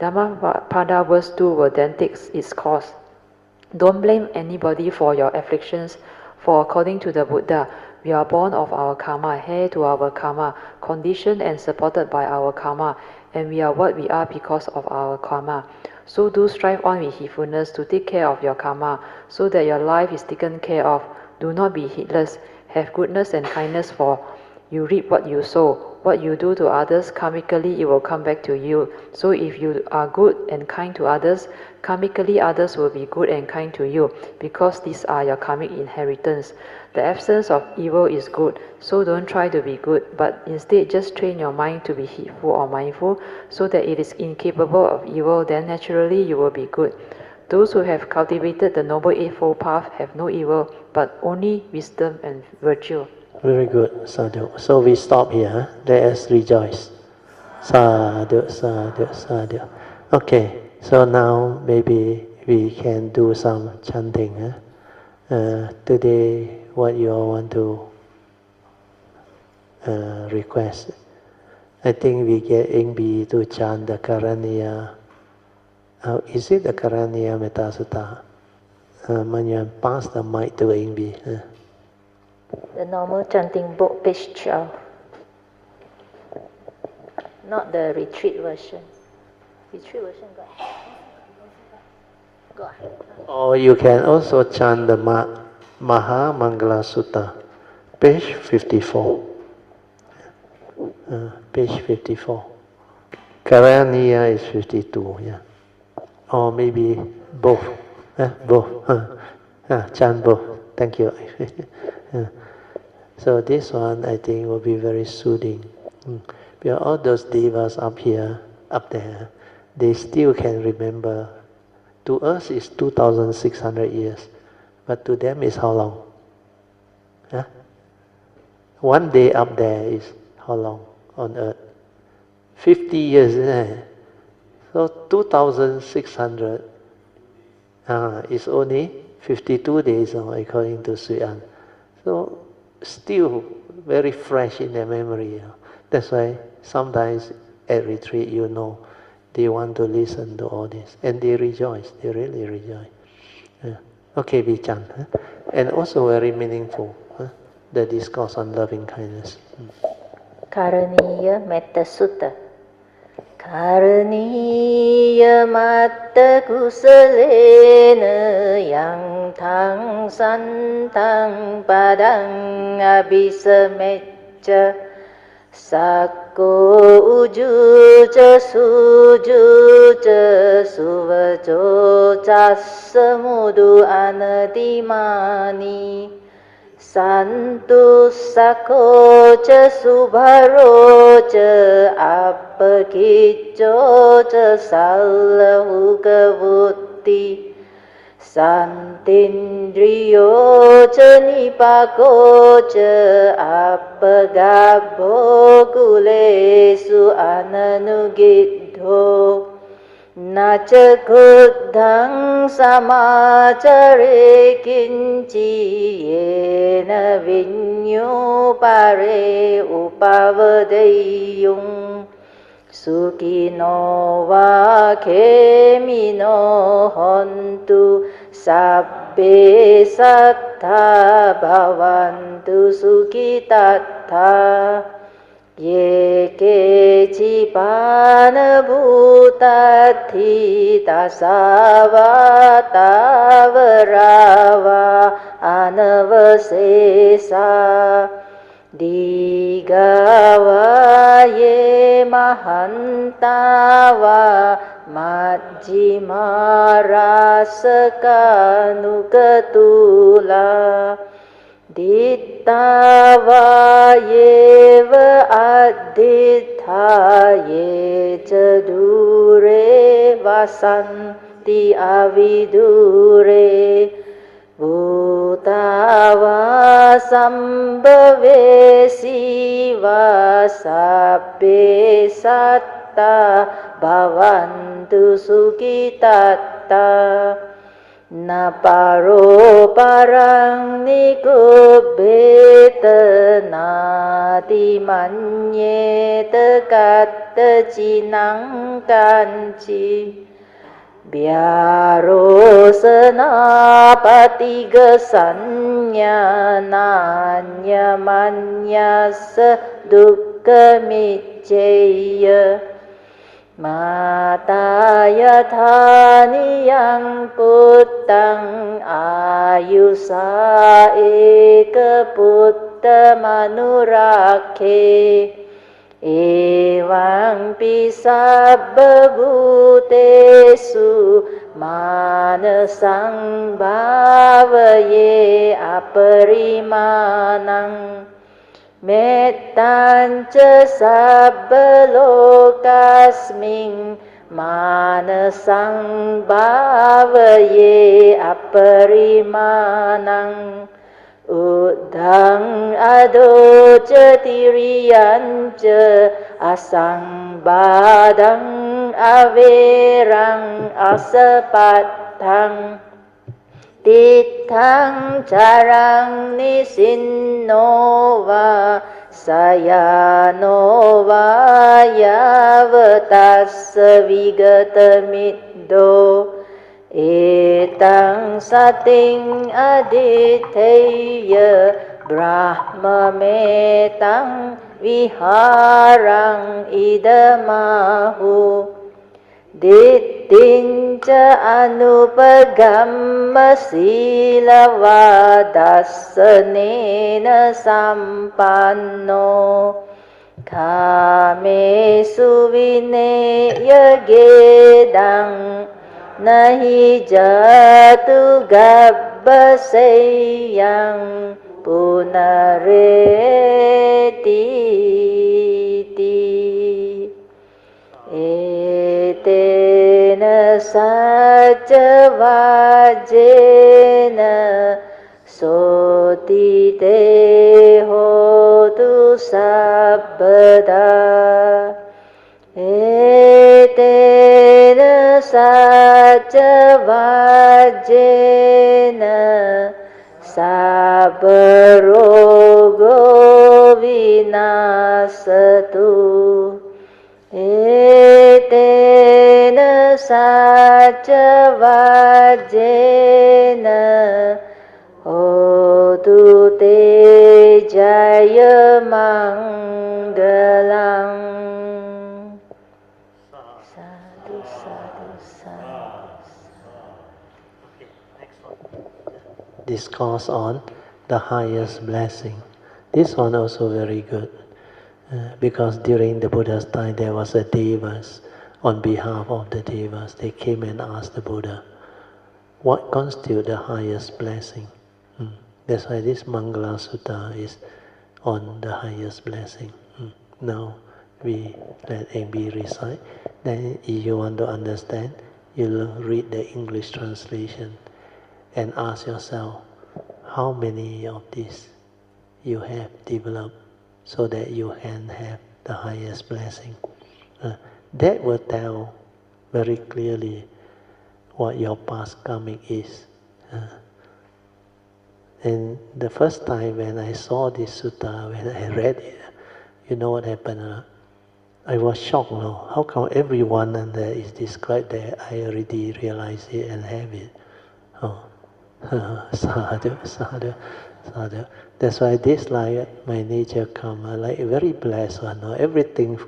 Dhammapada verse 2 will then take its course. Don't blame anybody for your afflictions, for according to the Buddha, we are born of our karma, heir to our karma, conditioned and supported by our karma, and we are what we are because of our karma. So do strive on with heedfulness to take care of your karma, so that your life is taken care of. Do not be heedless. Have goodness and kindness, for you reap what you sow. What you do to others, karmically it will come back to you. So if you are good and kind to others, karmically others will be good and kind to you, because these are your karmic inheritance. The absence of evil is good, so don't try to be good, but instead just train your mind to be heedful or mindful, so that it is incapable of evil, then naturally you will be good. Those who have cultivated the Noble Eightfold Path have no evil, but only wisdom and virtue. Very good, sadhu. So we stop here. Let us rejoice. Sadhu, sadhu, sadhu. Okay, so now maybe we can do some chanting. Today, what you all want to request? I think we get Ingbi to chant the Karaniya. Is it the Karaniya Metta Sutta? Manyan, pass the mic to Ingbi. The normal chanting book, page 12. Not the retreat version. Retreat version, go ahead. Go ahead. Or you can also chant the Maha Mangala Sutta, page 54. Page 54. Karaniya is 52, yeah. Or maybe both. Both. Chant both. Thank you. So this one I think will be very soothing. Because all those devas up here, up there, they still can remember. To us it's 2,600 years, but to them is how long? One day up there is how long on earth? 50 years, isn't it? So 2,600 is only 52 days according to Suyan. So still very fresh in their memory. That's why sometimes at retreat, they want to listen to all this. And they rejoice, they really rejoice. Okay, we chant. And also very meaningful, the discourse on loving kindness. Karaniya Metta Sutta. Karaniya matta kusalena yang thang santang padang abhisamecca sakko ujuca sujuca suvaco casamudu anadimani santu sako ca subharo ca apakicco ca sallahu kavutti Santindriyo ca nipako ca appagabho kulesu ananugidho naca kuddhang samacare kinci yena vinyo pare upavadayung Sukino va khemino hontu sabbe sattha bhavantu sukhitattha ye kechipana bhutathi tasava tavarava anavasesa Digavaye mahantava majjimaraskanukatula Dittavayeva addithaye cadure vasanti avidure Bhutava sambhavesi vasabbe satta bhavantu sukhitatta Naparo parang nikubbeta nati manyeta katta cinang kanci Vyarosana patigasanya nanya manyasa dukkha micceya Mataya thani yang puttang ayusa eka putta manurakhe Evang pisabba bhutesu manasang bhavaye aparimanang Mettanca sabba lokasming manasang bhavaye aparimanang Uddhang adoca tiriyanca asang badang averang asapattang Tithang carang nisinova sayanova yavatassa vigatamiddo Etang sating aditeya brahma metang viharang idamahu Dittinca anupagamma silavadasanena sampanno Kamesu vineya gedang Nahi jatu gabbaseyang punareti Etena saca vajena sotite hotu sabbada Etena saca vajena sabbarogo vinasatu Etena saca vajena hotu te jaya manggalang Sadhu, sadhu, sadhu. Discourse on the highest blessing. This one also very good. Because during the Buddha's time there was a devas. On behalf of the devas, they came and asked the Buddha, what constitutes the highest blessing? That's why this Mangala Sutta is on the highest blessing. Now we let AB recite. Then if you want to understand, you'll read the English translation. and ask yourself, how many of these you have developed so that you can have the highest blessing. That will tell very clearly what your past karmic is. And the first time when I saw this sutta, when I read it, you know what happened? I was shocked. No? How come everyone and there is described there? I already realized it and have it. Oh, sadhu, sadhu, sadhu. That's why this like my nature come like very blessed one. No? Everything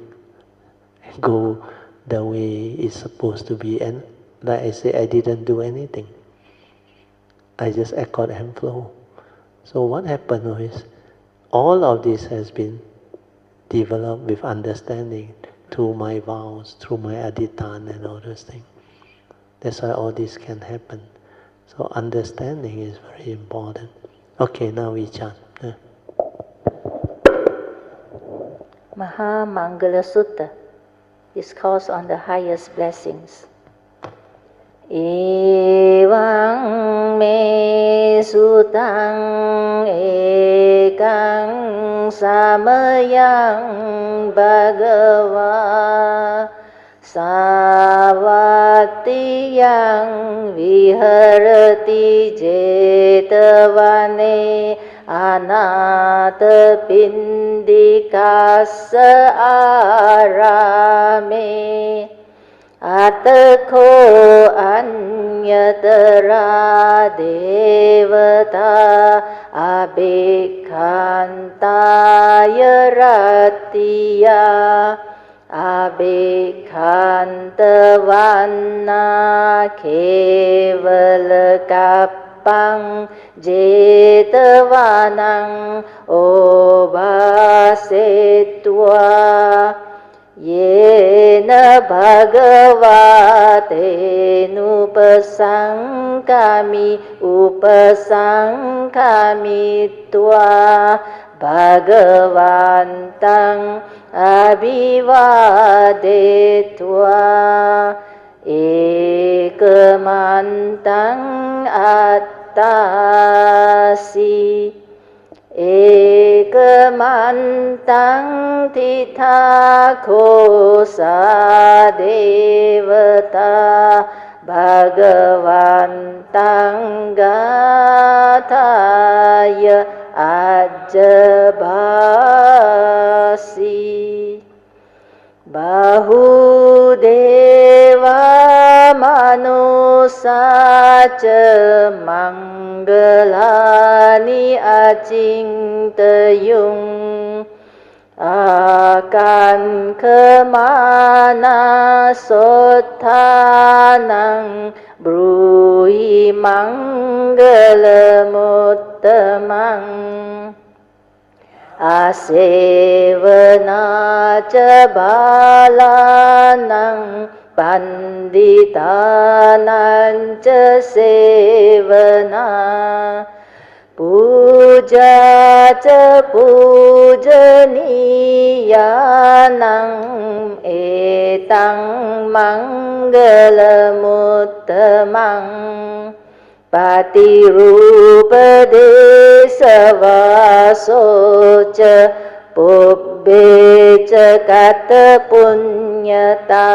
go the way it's supposed to be, and like I say, I didn't do anything. I just accord and flow. So what happened is, all of this has been developed with understanding through my vows, through my adhitan and all those things. That's why all this can happen. So understanding is very important. Okay, now we chant. Maha Mangala Sutta, Discourse on the Highest Blessings. Evang me sutang ekang samayang bhagava savatiyang viharati jetavane anatapindikasa arame Atakho anyatara devata abhikhantaya ratiya abhikhantavanna kevalakapang jetavanang obasetva Yena bhagavate upasangkami tva bhagavantang abhivadetva ekamantang attasi Ekamantang tithakho sadevata bhagavantang gathaya ajabhasi Bahudeva manusaca manggalani acintayung akan kemana sottanang bruhi manggalamuttamang Asevana ca balanang panditanang ca sevana Puja ca pujaniyanang etang manggalamuttamang Patirupa desavasoca pubbeca kata punyata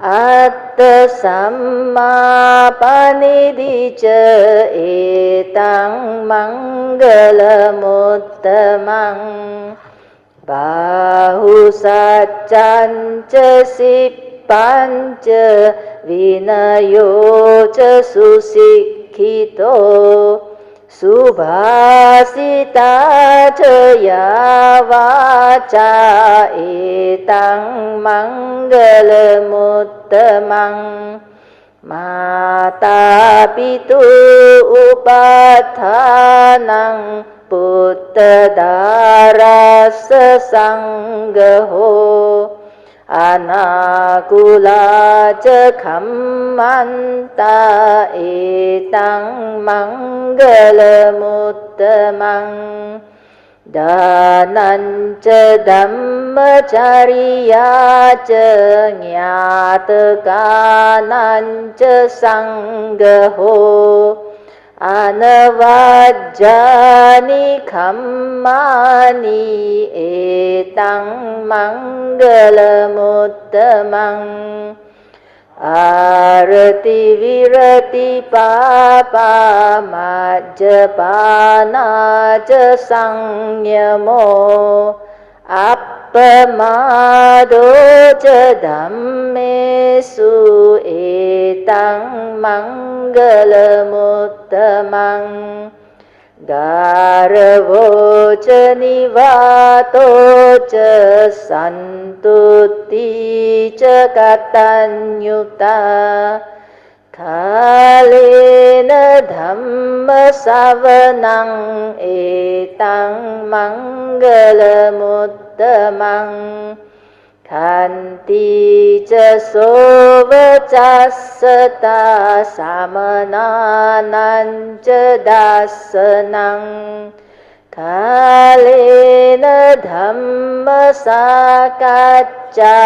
Atta samma panidhica etang manggalamuttamang Bahu saccanca Panca vinayo ca susikkito subhasita ca yavaca etang manggalamuttamang mata pitu upathanang putta darasa sanggaho Anakula ca khammanta etang manggalamuttamang Danan ca dhammacariya ca nyatakanan ca sanggaho Anavajjani kammani etang mangalamuttamang Arati virati papa majjapana ca sangyamo Appamado ca dhammesu etang mangalamuttamang Garavo ca nivato ca santutti ca katanyuta Kalena dhamma savanang etang mangalamuttamang Khanti ca sovacasata samananan ca dasanang Kalena dhamma sakacca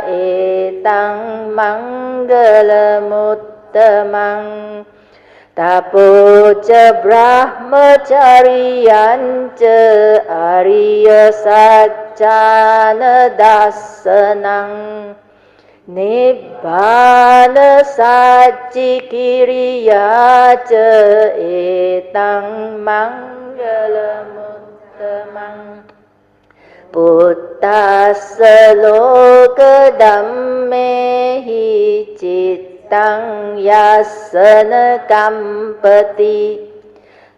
etang mangalamuttamang Tapo ca brahmacariyan ca ariya saccana dasanang Nibbana saccikiriya ca etang mangalamuttamang Puttassa loka dhammehi cittang yasana kampati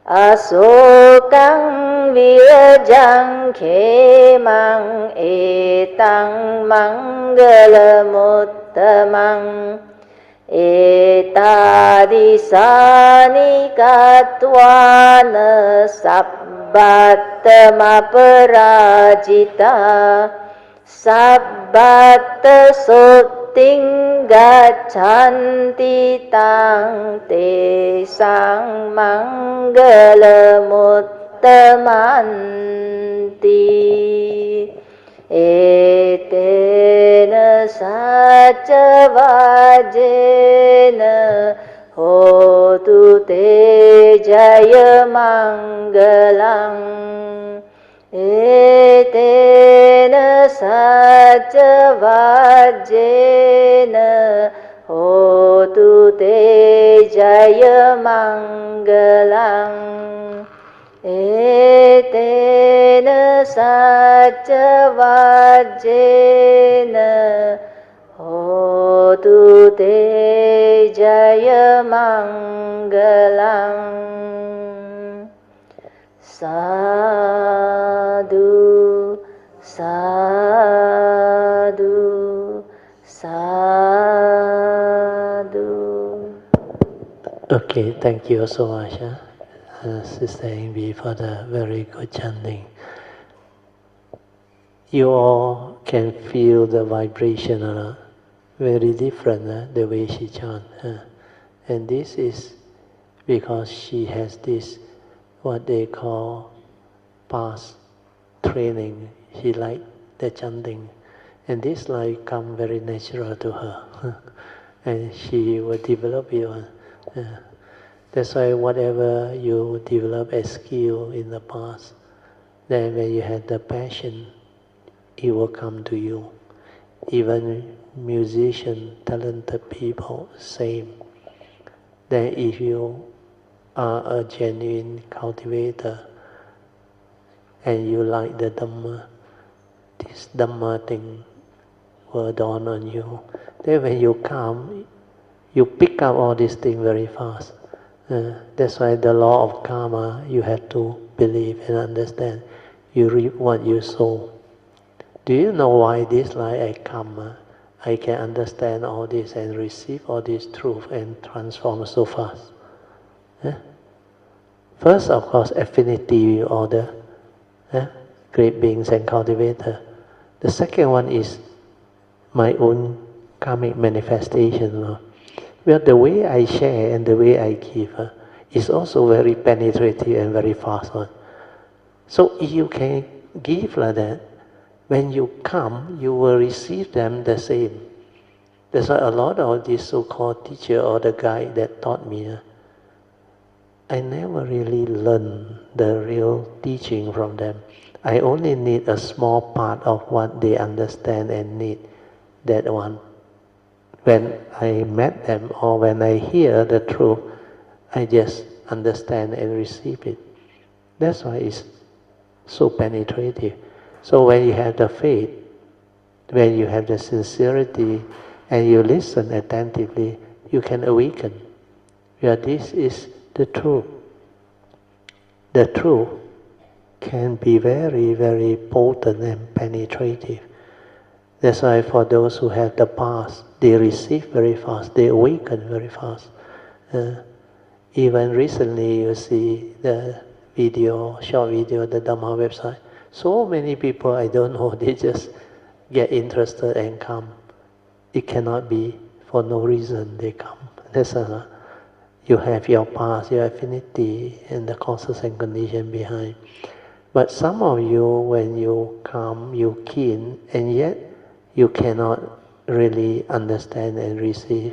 Asokang virajang khemang etang mangalamuttamang Etadisani katwana sabbatama parajita Sabbatta sotting gachanti tang te sang mangalamuttamanti Etena saca vajena hotu te jaya manggalang Etena saca vajena hotu te jaya manggalang Etena saca vajena hotu te jaya manggalang Sadhu, sadhu, sadhu. Okay, thank you so much, Sister Ingvi, for the very good chanting. You all can feel the vibration, very different, the way she chants. And this is because she has this, what they call past training. She liked the chanting. And this like come very natural to her. And she will develop it. That's why whatever you develop as skill in the past, then when you have the passion, it will come to you. Even musician, talented people, same. Then if you are a genuine cultivator and you like the Dhamma, this Dhamma thing will dawn on you. Then when you come, you pick up all these things very fast. That's why the law of karma, you have to believe and understand. You reap what you sow. Do you know why this like I come? I can understand all this and receive all this truth and transform so fast. First, of course, affinity order, great beings and cultivator. The second one is my own karmic manifestation. Well, the way I share and the way I give is also very penetrative and very fast one. So if you can give like that, when you come, you will receive them the same. That's why a lot of these so-called teacher or the guide that taught me, I never really learned the real teaching from them. I only need a small part of what they understand and need, that one. When I met them or when I hear the truth, I just understand and receive it. That's why it's so penetrative. So when you have the faith, when you have the sincerity, and you listen attentively, you can awaken. Yeah, this is the truth. The truth can be very, very potent and penetrative. That's why for those who have the past, they receive very fast, they awaken very fast. Even recently you see the video, short video, the Dhamma website. So many people I don't know, they just get interested and come. It cannot be for no reason they come. That's you have your past, your affinity, and the causes and conditions behind. But some of you, when you come, you keen, and yet you cannot really understand and receive.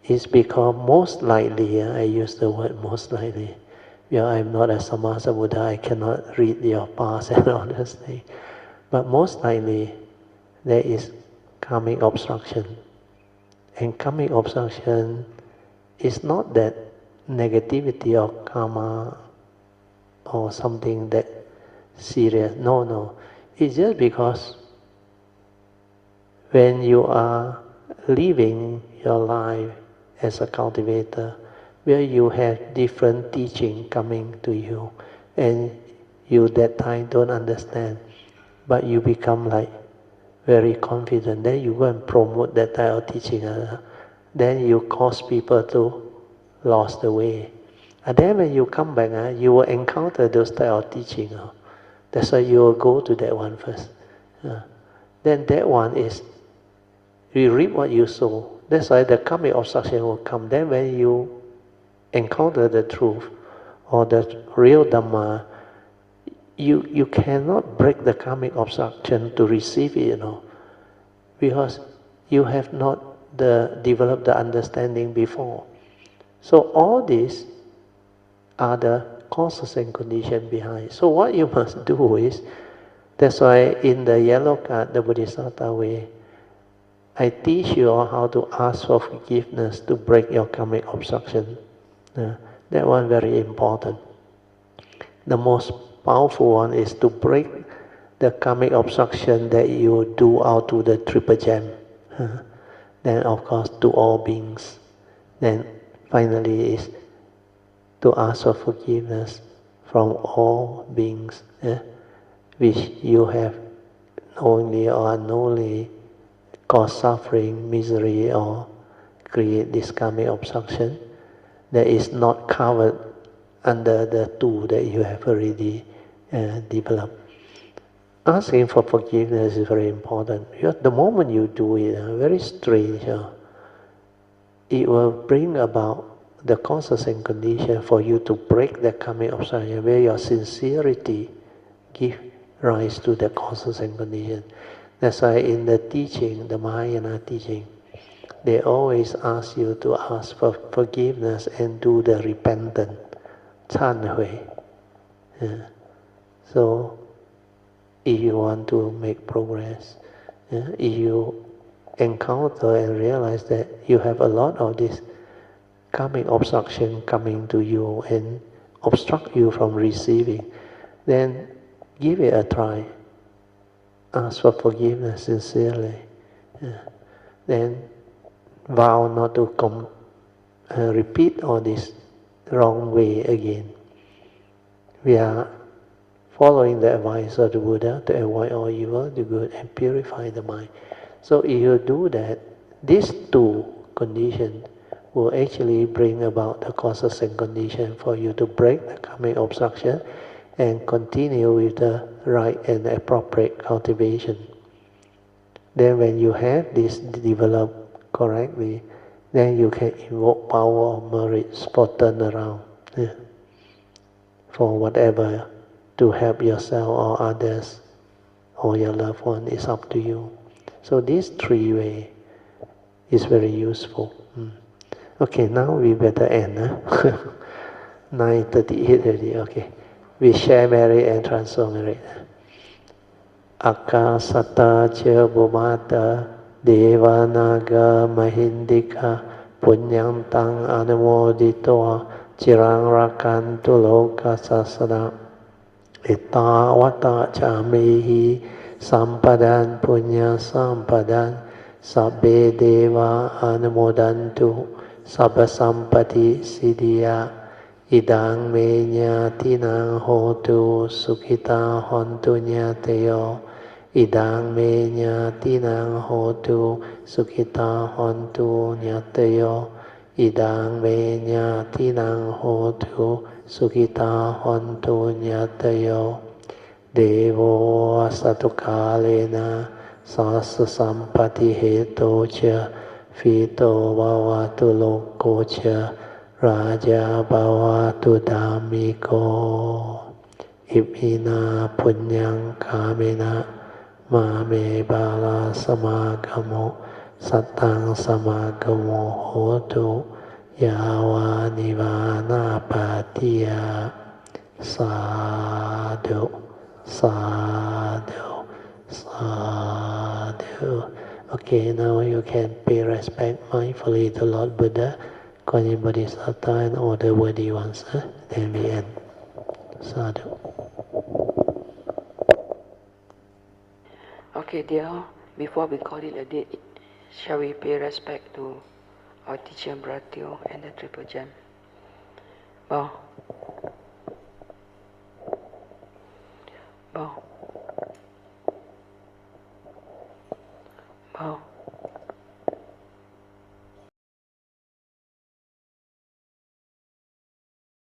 It's because most likely, I use the word most likely, I'm not a Sammasa Buddha, I cannot read your past and all those things. But most likely, there is karmic obstruction. And karmic obstruction is not that negativity or karma or something that serious. No. It's just because when you are living your life as a cultivator, where you have different teaching coming to you, and you that time don't understand, but you become like very confident, then you go and promote that type of teaching, then you cause people to lost the way. And then when you come back, you will encounter those type of teaching. That's why you will go to that one first. Then that one is, you reap what you sow. That's why the karmic obstruction will come. Then when you encounter the truth or the real Dhamma, you cannot break the karmic obstruction to receive it, because you have not developed the understanding before. So all these are the causes and conditions behind. So what you must do is, that's why in the yellow card, the Bodhisattva way, I teach you all how to ask for forgiveness to break your karmic obstruction. That one very important. The most powerful one is to break the karmic obstruction that you do out to the triple gem. Then of course to all beings. Then finally is to ask for forgiveness from all beings, which you have knowingly or unknowingly cause suffering, misery, or create this karmic obstruction that is not covered under the two that you have already developed. Asking for forgiveness is very important, because the moment you do it, very strange, it will bring about the causes and conditions for you to break the karmic obstruction, where your sincerity gives rise to the causes and conditions. That's why in the teaching, the Mahayana teaching, they always ask you to ask for forgiveness and do the repentance, 忏悔. So, if you want to make progress, if you encounter and realize that you have a lot of this karmic obstruction coming to you and obstruct you from receiving, then give it a try. Ask for forgiveness sincerely. Then vow not to repeat all this wrong way again. We are following the advice of the Buddha to avoid all evil, do good, and purify the mind. So if you do that, these two conditions will actually bring about the causes and conditions for you to break the karmic obstruction and continue with the right and appropriate cultivation. Then when you have this developed correctly, then you can invoke power of merits for turnaround, for whatever, to help yourself or others or your loved one. Is up to you. So this three way is very useful. Okay, now we better end. 9:38 already, okay. We share merit and transfer merit. Akasata cha bhumata devanaga mahindika punyantang anumoditoa cirang rakantu loka sasana itawata camehi sampadan punya sampadan sabbe deva anumodantu sabba sampati siddhya idang me nyatinang hotu sukhita hontu nyateyo idang me nyatinang hotu sukhita hontu nyateyo idang me nyatinang hotu sukhita hontu nyateyo devo asatukalena sasa sampati heto cha fito bhavatu loko cha raja bhavatu dhammiko imina punyang kamena mame bala samagamo satang samagamo hotu yawa nivana patiya sadhu sadhu sadhu. Okay, now you can pay respect mindfully to Lord Buddha, Guanyin Bodhisattva and all the worthy ones. Then we end. Sadhu. Okay, dear, before we call it a day, shall we pay respect to our teacher Bratio and the Triple Gem? Bow. Bow. Bow.